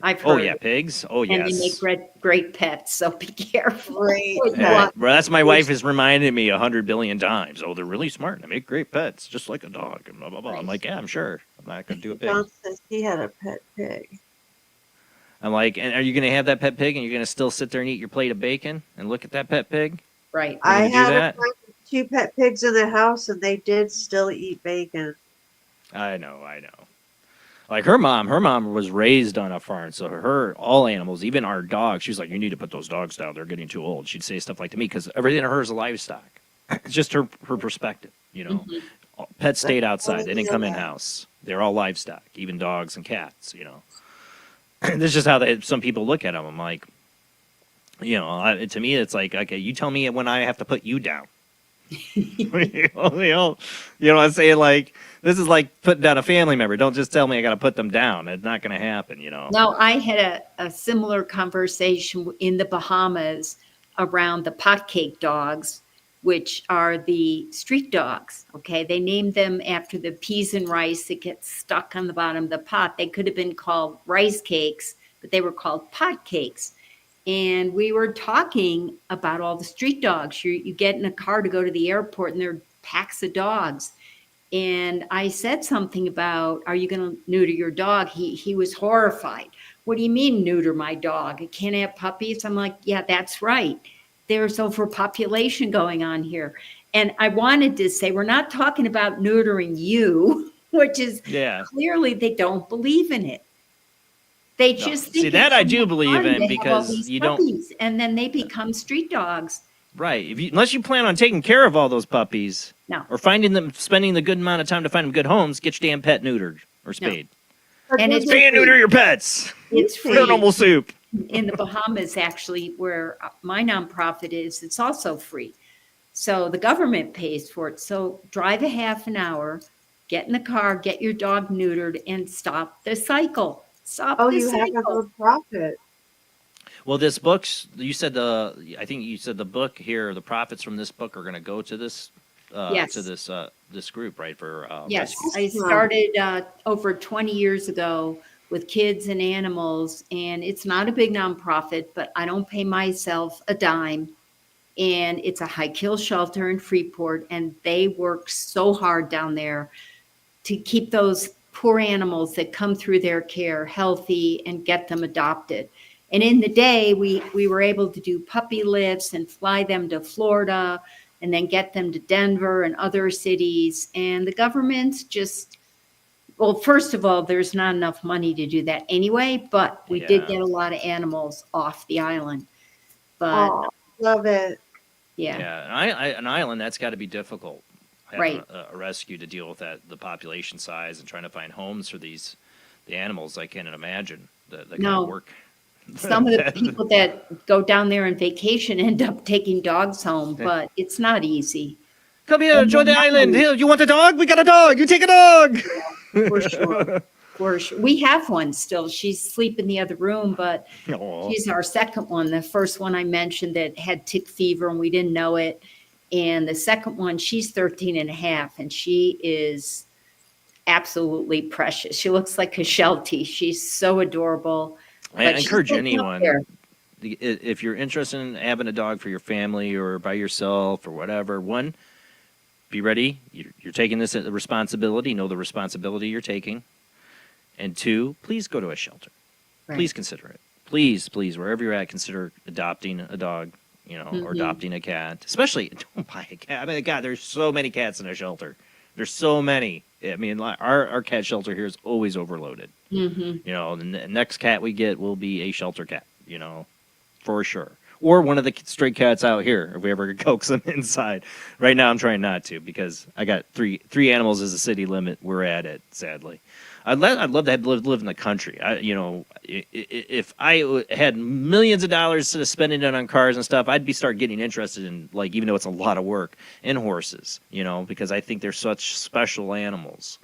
I've heard. Oh yeah, pigs. Oh yes. And they make great pets, so be careful. Great. Well, that's my wife has reminded me 100 billion times. Oh, they're really smart. They make great pets, just like a dog. And blah blah blah. I'm like, yeah, I'm sure. I'm not gonna do a pig. John says he had a pet pig. I'm like, and are you gonna have that pet pig, and you're gonna still sit there and eat your plate of bacon and look at that pet pig? Right. I You're gonna do had that? 2 pet pigs in the house, and they did still eat bacon. I know. Like her mom was raised on a farm, so all animals, even our dogs, she's like, you need to put those dogs down. They're getting too old. She'd say stuff like to me because everything to her is a livestock. It's just her perspective, Mm-hmm. Pets stayed outside. They didn't come in house. They're all livestock, even dogs and cats. This is just how some people look at them. I'm like, to me, it's like, okay, you tell me when I have to put you down. I'm saying, like, this is like putting down a family member. Don't just tell me I got to put them down. It's not going to happen, No, I had a similar conversation in the Bahamas around the potcake dogs, which are the street dogs. Okay, they named them after the peas and rice that get stuck on the bottom of the pot. They could have been called rice cakes, but they were called pot cakes. And we were talking about all the street dogs. You get in a car to go to the airport, and there are packs of dogs. And I said something about, are you going to neuter your dog? He was horrified. What do you mean neuter my dog? It can't have puppies? I'm like, yeah, that's right. There's overpopulation going on here. And I wanted to say, we're not talking about neutering you, which is clearly they don't believe in it. They just think see that I do believe in because you don't, and then they become street dogs. Right. Unless you plan on taking care of all those puppies, or spending the good amount of time to find them good homes, get your damn pet neutered or spayed. No. And it's spay and neuter your pets. It's free. Paranormal Soup. In the Bahamas, actually, where my nonprofit is, it's also free. So the government pays for it. So drive a half an hour, get in the car, get your dog neutered, and stop the cycle. Stop the cycle. Have a good profit. Well, I think you said the book here, the profits from this book are going to go to this, this group, right? Yes, I started over 20 years ago with kids and animals, and it's not a big nonprofit, but I don't pay myself a dime. And it's a high kill shelter in Freeport, and they work so hard down there to keep those poor animals that come through their care healthy and get them adopted. And in the day, we were able to do puppy lifts and fly them to Florida and then get them to Denver and other cities. And the government's just, well, first of all, there's not enough money to do that anyway, but we did get a lot of animals off the island. But love it. Yeah. Yeah, an island, that's got to be difficult. having a rescue to deal with the population size and trying to find homes for the animals. I can't imagine the kind of work. Some of the people that go down there on vacation end up taking dogs home, but it's not easy. Come here, join the island. Here, you want a dog? We got a dog. You take a dog. Yeah, for sure. For sure. We have one still. She's asleep in the other room, but she's our second one. The first one I mentioned that had tick fever and we didn't know it. And the second one, she's 13 and a half, and she is absolutely precious. She looks like a Sheltie. She's so adorable. I encourage anyone, if you're interested in having a dog for your family or by yourself or whatever, one, be ready. You're taking this responsibility. Know the responsibility you're taking. And two, please go to a shelter. Right. Please consider it. Please, wherever you're at, consider adopting a dog, or adopting a cat. Especially, don't buy a cat. I mean, God, there's so many cats in a shelter. There's so many. I mean, our cat shelter here is always overloaded. Mm-hmm. The next cat we get will be a shelter cat, for sure. Or one of the stray cats out here, if we ever coax them inside. Right now, I'm trying not to because I got three animals as a city limit. We're at it, sadly. I'd love to live in the country. If I had millions of dollars to spending it on cars and stuff, I'd start getting interested in, even though it's a lot of work, in horses, because I think they're such special animals.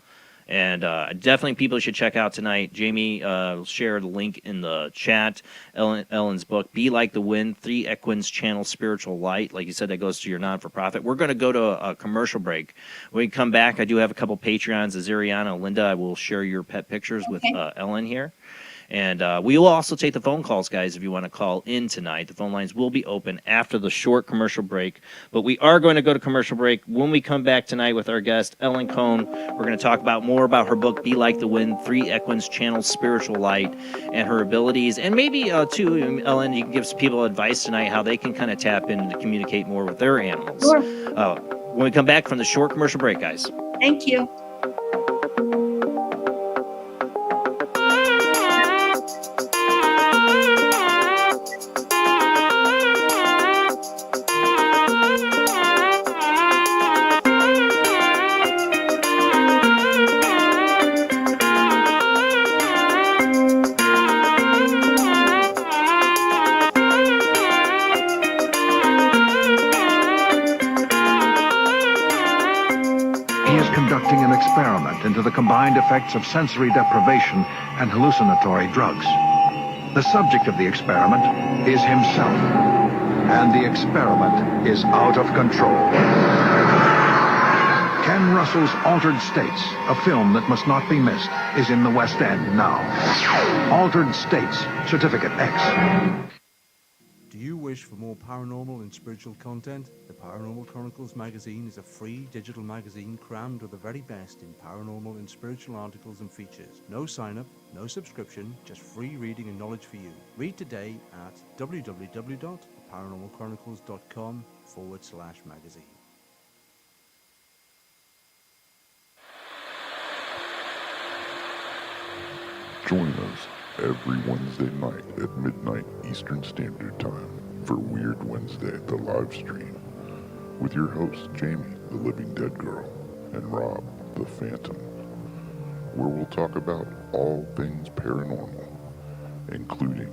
And definitely people should check out tonight. Jamie shared a link in the chat. Ellen's book, Be Like the Wind, 3 Equines Channel Spiritual Light. Like you said, that goes to your non-for-profit. We're going to go to a commercial break. When we come back, I do have a couple Patreons, Azariana, Linda. I will share your pet pictures with Ellen here. And we will also take the phone calls, guys, if you want to call in tonight. The phone lines will be open after the short commercial break. But we are going to go to commercial break. When we come back tonight with our guest, Ellen Kohn, we're going to talk more about her book, Be Like the Wind, 3 Equines Channel Spiritual Light, and her abilities. And maybe, too, Ellen, you can give some people advice tonight how they can kind of tap in to communicate more with their animals. Sure. When we come back from the short commercial break, guys. Thank you. Into the combined effects of sensory deprivation and hallucinatory drugs. The subject of the experiment is himself, and the experiment is out of control. Ken Russell's Altered States, a film that must not be missed, is in the West End now. Altered States, Certificate X. Do you wish for more paranormal and spiritual content? The Paranormal Chronicles magazine is a free digital magazine crammed with the very best in paranormal and spiritual articles and features. No sign-up, no subscription, just free reading and knowledge for you. Read today at www.paranormalchronicles.com/magazine. Join us every Wednesday night at midnight Eastern Standard Time for Weird Wednesday, the live stream, with your hosts Jamie, the Living Dead Girl, and Rob, the Phantom, where we'll talk about all things paranormal, including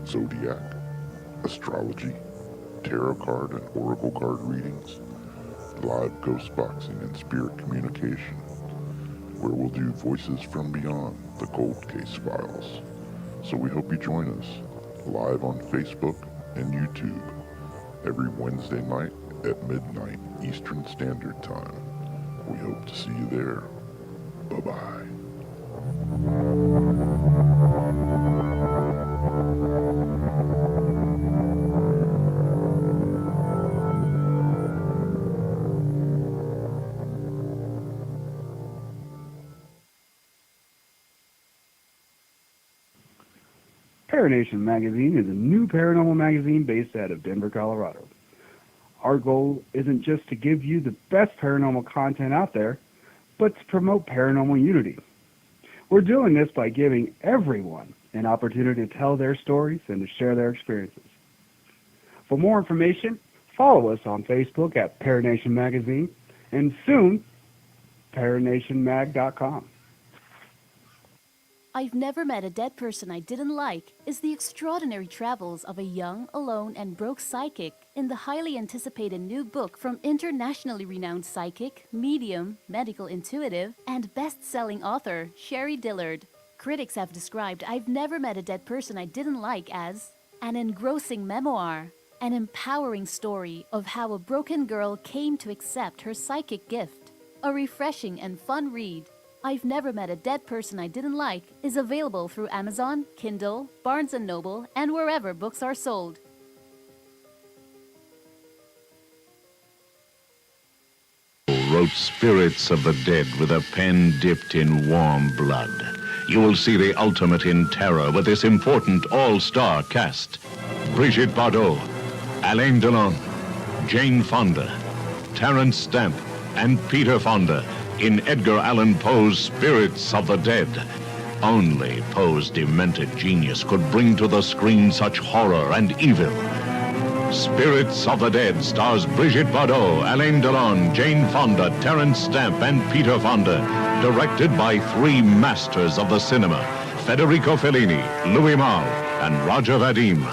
zodiac, astrology, tarot card and oracle card readings, live ghost boxing and spirit communication, where we'll do Voices from Beyond, the Cold Case Files. So we hope you join us live on Facebook and YouTube every Wednesday night at midnight Eastern Standard Time. We hope to see you there. Bye-bye. Paranation Magazine is a new paranormal magazine based out of Denver, Colorado. Our goal isn't just to give you the best paranormal content out there, but to promote paranormal unity. We're doing this by giving everyone an opportunity to tell their stories and to share their experiences. For more information, follow us on Facebook at Paranation Magazine and soon, paranationmag.com. I've Never Met a Dead Person I Didn't Like is the extraordinary travels of a young, alone, and broke psychic in the highly anticipated new book from internationally renowned psychic, medium, medical intuitive, and best-selling author Sherry Dillard. Critics have described I've Never Met a Dead Person I Didn't Like as an engrossing memoir, an empowering story of how a broken girl came to accept her psychic gift, a refreshing and fun read. I've Never Met a Dead Person I Didn't Like is available through Amazon, Kindle, Barnes & Noble, and wherever books are sold. Wrote Spirits of the Dead with a pen dipped in warm blood. You will see the ultimate in terror with this important all-star cast. Brigitte Bardot, Alain Delon, Jane Fonda, Terence Stamp, and Peter Fonda in Edgar Allan Poe's Spirits of the Dead. Only Poe's demented genius could bring to the screen such horror and evil. Spirits of the Dead stars Brigitte Bardot, Alain Delon, Jane Fonda, Terence Stamp, and Peter Fonda. Directed by three masters of the cinema, Federico Fellini, Louis Malle, and Roger Vadim.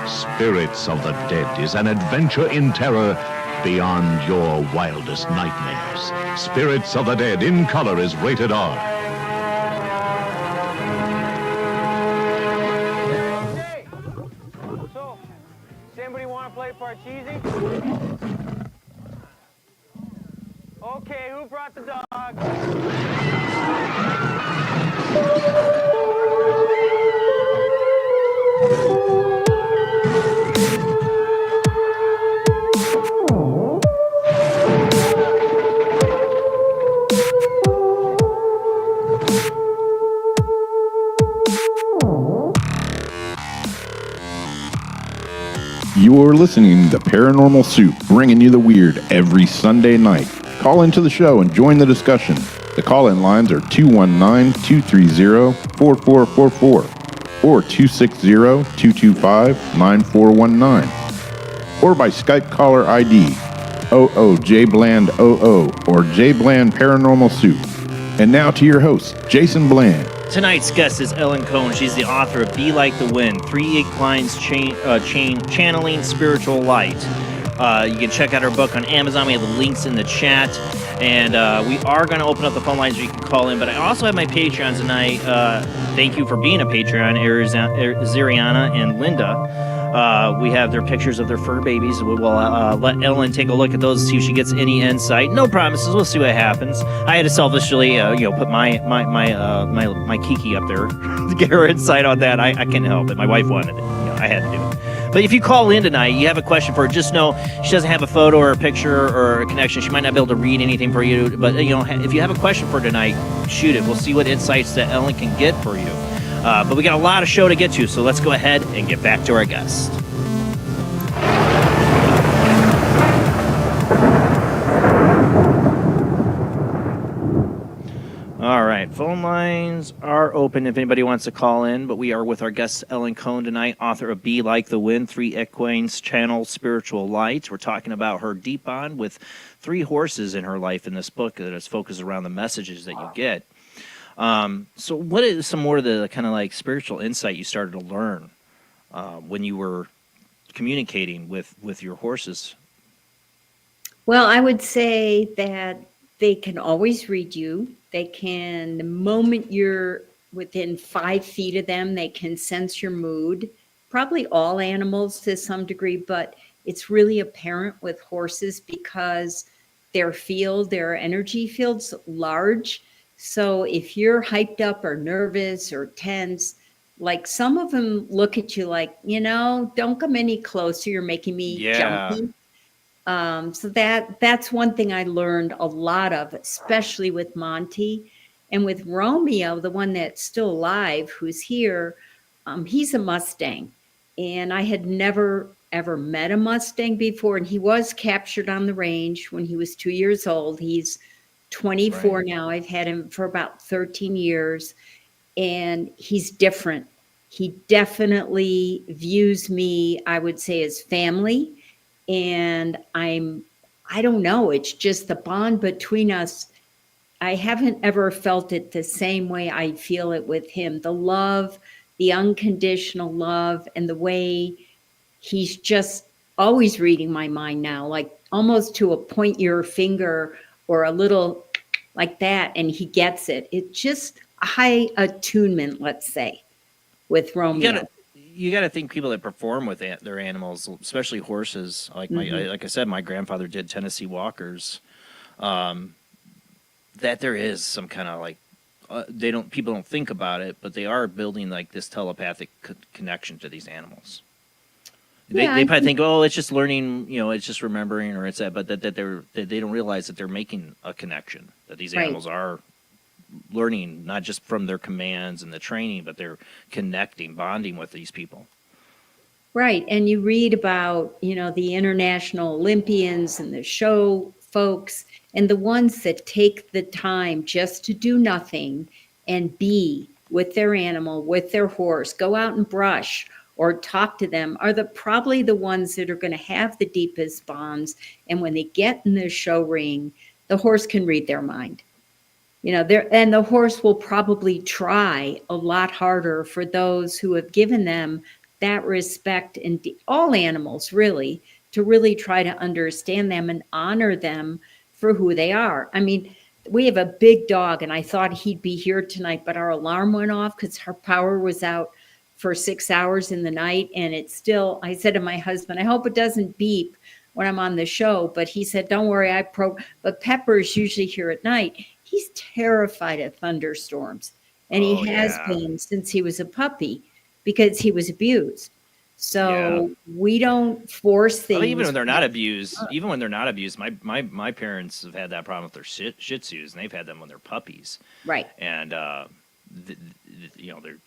Spirits of the Dead is an adventure in terror beyond your wildest nightmares. Spirits of the Dead in color is rated R. Hey! So, does anybody want to play Parcheesi? Okay, who brought the dog? You're listening to Paranormal Soup, bringing you the weird every Sunday night. Call into the show and join the discussion. The call-in lines are 219-230-4444 or 260-225-9419 or by Skype caller ID OOJBland00 or JBland Paranormal Soup. And now to your host, Jason Bland. Tonight's guest is Ellen Kohn. She's the author of Be Like the Wind, 3 Equines Channeling Spiritual Light. You can check out her book on Amazon. We have the links in the chat. And we are going to open up the phone lines so you can call in. But I also have my Patreon tonight. Thank you for being a Patreon, Ziriana and Linda. We have their pictures of their fur babies. We'll let Ellen take a look at those, see if she gets any insight. No promises. We'll see what happens. I had to selfishly, put my Kiki up there to get her insight on that. I can't help it. My wife wanted it. I had to do it. But if you call in tonight, you have a question for her, just know she doesn't have a photo or a picture or a connection. She might not be able to read anything for you. But, if you have a question for tonight, shoot it. We'll see what insights that Ellen can get for you. But we got a lot of show to get to, so let's go ahead and get back to our guest. All right, phone lines are open if anybody wants to call in, but we are with our guest Ellen Kohn tonight, author of Be Like the Wind, 3 Equines Channel Spiritual Light. We're talking about her deep bond with 3 horses in her life in this book that is focused around the messages that you get. So what is some more of the kind of like spiritual insight you started to learn when you were communicating with your horses? Well, I would say that they can always read you. They can, the moment you're within 5 feet of them, they can sense your mood. Probably all animals to some degree, but it's really apparent with horses because their energy field's large. So if you're hyped up or nervous or tense, like some of them look at you like, don't come any closer. You're making me jumpy. So that's one thing I learned a lot of, especially with Monty and with Romeo, the one that's still alive, who's here. He's a Mustang, and I had never ever met a Mustang before. And he was captured on the range when he was 2 years old. He's 24 now. I've had him for about 13 years, and he's different. He definitely views me, I would say, as family. And I'm I don't know. It's just the bond between us. I haven't ever felt it the same way I feel it with him. The love, the unconditional love, and the way he's just always reading my mind now, like almost to a point your finger or a little like that, and he gets it. It's just a high attunement, let's say, with Romeo. You got to think people that perform with their animals, especially horses. Like like I said, my grandfather did Tennessee Walkers. That there is some kind of like people don't think about it, but they are building like this telepathic connection to these animals. They probably think, oh, it's just learning, it's just remembering, or it's that, but that they don't realize that they're making a connection, that these animals are learning not just from their commands and the training, but they're bonding with these people. Right. And you read about, the international Olympians and the show folks and the ones that take the time just to do nothing and be with their animal, with their horse, go out and brush or talk to them are probably the ones that are going to have the deepest bonds. And when they get in the show ring, the horse can read their mind. And the horse will probably try a lot harder for those who have given them that respect, and all animals really, to really try to understand them and honor them for who they are. I mean, we have a big dog, and I thought he'd be here tonight, but our alarm went off because our power was out for 6 hours in the night. And I said to my husband, I hope it doesn't beep when I'm on the show. But he said, don't worry, but Pepper's usually here at night. He's terrified of thunderstorms, and he has been since he was a puppy because he was abused. So we don't force things. Well, even when they're not abused, my parents have had that problem with their Shih Tzus, and they've had them when they're puppies. Right. And they're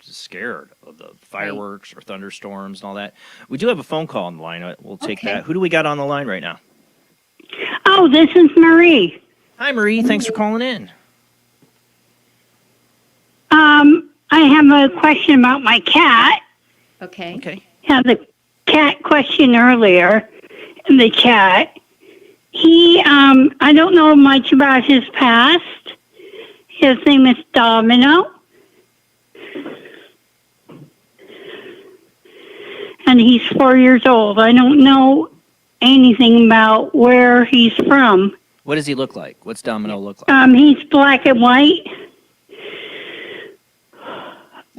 scared of the fireworks or thunderstorms and all that. We do have a phone call on the line. We'll take that. Who do we got on the line right now? Oh, this is Marie. Hi, Marie. Thanks for calling in. I have a question about my cat. Okay. Yeah, the cat question earlier. The cat. He, I don't know much about his past. His name is Domino. And he's 4 years old. I don't know anything about where he's from. What does he look like? What's Domino look like? He's black and white.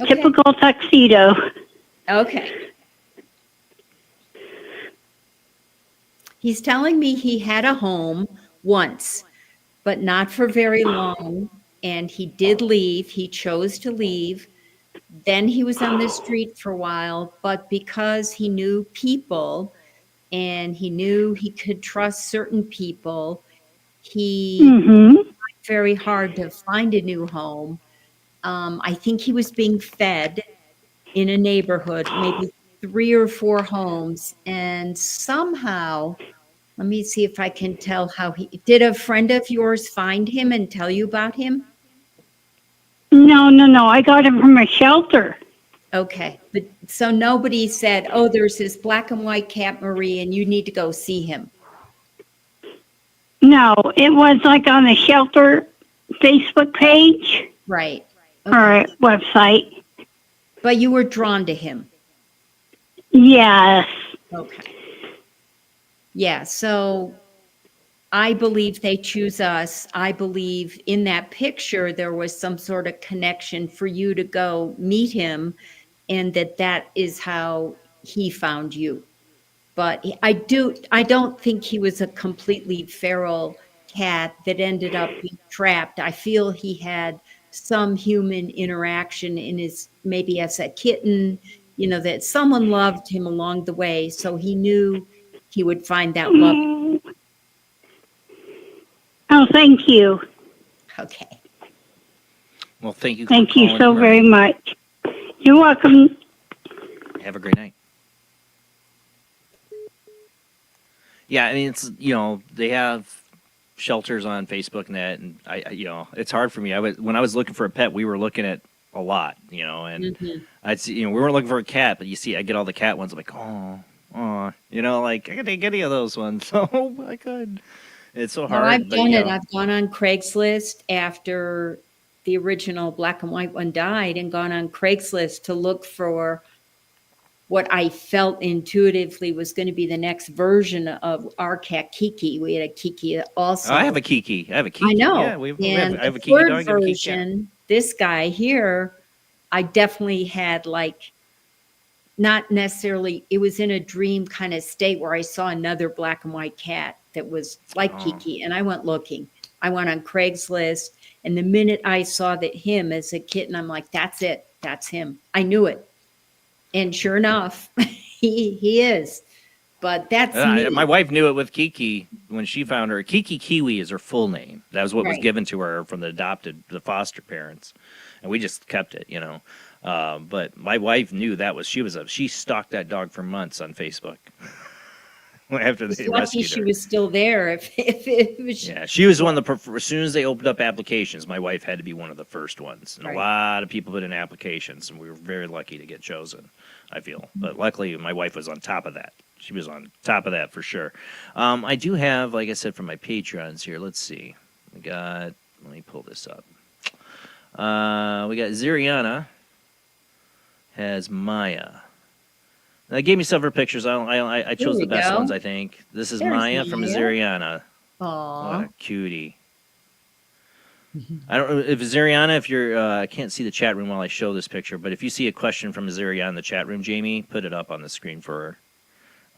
Okay. Typical tuxedo. Okay. He's telling me he had a home once, but not for very long. And he did leave. He chose to leave. Then he was on the street for a while, but because he knew people and he knew he could trust certain people, he tried very hard to find a new home. I think he was being fed in a neighborhood, maybe 3 or 4 homes. And somehow, let me see if I can tell how did a friend of yours find him and tell you about him? No. I got him from a shelter. Okay. But so nobody said, oh, there's this black and white cat, Marie, and you need to go see him. No, it was like on the shelter Facebook page. Right. Okay. Or website. But you were drawn to him. Yes. Okay. Yeah, so I believe they choose us. I believe in that picture there was some sort of connection for you to go meet him, and that is how he found you. But I don't think he was a completely feral cat that ended up being trapped. I feel he had some human interaction in his, maybe as a kitten, that someone loved him along the way, so he knew he would find that love. Oh, thank you. Okay. Well, thank you. Thank you so very much. You're welcome. Have a great night. Yeah, I mean, it's, they have shelters on Facebook and that, and I it's hard for me. When I was looking for a pet, we were looking at a lot, and I'd see, we weren't looking for a cat, but you see, I get all the cat ones. I'm like, oh, Aw, like I could take any of those ones. Oh my god, it's so No, hard. I've but, done it. I've gone on Craigslist after the original black and white one died and gone on Craigslist to look for what I felt intuitively was going to be the next version of our cat Kiki. We had a Kiki also. I have a Kiki. I know. Yeah, I have a Kiki third dog. I have a Kiki cat. version, this guy here, I definitely had like, not necessarily, it was in a dream kind of state where I saw another black and white cat that was like Kiki, and I went looking. I went on Craigslist, and the minute I saw that him as a kitten, I'm like, that's it. That's him. I knew it. And sure enough, he is. But that's me. My wife knew it with Kiki when she found her. Kiki Kiwi is her full name. That was what was Right. given to her from the foster parents, and we just kept it, But my wife knew that was she stalked that dog for months on Facebook after they Lucky rescued she her. was still there. If it was, Yeah, she was one of the as soon as they opened up applications, my wife had to be one of the first ones. And Right. a lot of people put in applications, and we were very lucky to get chosen, I feel. But luckily, my wife was on top of that. She was on top of that for sure. I do have, like I said, from my Patreons here. Let's see. Let me pull this up. We got Ziriana has Maya. They gave me several pictures. I chose the best ones, I think. This is There's Maya from Maya. Ziriana. Aw. What a cutie. I don't know if Ziriana, if you're, I can't see the chat room while I show this picture, but if you see a question from Ziriana in the chat room, Jamie, put it up on the screen for her.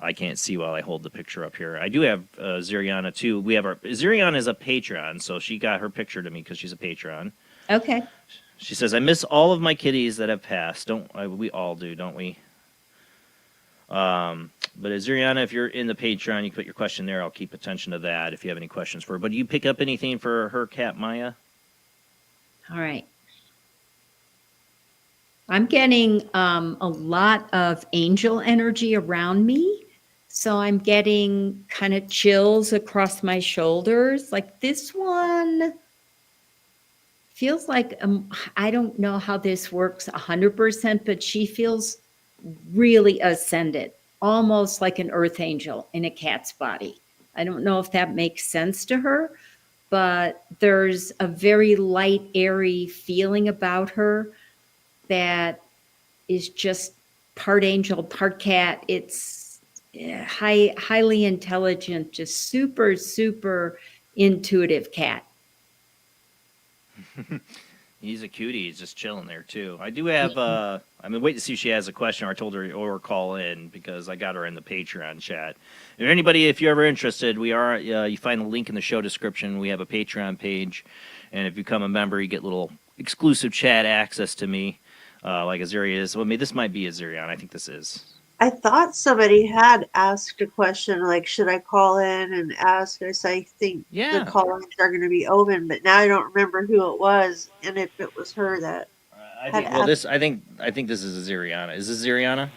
I can't see while I hold the picture up here. I do have Ziriana too. Ziriana is a Patreon, so she got her picture to me because she's a Patreon. Okay. She says, I miss all of my kitties that have passed. We all do, don't we? But Ziriana, if you're in the Patreon, you can put your question there. I'll keep attention to that if you have any questions for her. But do you pick up anything for her cat, Maya? All right. I'm getting a lot of angel energy around me. So I'm getting kind of chills across my shoulders. Like this one feels like, I don't know how this works 100%, but she feels really ascended, almost like an earth angel in a cat's body. I don't know if that makes sense to her, but there's a very light, airy feeling about her that is just part angel, part cat. It's highly intelligent, just super, super intuitive cat. He's a cutie. He's just chilling there, too. I do have, I'm waiting to see if she has a question, or I told her or call in because I got her in the Patreon chat. If anybody, if you're ever interested, we are, you find the link in the show description. We have a Patreon page, and if you become a member, you get little exclusive chat access to me, like Azaria is. Well, this might be Azarian. I think this is. I thought somebody had asked a question like, should I call in and ask? I think the call-ins are going to be open, but now I don't remember who it was and if it was her that had asked. I think this is Azariana. Is this Azariana?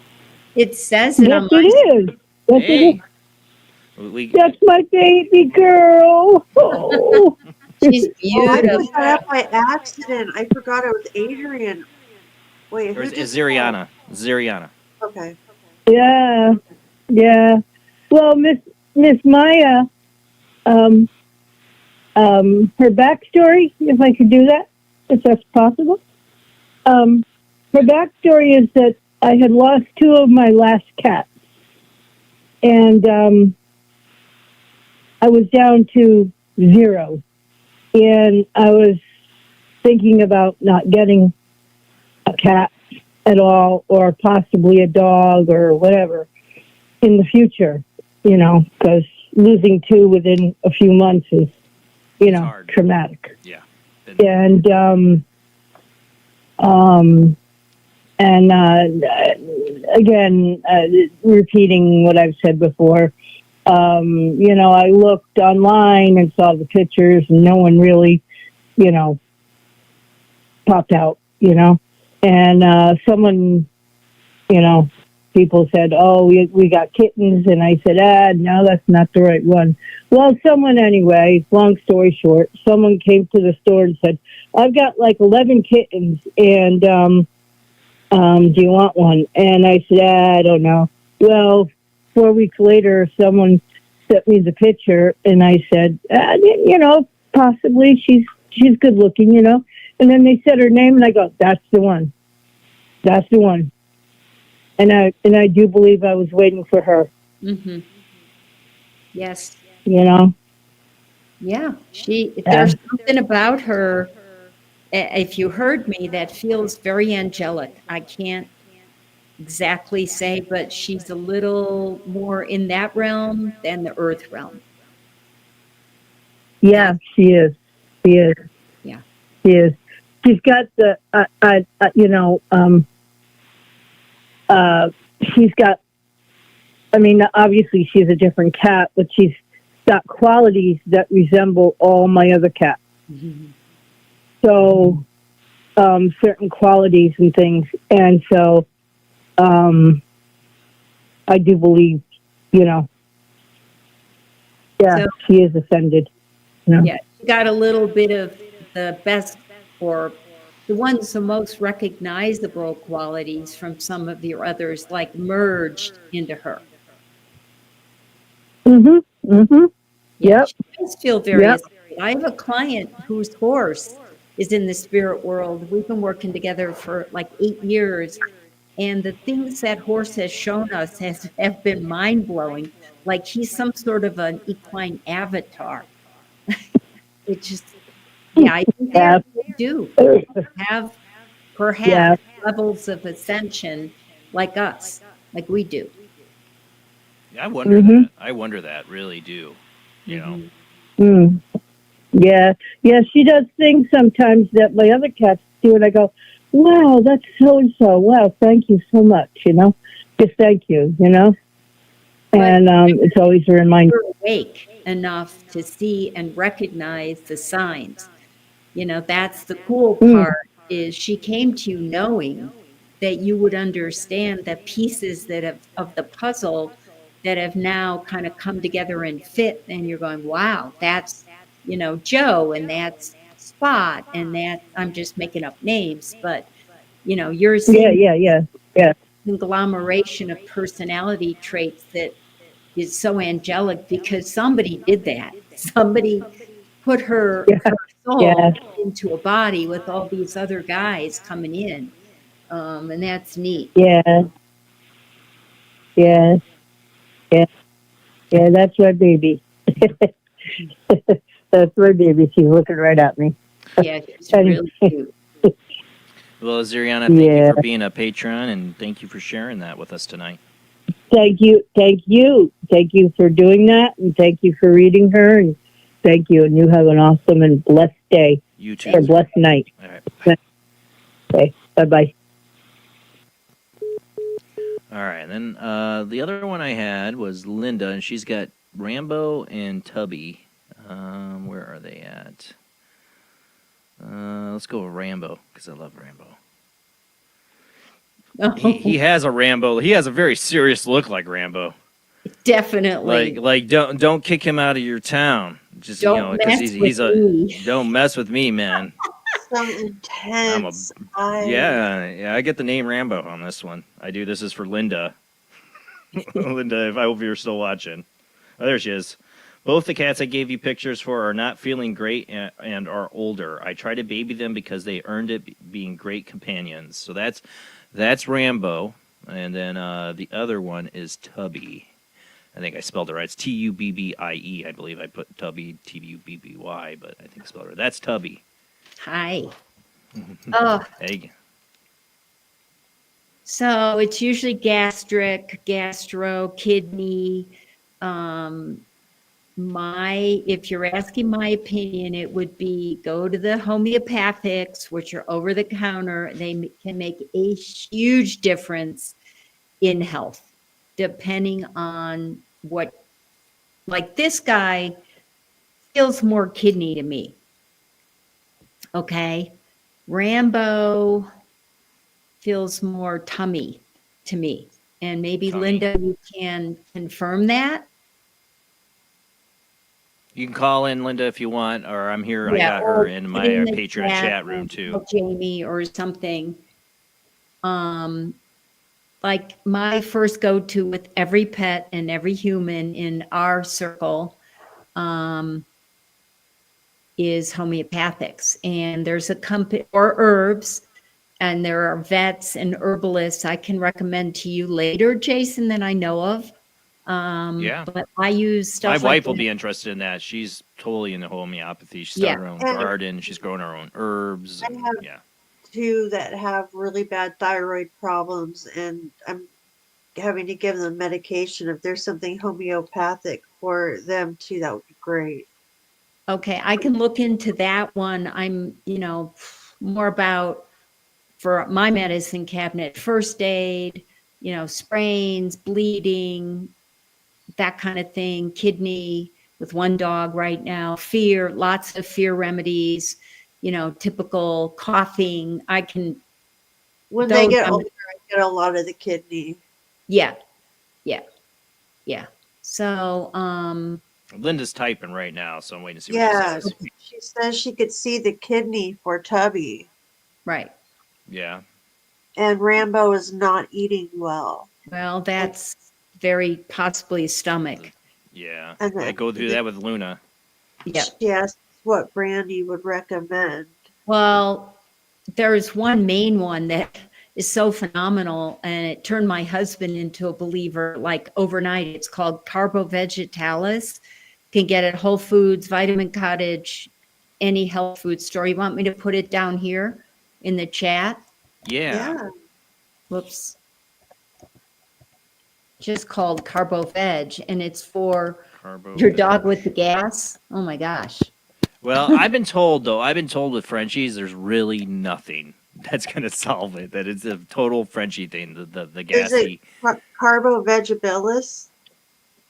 It says it Yes, on it is. Yes, Hey. it is. That's my baby girl. Oh. She's I beautiful. put that up by accident. I forgot it was Adrian. Wait, Or who is just Ziriana? Ziriana. Okay. Yeah, yeah. Well, Miss Maya, her backstory, if I could do that, if that's possible. Her backstory is that I had lost two of my last cats, and I was down to 0, and I was thinking about not getting a cat at all, or possibly a dog or whatever in the future, because losing 2 within a few months is, traumatic. Yeah. And again, repeating what I've said before, I looked online and saw the pictures, and no one really, popped out, And someone, people said, oh, we got kittens. And I said, no, that's not the right one. Well, someone anyway, long story short, someone came to the store and said, I've got like 11 kittens, and do you want one? And I said, I don't know. Well, 4 weeks later, someone sent me the picture, and I said, possibly she's good looking, And then they said her name, and I go, that's the one. That's the one. And I do believe I was waiting for her. Mm-hmm. Yes. Yeah. There's something about her, if you heard me, that feels very angelic. I can't exactly say, but she's a little more in that realm than the earth realm. Yeah, she is. She is. Yeah. She is. She's got the, she's got, obviously she's a different cat, but she's got qualities that resemble all my other cats. Mm-hmm. So, certain qualities and things. And so, I do believe, she is ascended. Yeah, she got a little bit of the best, or the most recognizable qualities from some of your others, like merged into her. Mm-hmm. Mm-hmm. Yeah, Yep. she does feel very. Yep. I have a client whose horse is in the spirit world. We've been working together for like 8 years, and the things that horse has shown us have been mind blowing. Like he's some sort of an equine avatar. It just, I think they do have perhaps levels of ascension like us, like we do. I wonder that. I wonder that, really do. Mm. Yeah. Yeah, she does things sometimes that my other cats do, and I go, wow, that's so-and-so. Wow, thank you so much, Just thank you, And it's always a reminder. You're awake enough to see and recognize the signs. That's the cool part, is she came to you knowing that you would understand the pieces of the puzzle that have now kind of come together and fit, and you're going, wow, that's Joe, and that's Spot, and that, I'm just making up names, but you're seeing yeah conglomeration of personality traits that is so angelic, because somebody did that. Somebody put her soul into a body with all these other guys coming in, and that's neat. Yeah. That's my baby. That's my baby. She's looking right at me. Yeah, she's really cute. Well, Ziriana, thank you for being a patron, and thank you for sharing that with us tonight. Thank you for doing that, and thank you for reading her, and thank you, and you have an awesome and blessed day. You too. Or blessed night. All right. Okay, bye-bye. All right, and then the other one I had was Linda, and she's got Rambo and Tubby. Where are they at? Let's go with Rambo, because I love Rambo. He has a Rambo. He has a very serious look like Rambo. Definitely. Like don't kick him out of your town. Just because he's don't mess with me, man. Some intense. I get the name Rambo on this one. I do. This is for Linda. Linda, I hope you're still watching. Oh, there she is. Both the cats I gave you pictures for are not feeling great and are older. I try to baby them because they earned it being great companions. So that's Rambo. And then the other one is Tubby. I think I spelled it right. It's Tubbie. I believe I put Tubby, Tubby, but I think I spelled it right. That's Tubby. Hi. Oh. Hey. So it's usually gastric, gastro, kidney. If you're asking my opinion, it would be go to the homeopathics, which are over the counter. They can make a huge difference in health, depending on what, like this guy feels more kidney to me. Okay. Rambo feels more tummy to me. And maybe Linda, you can confirm that. You can call in, Linda, if you want, or I'm here. I got her in my Patreon chat room, too. Jamie or something. like my first go-to with every pet and every human in our circle is homeopathics. And there's a company, or herbs, and there are vets and herbalists I can recommend to you later, Jason, that I know of. Yeah. But I use stuff My like wife will that. be interested in that. She's totally into homeopathy. She Yeah. started her own And garden. She's growing her own herbs. I And, have yeah. two that have really bad thyroid problems, and I'm having to give them medication. If there's something homeopathic for them too, that would be great. Okay, I can look into that one. I'm, more about for my medicine cabinet, first aid, sprains, bleeding, that kind of thing, kidney with one dog right now, fear, lots of fear remedies, typical coughing. I can, When they those, get older, I get a lot of the kidney. yeah. So, Linda's typing right now, so I'm waiting to see what Yeah, she says. she says she could see the kidney for Tubby, right. Yeah. and Rambo is not eating well. Well, that's very possibly stomach. Yeah. And I go through that with Luna. Yeah. She asked what Brandy would recommend. Well, there's one main one that is so phenomenal, and it turned my husband into a believer like overnight. It's called Carbo Vegetalis. Can get at Whole Foods, Vitamin Cottage, any health food store. You want me to put it down here in the chat? Yeah. Whoops. Just called Carbo Veg, and it's for your dog with the gas. Oh my gosh. Well, I've been told with Frenchies, there's really nothing that's going to solve it. That it's a total Frenchie thing. The Is gassy. it Carbo Vegetalis?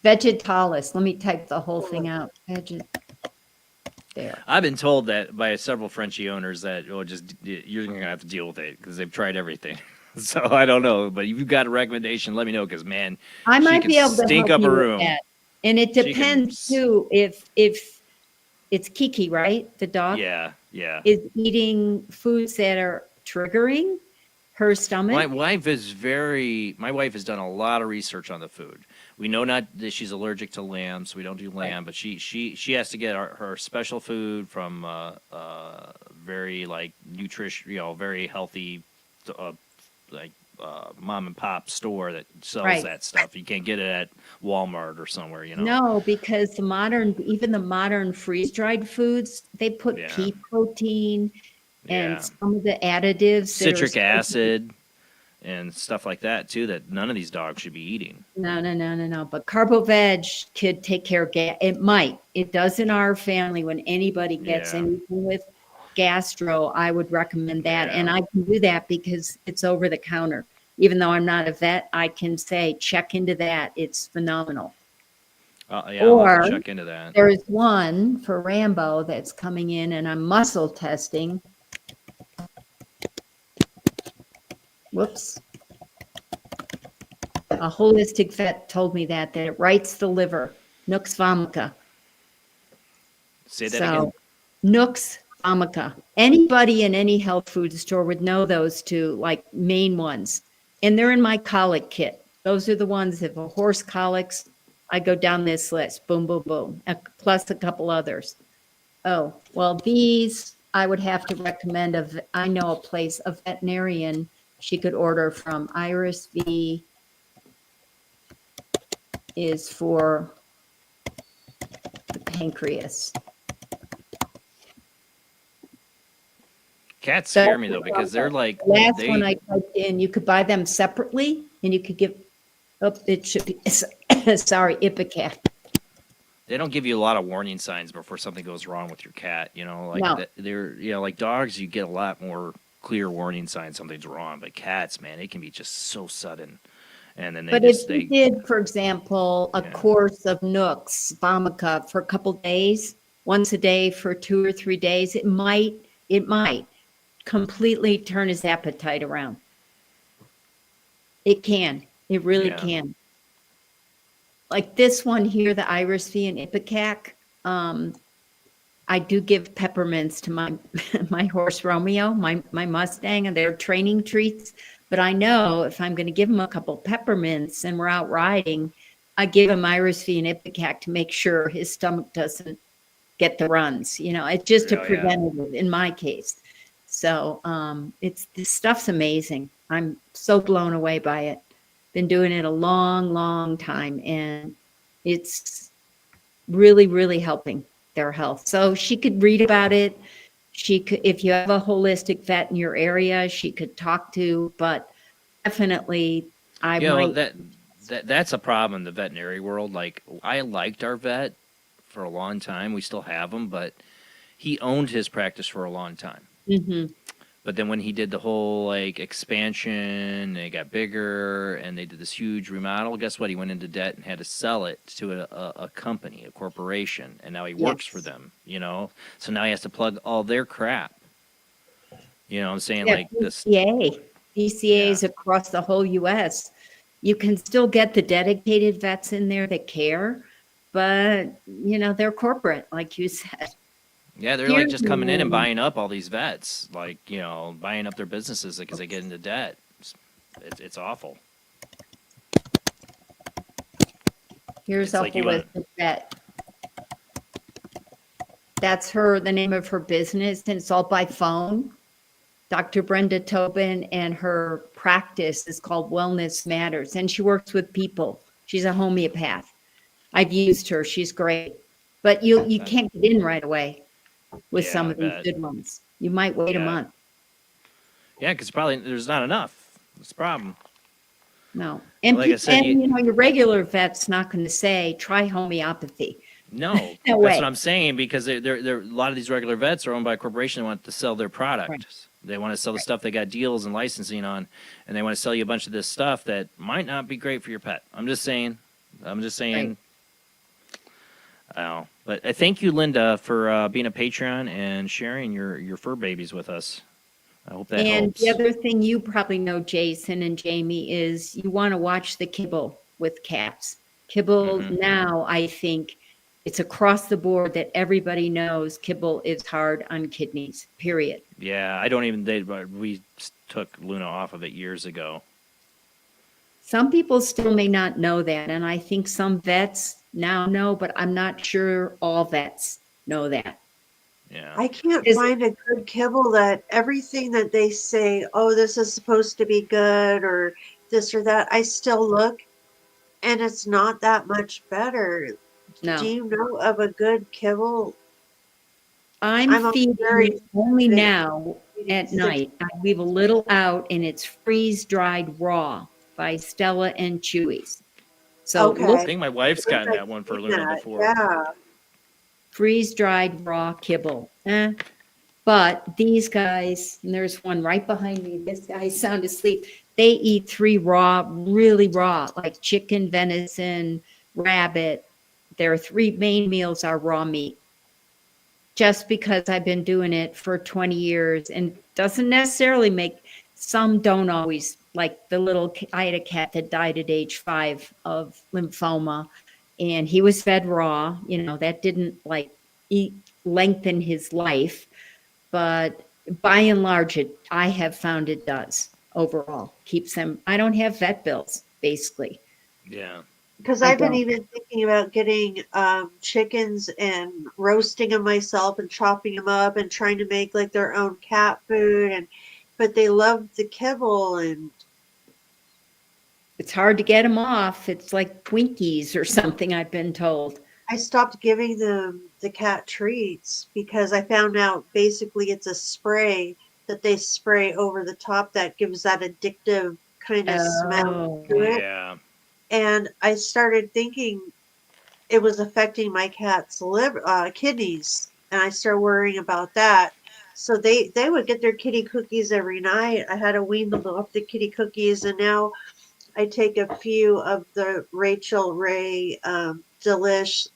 Vegetalis. Let me type the whole thing out. There. I've been told that by several Frenchie owners that you're going to have to deal with it because they've tried everything. So I don't know, but if you've got a recommendation, let me know because man, I she might can be able to stink help up you a with room. that. And it depends too if it's Kiki, right? The dog Yeah. is eating foods that are triggering her stomach. My wife has done a lot of research on the food. We know not that she's allergic to lamb, so we don't do lamb, but she has to get her special food from very like nutrition, very healthy mom and pop store that sells that stuff. You can't get it at Walmart or somewhere, No, because even the modern freeze-dried foods, they put pea protein and some of the additives. Citric acid and stuff like that too that none of these dogs should be eating. No. But Carbo Veg could take care of gas. It does in our family when anybody gets anything with gastro, I would recommend that. And I can do that because it's over the counter. Even though I'm not a vet, I can say, check into that. It's phenomenal. I'll have to check into that. There's one for Rambo that's coming in and I'm muscle testing. Whoops. A holistic vet told me that it rights the liver. Nux vomica. Say that again. Nux vomica. Anybody in any health food store would know those two, like main ones. And they're in my colic kit. Those are the ones, if a horse colics, I go down this list. Boom, boom, boom. Plus a couple others. Oh, well, these I would have to recommend. I know a place, a veterinarian she could order from. Iris V is for the pancreas. Cats scare me though because they're like last one I typed in. You could buy them separately, and you could give. Oh, it should be. Sorry, Ipecac. They don't give you a lot of warning signs before something goes wrong with your cat. They're like dogs. You get a lot more clear warning signs something's wrong. But cats, man, it can be just so sudden. And then if you did, for example, a course of Nux vomica for a couple days, once a day for 2 or 3 days, it might completely turn his appetite around. It can. It really can. Like this one here, the Iris V and Ipecac. I do give peppermints to my my horse Romeo, my Mustang, and they're training treats. But I know if I'm going to give him a couple peppermints and we're out riding, I give him Iris V and Ipecac to make sure his stomach doesn't get the runs. It's just a preventative in my case. So this stuff's amazing. I'm so blown away by it. Been doing it a long, long time, and it's really, really helping their health. So she could read about it. She could, if you have a holistic vet in your area, she could talk to, but definitely that's a problem in the veterinary world. Like, I liked our vet for a long time. We still have him, but he owned his practice for a long time. Mm-hmm. But then when he did the whole expansion, they got bigger and they did this huge remodel. Guess what? He went into debt and had to sell it to a company, a corporation, and now he works for them. So now he has to plug all their crap. You know what I'm saying? Like this. DCAs across the whole U.S. You can still get the dedicated vets in there that care, but they're corporate, like you said. Yeah, they're just coming in and buying up all these vets, buying up their businesses because they get into debt. It's awful. Here's a holistic vet. That's the name of her business, and it's all by phone. Dr. Brenda Tobin, and her practice is called Wellness Matters, and she works with people. She's a homeopath. I've used her. She's great. But you can't get in right away with some of these good ones. You might wait a month. Yeah, because probably there's not enough. That's the problem. No. And, like I said, your regular vet's not going to say, try homeopathy. No, that's what I'm saying, because they're a lot of these regular vets are owned by a corporation that want to sell their product. Right. They want to sell the stuff they got deals and licensing on, and they want to sell you a bunch of this stuff that might not be great for your pet. I'm just saying. Right. But I thank you, Linda, for being a Patreon and sharing your fur babies with us. I hope that helps. And the other thing you probably know, Jason and Jamie, is you want to watch the kibble with cats. Kibble now, I think it's across the board that everybody knows kibble is hard on kidneys, period. Yeah, we took Luna off of it years ago. Some people still may not know that, and I think some vets now know, but I'm not sure all vets know that. Yeah. I can't find a good kibble that everything that they say, oh, this is supposed to be good or this or that, I still look and it's not that much better. No. Do you know of a good kibble? I'm feeding only now at night. I leave a little out, and it's freeze-dried raw by Stella and Chewy's. So I think my wife's gotten that one for Luna before. Yeah. Freeze-dried raw kibble. But these guys, and there's one right behind me. This guy's sound asleep. They eat 3 raw, really raw, like chicken, venison, rabbit. Their 3 main meals are raw meat. Just because I've been doing it for 20 years, and doesn't necessarily make, some don't always, like I had a cat that died at age 5 of lymphoma, and he was fed raw. That didn't lengthen his life, but by and large, I have found it does overall. Keeps them, I don't have vet bills, basically. Yeah. Because I've been even thinking about getting chickens and roasting them myself and chopping them up and trying to make their own cat food, but they love the kibble, and it's hard to get them off. It's like Twinkies or something, I've been told. I stopped giving them the cat treats because I found out basically it's a spray that they spray over the top that gives that addictive kind of smell to it. Yeah. And I started thinking it was affecting my cat's kidneys, and I started worrying about that. So they would get their kitty cookies every night. I had to wean them off the kitty cookies, and now I take a few of the Rachel Ray Delish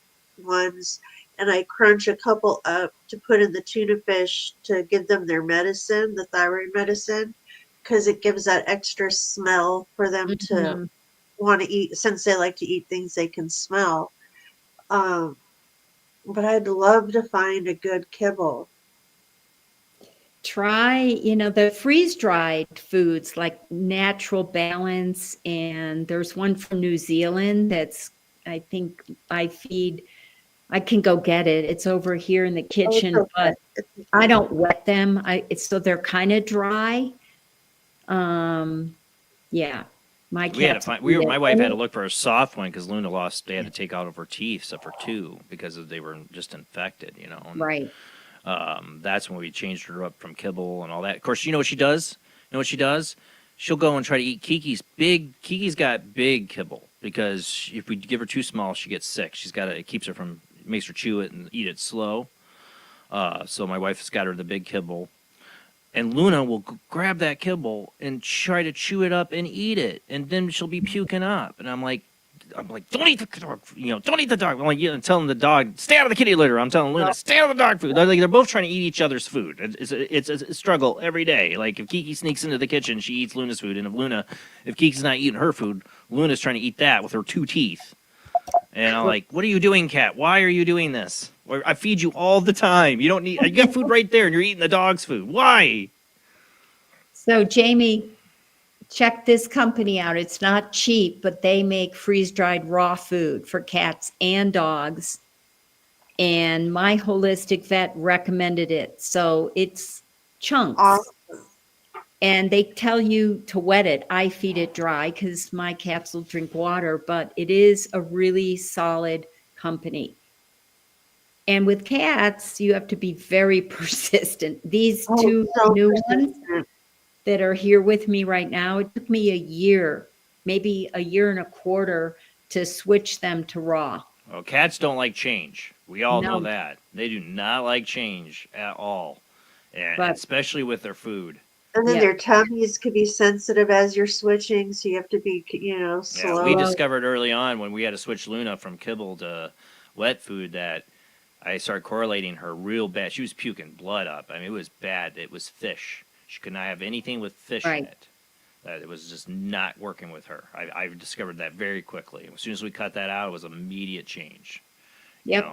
ones, and I crunch a couple up to put in the tuna fish to give them their medicine, the thyroid medicine, because it gives that extra smell for them to want to eat, since they like to eat things they can smell. But I'd love to find a good kibble. try, the freeze-dried foods like Natural Balance, and there's one from New Zealand that's, I think I can go get it. It's over here in the kitchen, but I don't wet them. So they're kind of dry. Yeah, my We had to cats. find. My wife had to look for a soft one because Luna lost. They had to take out of her teeth, except for 2, because they were just infected. And, right. That's when we changed her up from kibble and all that. Of course, you know what she does? She'll go and try to eat Kiki's big. Kiki's got big kibble because if we give her too small, she gets sick. It keeps her from, makes her chew it and eat it slow. So my wife has got her the big kibble. And Luna will grab that kibble and try to chew it up and eat it, and then she'll be puking up. And I'm like, don't eat the dog, don't eat the dog. I'm like, I'm telling the dog, stay out of the kitty litter. I'm telling Luna, stay out of the dog food. They're both trying to eat each other's food. It's a struggle every day. Like if Kiki sneaks into the kitchen, she eats Luna's food, and if Kiki's not eating her food, Luna's trying to eat that with her 2 teeth. And I'm like, what are you doing, cat? Why are you doing this? I feed you all the time. You got food right there, and you're eating the dog's food. Why? So, Jamie, check this company out. It's not cheap, but they make freeze-dried raw food for cats and dogs. And my holistic vet recommended it. So it's chunks. Awesome. And they tell you to wet it. I feed it dry because my cats will drink water, but it is a really solid company. And with cats, you have to be very persistent. These 2 new ones that are here with me right now, it took me a year, maybe a year and a quarter to switch them to raw. Oh, cats don't like change. We all know that. They do not like change at all, and especially with their food. And then their tummies could be sensitive as you're switching, so you have to be, slow. Yeah, we discovered early on when we had to switch Luna from kibble to wet food that I started correlating her real bad. She was puking blood up. I mean, it was bad. It was fish. She could not have anything with fish in it. It was just not working with her. I discovered that very quickly. As soon as we cut that out, it was immediate change. Yep.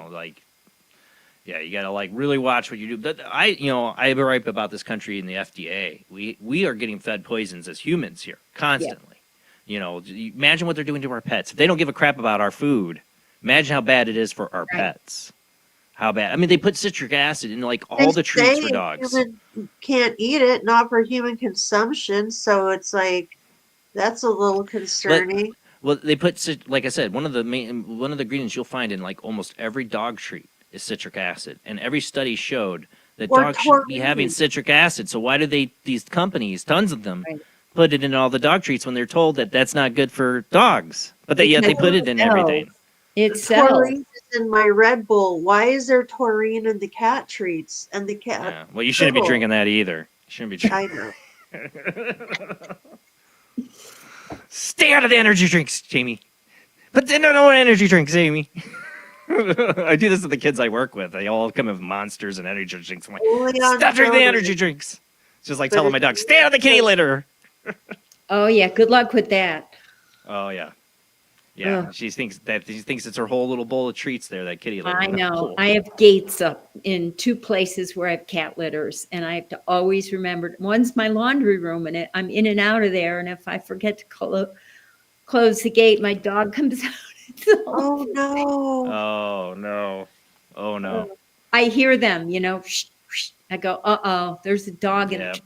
You got to really watch what you do. But I have a gripe about this country and the FDA. We are getting fed poisons as humans here constantly. Yeah. Imagine what they're doing to our pets. If they don't give a crap about our food, imagine how bad it is for our pets. How bad? I mean, they put citric acid in all the treats for dogs. Human can't eat it, not for human consumption. So it's that's a little concerning. Well, they put, like I said, one of the ingredients you'll find in almost every dog treat is citric acid, and every study showed that dogs should be having citric acid. So why do these companies, tons of them, put it in all the dog treats when they're told that that's not good for dogs? But yet they put it in everything. It's taurine is in my Red Bull. Why is there taurine in the cat treats and the cat? Yeah. Well, you shouldn't be drinking that either. You shouldn't be drinking. I know. Stay out of the energy drinks, Jamie. But then no energy drinks, Jamie. I do this with the kids I work with. They all come with monsters and energy drinks. I'm like, stop drinking the energy drinks. It's just like telling my dog, stay out of the kitty litter. Oh yeah, good luck with that. Oh yeah. Yeah, she thinks it's her whole little bowl of treats there, that kitty litter. I know. I have gates up in 2 places where I have cat litters, and I have to always remember. One's my laundry room, and I'm in and out of there. And if I forget to close the gate, my dog comes out. Oh no! Oh no! Oh no! I hear them. Shh, shh. I go, there's a dog in it.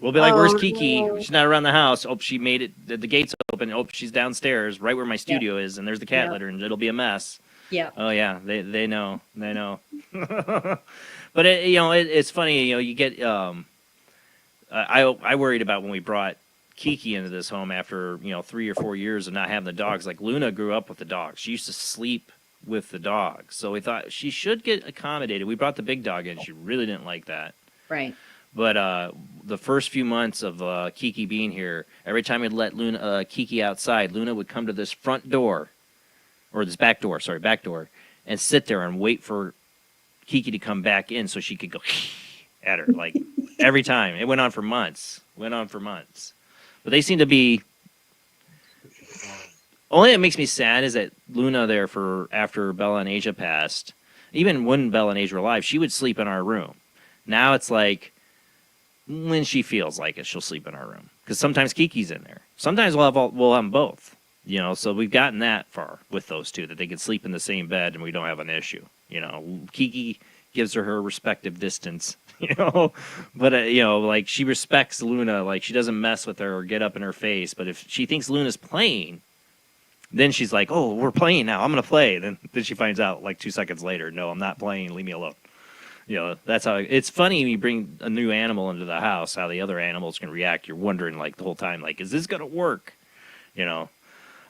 We'll be like, where's Kiki? No. She's not around the house. Oh, she made it. The gate's open. Oh, she's downstairs, right where my studio is, and there's the cat litter, and it'll be a mess. Yeah. Oh yeah, they know. They know. But it's funny. You get. I worried about when we brought Kiki into this home after 3 or 4 years of not having the dogs. Like Luna grew up with the dogs. She used to sleep with the dogs, so we thought she should get accommodated. We brought the big dog in. She really didn't like that. Right. But the first few months of Kiki being here, every time we'd let Kiki outside, Luna would come to this front door, or this back door, and sit there and wait for Kiki to come back in so she could go at her, every time. It went on for months. But they seem to be... Only that makes me sad is that Luna after Bella and Asia passed, even when Bella and Asia were alive, she would sleep in our room. Now it's like... When she feels like it, she'll sleep in our room. Because sometimes Kiki's in there. Sometimes we'll have them both. You know, so we've gotten that far with those two, that they can sleep in the same bed and we don't have an issue. You know, Kiki gives her respective distance, you know. But, you know, like, she respects Luna. Like, she doesn't mess with her or get up in her face. But if she thinks Luna's playing, then she's like, oh, we're playing now. I'm going to play. Then she finds out, like, 2 seconds later, no, I'm not playing. Leave me alone. You know, that's how it's funny when you bring a new animal into the house, how the other animals can react. You're wondering, like, the whole time, like, is this going to work? You know,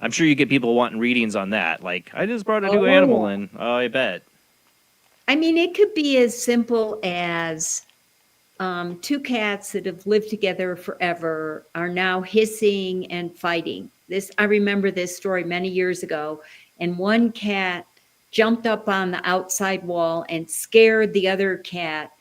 I'm sure you get people wanting readings on that. Like, I just brought a new animal in. Oh, I bet. I mean, it could be as simple as 2 cats that have lived together forever are now hissing and fighting. I remember this story many years ago, and one cat jumped up on the outside wall and scared the other cat,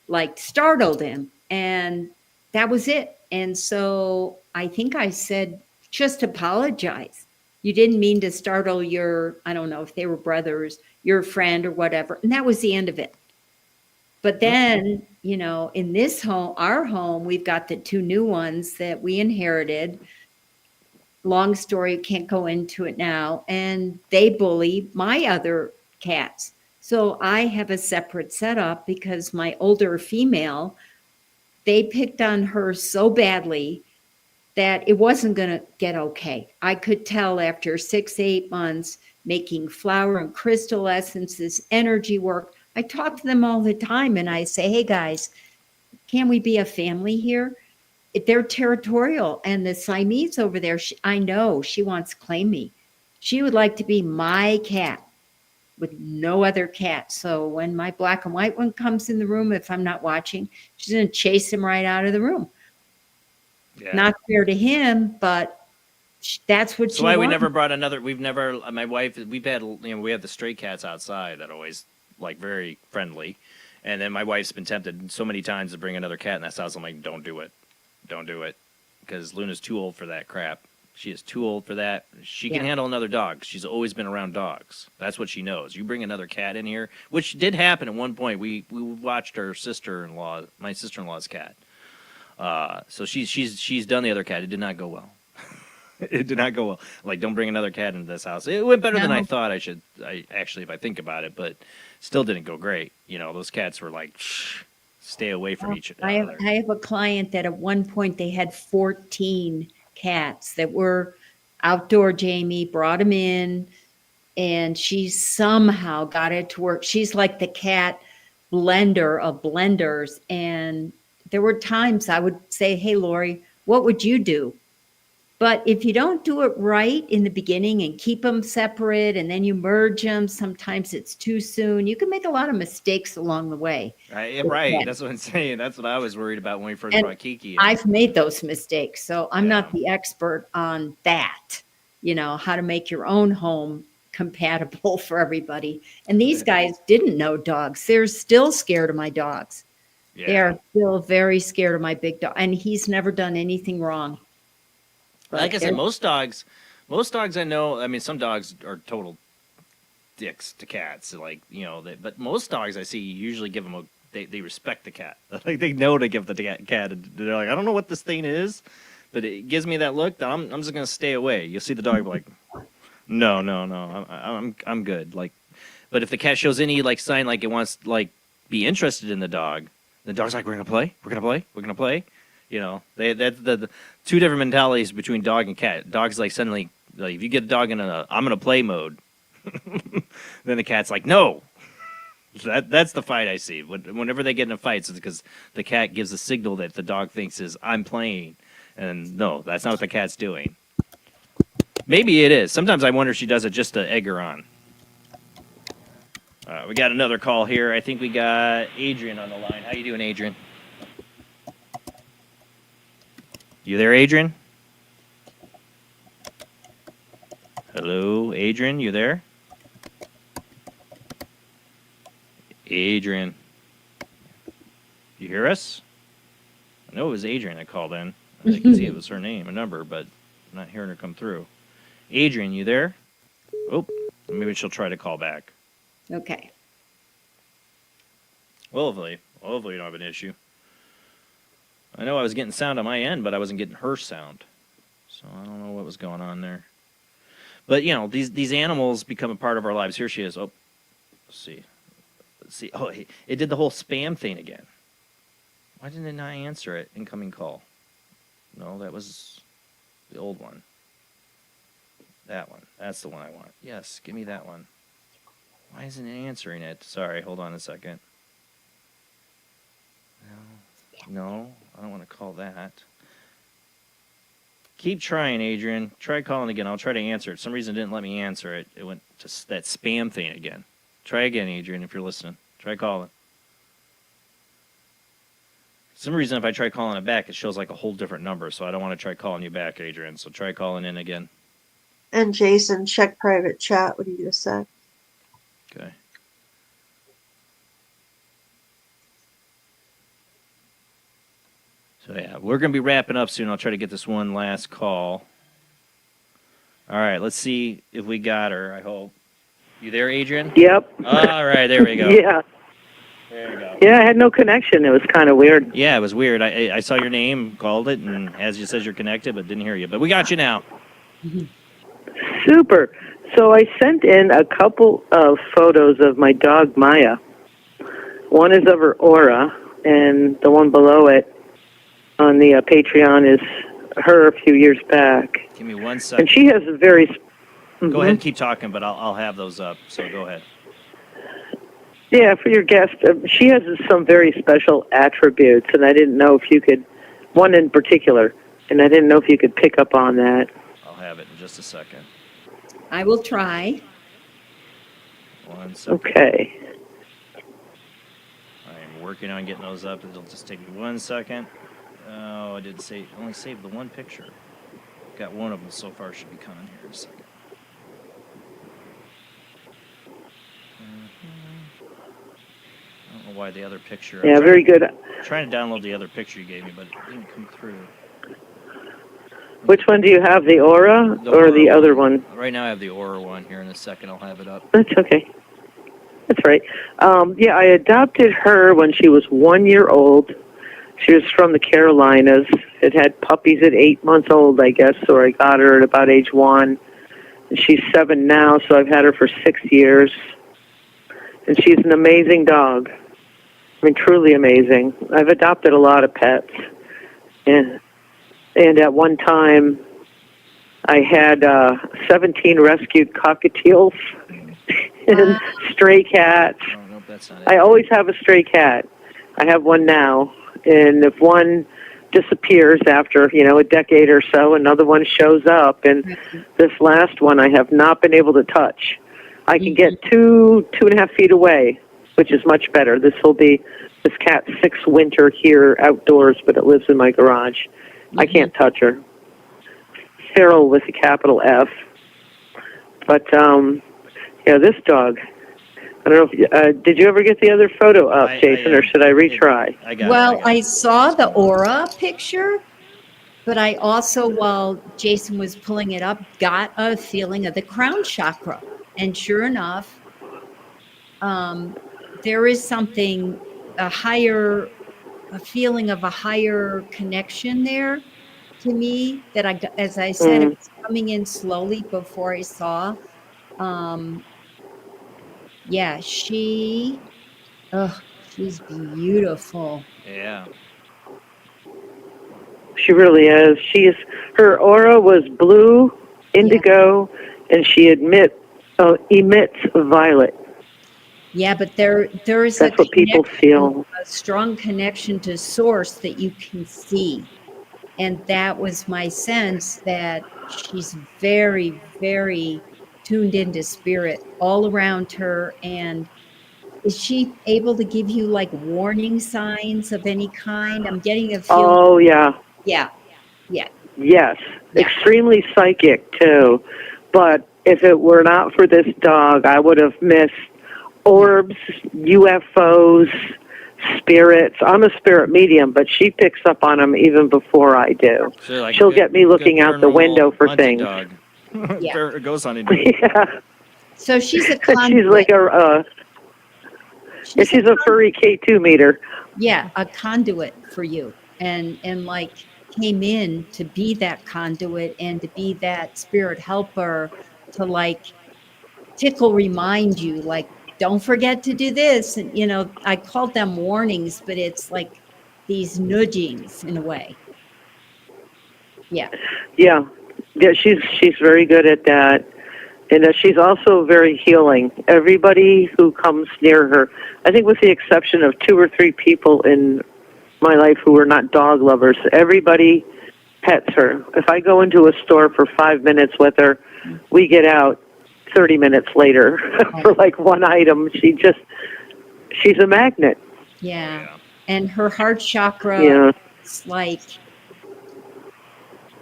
like startled him. And that was it. And so I think I said, just apologize. You didn't mean to startle I don't know if they were brothers, your friend or whatever. And that was the end of it. But then, you know, in this home, our home, we've got the 2 new ones that we inherited. Long story, can't go into it now. And they bully my other cats. So I have a separate setup because my older female, they picked on her so badly that it wasn't going to get okay. I could tell after 6-8 months making flower and crystal essences, energy work. I talk to them all the time and I say, hey guys, can we be a family here? They're territorial, and the Siamese over there, I know she wants to claim me. She would like to be my cat with no other cat. So when my black and white one comes in the room, if I'm not watching, she's going to chase him right out of the room. Yeah. Not fair to him, but that's what she wants. So we never brought another. We've never. My wife. We've had. You know, we have the stray cats outside that are always like very friendly, and then my wife's been tempted so many times to bring another cat in that house. I'm like, don't do it. Don't do it, because Luna's too old for that crap. She is too old for that. She can handle another dog. She's always been around dogs. That's what she knows. You bring another cat in here, which did happen at one point. We watched her sister-in-law, my sister-in-law's cat. So she's done the other cat. It did not go well. It did not go well. Like, don't bring another cat into this house. It went better than I thought I should. Actually, if I think about it, but still didn't go great. You know, those cats were like, stay away from each other. I have a client that at one point they had 14 cats that were outdoor. Jamie brought them in, and she somehow got it to work. She's like the cat blender of blenders. And there were times I would say, hey, Lori, what would you do? But if you don't do it right in the beginning and keep them separate and then you merge them, sometimes it's too soon. You can make a lot of mistakes along the way. Right. That's what I'm saying. That's what I was worried about when we first brought Kiki in. I've made those mistakes. So I'm not the expert on that, you know, how to make your own home compatible for everybody. And these guys didn't know dogs. They're still scared of my dogs. Yeah. They're still very scared of my big dog. And he's never done anything wrong. But like I said, most dogs I know, I mean, some dogs are total dicks to cats. Like, you know, but most dogs I see usually give them they respect the cat. Like, they know to give the cat. They're like, I don't know what this thing is, but it gives me that look that I'm just going to stay away. You'll see the dog like, no, I'm good. Like, but if the cat shows any like sign like it wants to like be interested in the dog's like, we're going to play. You know, that's the 2 different mentalities between dog and cat. Dog's like suddenly, like, if you get a dog in I'm gonna play mode, then the cat's like, no. That's the fight I see. Whenever they get in a fight, it's because the cat gives a signal that the dog thinks is I'm playing, and no, that's not what the cat's doing. Maybe it is. Sometimes I wonder if she does it just to egg her on. We got another call here. I think we got Adrian on the line. How you doing, Adrian? You there, Adrian? Hello, Adrian, you there? Adrian. You hear us? I know it was Adrian that called in. I can see it was her name, a number, but I'm not hearing her come through. Adrian, you there? Oh, maybe she'll try to call back. Okay. Well, hopefully you don't have an issue. I know I was getting sound on my end, but I wasn't getting her sound. So I don't know what was going on there. But, you know, these animals become a part of our lives. Here she is. Oh, let's see. Let's see. Oh, it did the whole spam thing again. Why didn't it not answer it? Incoming call. No, that was the old one. That one. That's the one I want. Yes, give me that one. Why isn't it answering it? Sorry, hold on a second. No, I don't want to call that. Keep trying, Adrian. Try calling again. I'll try to answer it. For some reason it didn't let me answer it. It went to that spam thing again. Try again, Adrian, if you're listening. Try calling. For some reason, if I try calling it back, it shows like a whole different number, so I don't want to try calling you back, Adrian. So try calling in again. And Jason, check private chat. What do you just said? Okay. So yeah, we're going to be wrapping up soon. I'll try to get this one last call. All right, let's see if we got her, I hope. You there, Adrian? Yep. All right, there we go. Yeah. There you go. Yeah, I had no connection. It was kind of weird. Yeah, it was weird. I saw your name, called it, and as you said, you're connected, but didn't hear you. But we got you now. Super. So I sent in a couple of photos of my dog, Maya. One is of her aura, and the one below it on the Patreon is her a few years back. Give me 1 second. And she has a very... Go ahead and keep talking, but I'll have those up, so go ahead. Yeah, for your guest, she has some very special attributes, and I didn't know if you could... One in particular, and I didn't know if you could pick up on that. I'll have it in just a second. I will try. 1 second. Okay. I'm working on getting those up. It'll just take me 1 second. Oh, I did only saved the one picture. Got one of them so far. Should be coming here in a second. I don't know why the other picture. Yeah, very good. I'm trying to download the other picture you gave me, but it didn't come through. Which one do you have, the aura or Aura the other one? Right now I have the Aura one. Here in a second I'll have it up. That's okay. That's right. Yeah, I adopted her when she was 1 year old. She was from the Carolinas. It had puppies at 8 months old, I guess, so I got her at about age 1. And she's 7 now, so I've had her for 6 years. And she's an amazing dog. I mean, truly amazing. I've adopted a lot of pets. And at one time, I had 17 rescued cockatiels and stray cats. Oh, nope, that's not it. I always have a stray cat. I have one now. And if one disappears after, a decade or so, another one shows up. And this last one I have not been able to touch. I can get 2.5 feet away, which is much better. This cat's 6th winter here outdoors, but it lives in my garage. I can't touch her. Feral with a capital F. But, this dog, I don't know if, did you ever get the other photo up, Jason, or should I retry? I saw the aura picture, but I also, while Jason was pulling it up, got a feeling of the crown chakra. And sure enough, there is something, a feeling of a higher connection there to me that as I said, it was coming in slowly before I saw. She's beautiful. Yeah. She really is. Her aura was blue, indigo, and she emits violet. Yeah, but there is That's what people feel. A strong connection to source that you can see. And that was my sense that she's very, very tuned into spirit all around her. And is she able to give you like warning signs of any kind? I'm getting a feeling. Oh, yeah. Yeah. Yes. Extremely psychic, too. But if it were not for this dog, I would have missed orbs, UFOs, spirits. I'm a spirit medium, but she picks up on them even before I do. Like She'll get me looking out the window for things. Dog. Yeah. Ghost hunting. Yeah. So she's a conduit. She's like she's a furry K2 meter. Yeah, a conduit for you. and like came in to be that conduit and to be that spirit helper to like remind you, like, don't forget to do this. And, I called them warnings, but it's like these nudgings in a way. Yeah. Yeah. Yeah, she's very good at that. And she's also very healing. Everybody who comes near her, I think with the exception of 2 or 3 people in my life who are not dog lovers, everybody pets her. If I go into a store for 5 minutes with her, we get out 30 minutes later for like one item. She's a magnet. Yeah. And her heart chakra Yeah. is like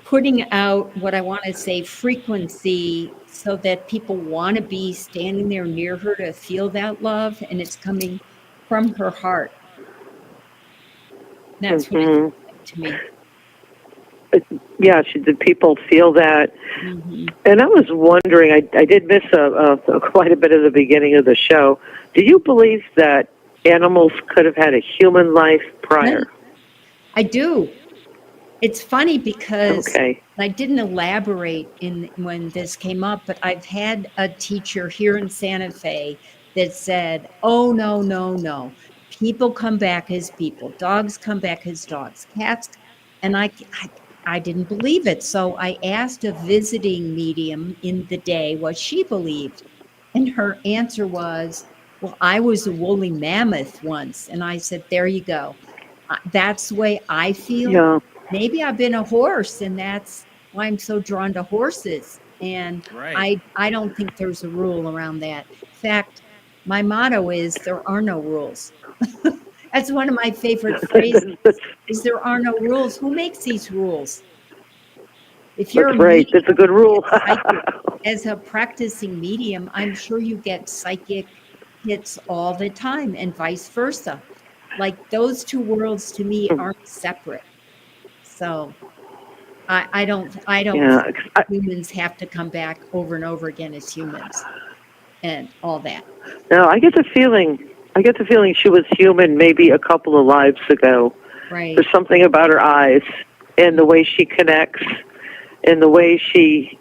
putting out what I want to say frequency so that people want to be standing there near her to feel that love, and it's coming from her heart. That's what it's like to me. Yeah, the people feel that. Mm-hmm. And I was wondering, I did miss quite a bit of the beginning of the show. Do you believe that animals could have had a human life prior? I do. It's funny because I didn't elaborate when this came up, but I've had a teacher here in Santa Fe that said, oh, no, no, no. People come back as people. Dogs come back as dogs. Cats. And I didn't believe it. So I asked a visiting medium in the day what she believed. And her answer was, well, I was a woolly mammoth once. And I said, there you go. That's the way I feel. Yeah. Maybe I've been a horse, and that's why I'm so drawn to horses. And I don't think there's a rule around that. In fact, my motto is there are no rules. That's one of my favorite phrases, is there are no rules. Who makes these rules? If you're That's right. That's a good rule. As a practicing medium, I'm sure you get psychic hits all the time and vice versa. Like those two worlds to me aren't separate. So I don't think humans have to come back over and over again as humans and all that. No, I get the feeling she was human maybe a couple of lives ago. Right. There's something about her eyes and the way she connects and the way she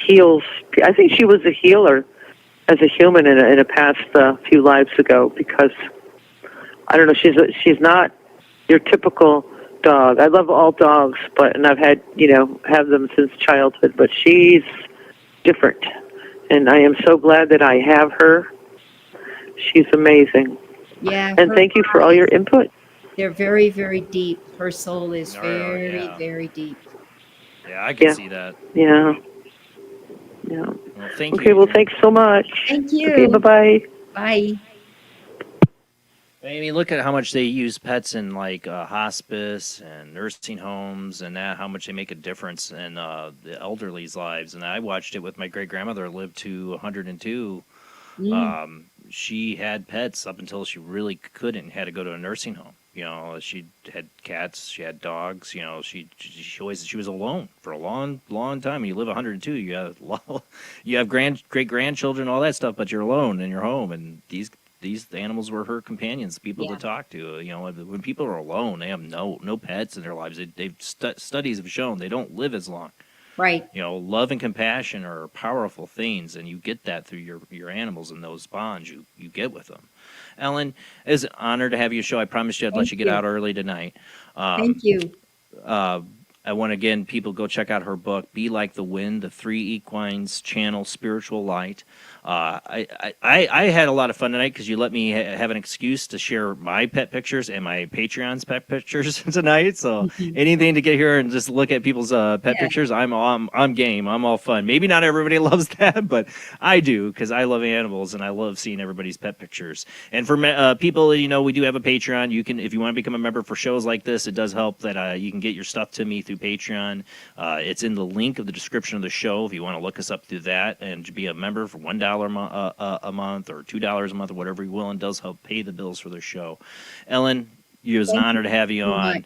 heals. I think she was a healer as a human in a past few lives ago, because I don't know, she's not your typical dog. I love all dogs, and I've had, have them since childhood, but she's different. And I am so glad that I have her. She's amazing. Yeah. And thank you for all your input. They're very, very deep. Her soul is very, very deep. Yeah, I can see that. Yeah. Yeah. Well, thank you. Okay, well, thanks so much. Thank you. Okay, bye-bye. Bye. I mean, look at how much they use pets in like hospice and nursing homes, and how much they make a difference in the elderly's lives. And I watched it with my great grandmother, lived to 102. She had pets up until she really couldn't, had to go to a nursing home. She had cats, she had dogs. She was alone for a long time. You live 102, you have great grandchildren, all that stuff, but you're alone in your home, and these animals were her companions, people to talk to. When people are alone, they have no pets in their lives. Studies have shown they don't live as long. Right. Love and compassion are powerful things, and you get that through your animals and those bonds you get with them. Ellen, it's an honor to have you show. I promised you I'd let you get out early tonight. Thank you. I want, again, people go check out her book, Be Like the Wind, the 3 Equines Channel Spiritual Light. I had a lot of fun tonight because you let me have an excuse to share my pet pictures and my Patreon's pet pictures tonight. So anything to get here and just look at people's pet pictures, I'm game. I'm all fun. Maybe not everybody loves that, but I do, because I love animals and I love seeing everybody's pet pictures. And for people, we do have a Patreon. You can, if you want to become a member for shows like this, it does help that you can get your stuff to me through Patreon. It's in the link of the description of the show if you want to look us up through that and be a member for $1 a month or $2 a month or whatever you will, and does help pay the bills for the show. Ellen, it was an honor to have you on.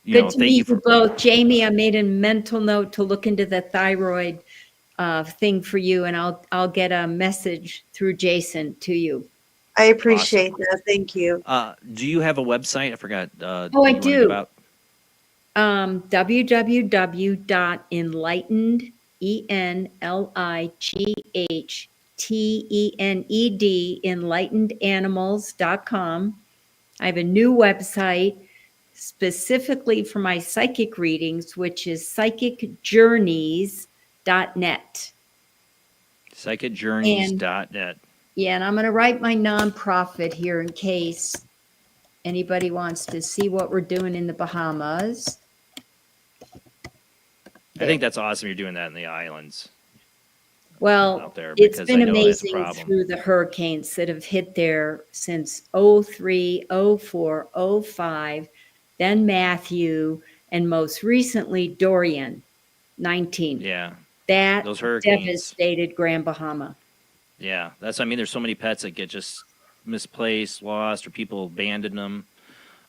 Good to meet you both. Jamie, I made a mental note to look into the thyroid thing for you, and I'll get a message through Jason to you. I appreciate that. Thank you. Do you have a website? I forgot. I do. www.enlightened, ENLIGHTENED, enlightenedanimals.com. I have a new website specifically for my psychic readings, which is psychicjourneys.net. Psychicjourneys.net. Yeah, and I'm going to write my nonprofit here in case anybody wants to see what we're doing in the Bahamas. I think that's awesome you're doing that in the islands. Well, out there, it's because been I know that's a amazing problem. through the hurricanes that have hit there since 03, 04, 05, then Matthew, and most recently Dorian, 19. Yeah. That Those hurricanes. devastated Grand Bahama. Yeah. That's, I mean, there's so many pets that get just misplaced, lost, or people abandon them.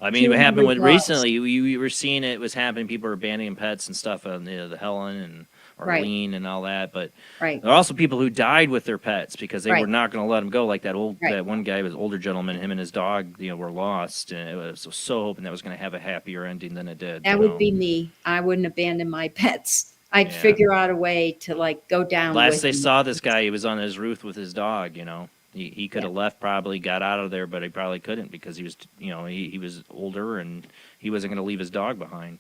I mean, what happened with recently, we were seeing it was happening. People were abandoning pets and stuff on the Helen and Arlene and all that. But there are also people who died with their pets because they were not going to let them go. Like that that one guy was an older gentleman. Him and his dog, were lost, and it was so hoping that was going to have a happier ending than it did. That would be me. I wouldn't abandon my pets. I'd figure out a way to go down. Last they saw this guy, he was on his roof with his dog. He could have left, probably got out of there, but he probably couldn't because he was, he was older and he wasn't going to leave his dog behind.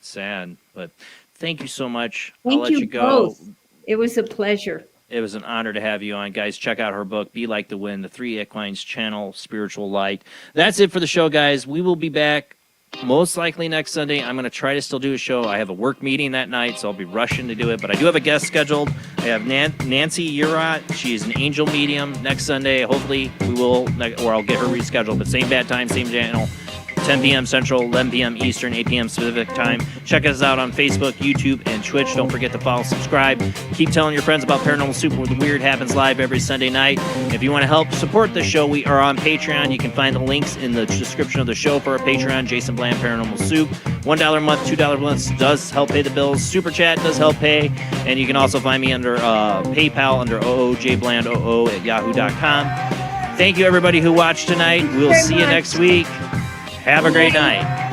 Sad, but thank you so much. I'll let you go. Both. It was a pleasure. It was an honor to have you on, guys. Check out her book, Be Like the Wind, the 3 Equines Channel Spiritual Light. That's it for the show, guys. We will be back most likely next Sunday. I'm going to try to still do a show. I have a work meeting that night, so I'll be rushing to do it. But I do have a guest scheduled. I have Nancy Urot. She's an angel medium next Sunday. Hopefully we will, or I'll get her rescheduled. But same bad time, same channel. 10 p.m. Central, 11 p.m. Eastern, 8 p.m. Pacific time. Check us out on Facebook, YouTube, and Twitch. Don't forget to follow, subscribe. Keep telling your friends about Paranormal Soup, where the weird happens live every Sunday night. If you want to help support the show, we are on Patreon. You can find the links in the description of the show for our Patreon, Jason Bland Paranormal Soup. $1 a month, $2 a month does help pay the bills. Super Chat does help pay. And you can also find me under PayPal under oojblandoo@yahoo.com. Thank you, everybody who watched tonight. We'll see you next week. Have a great night.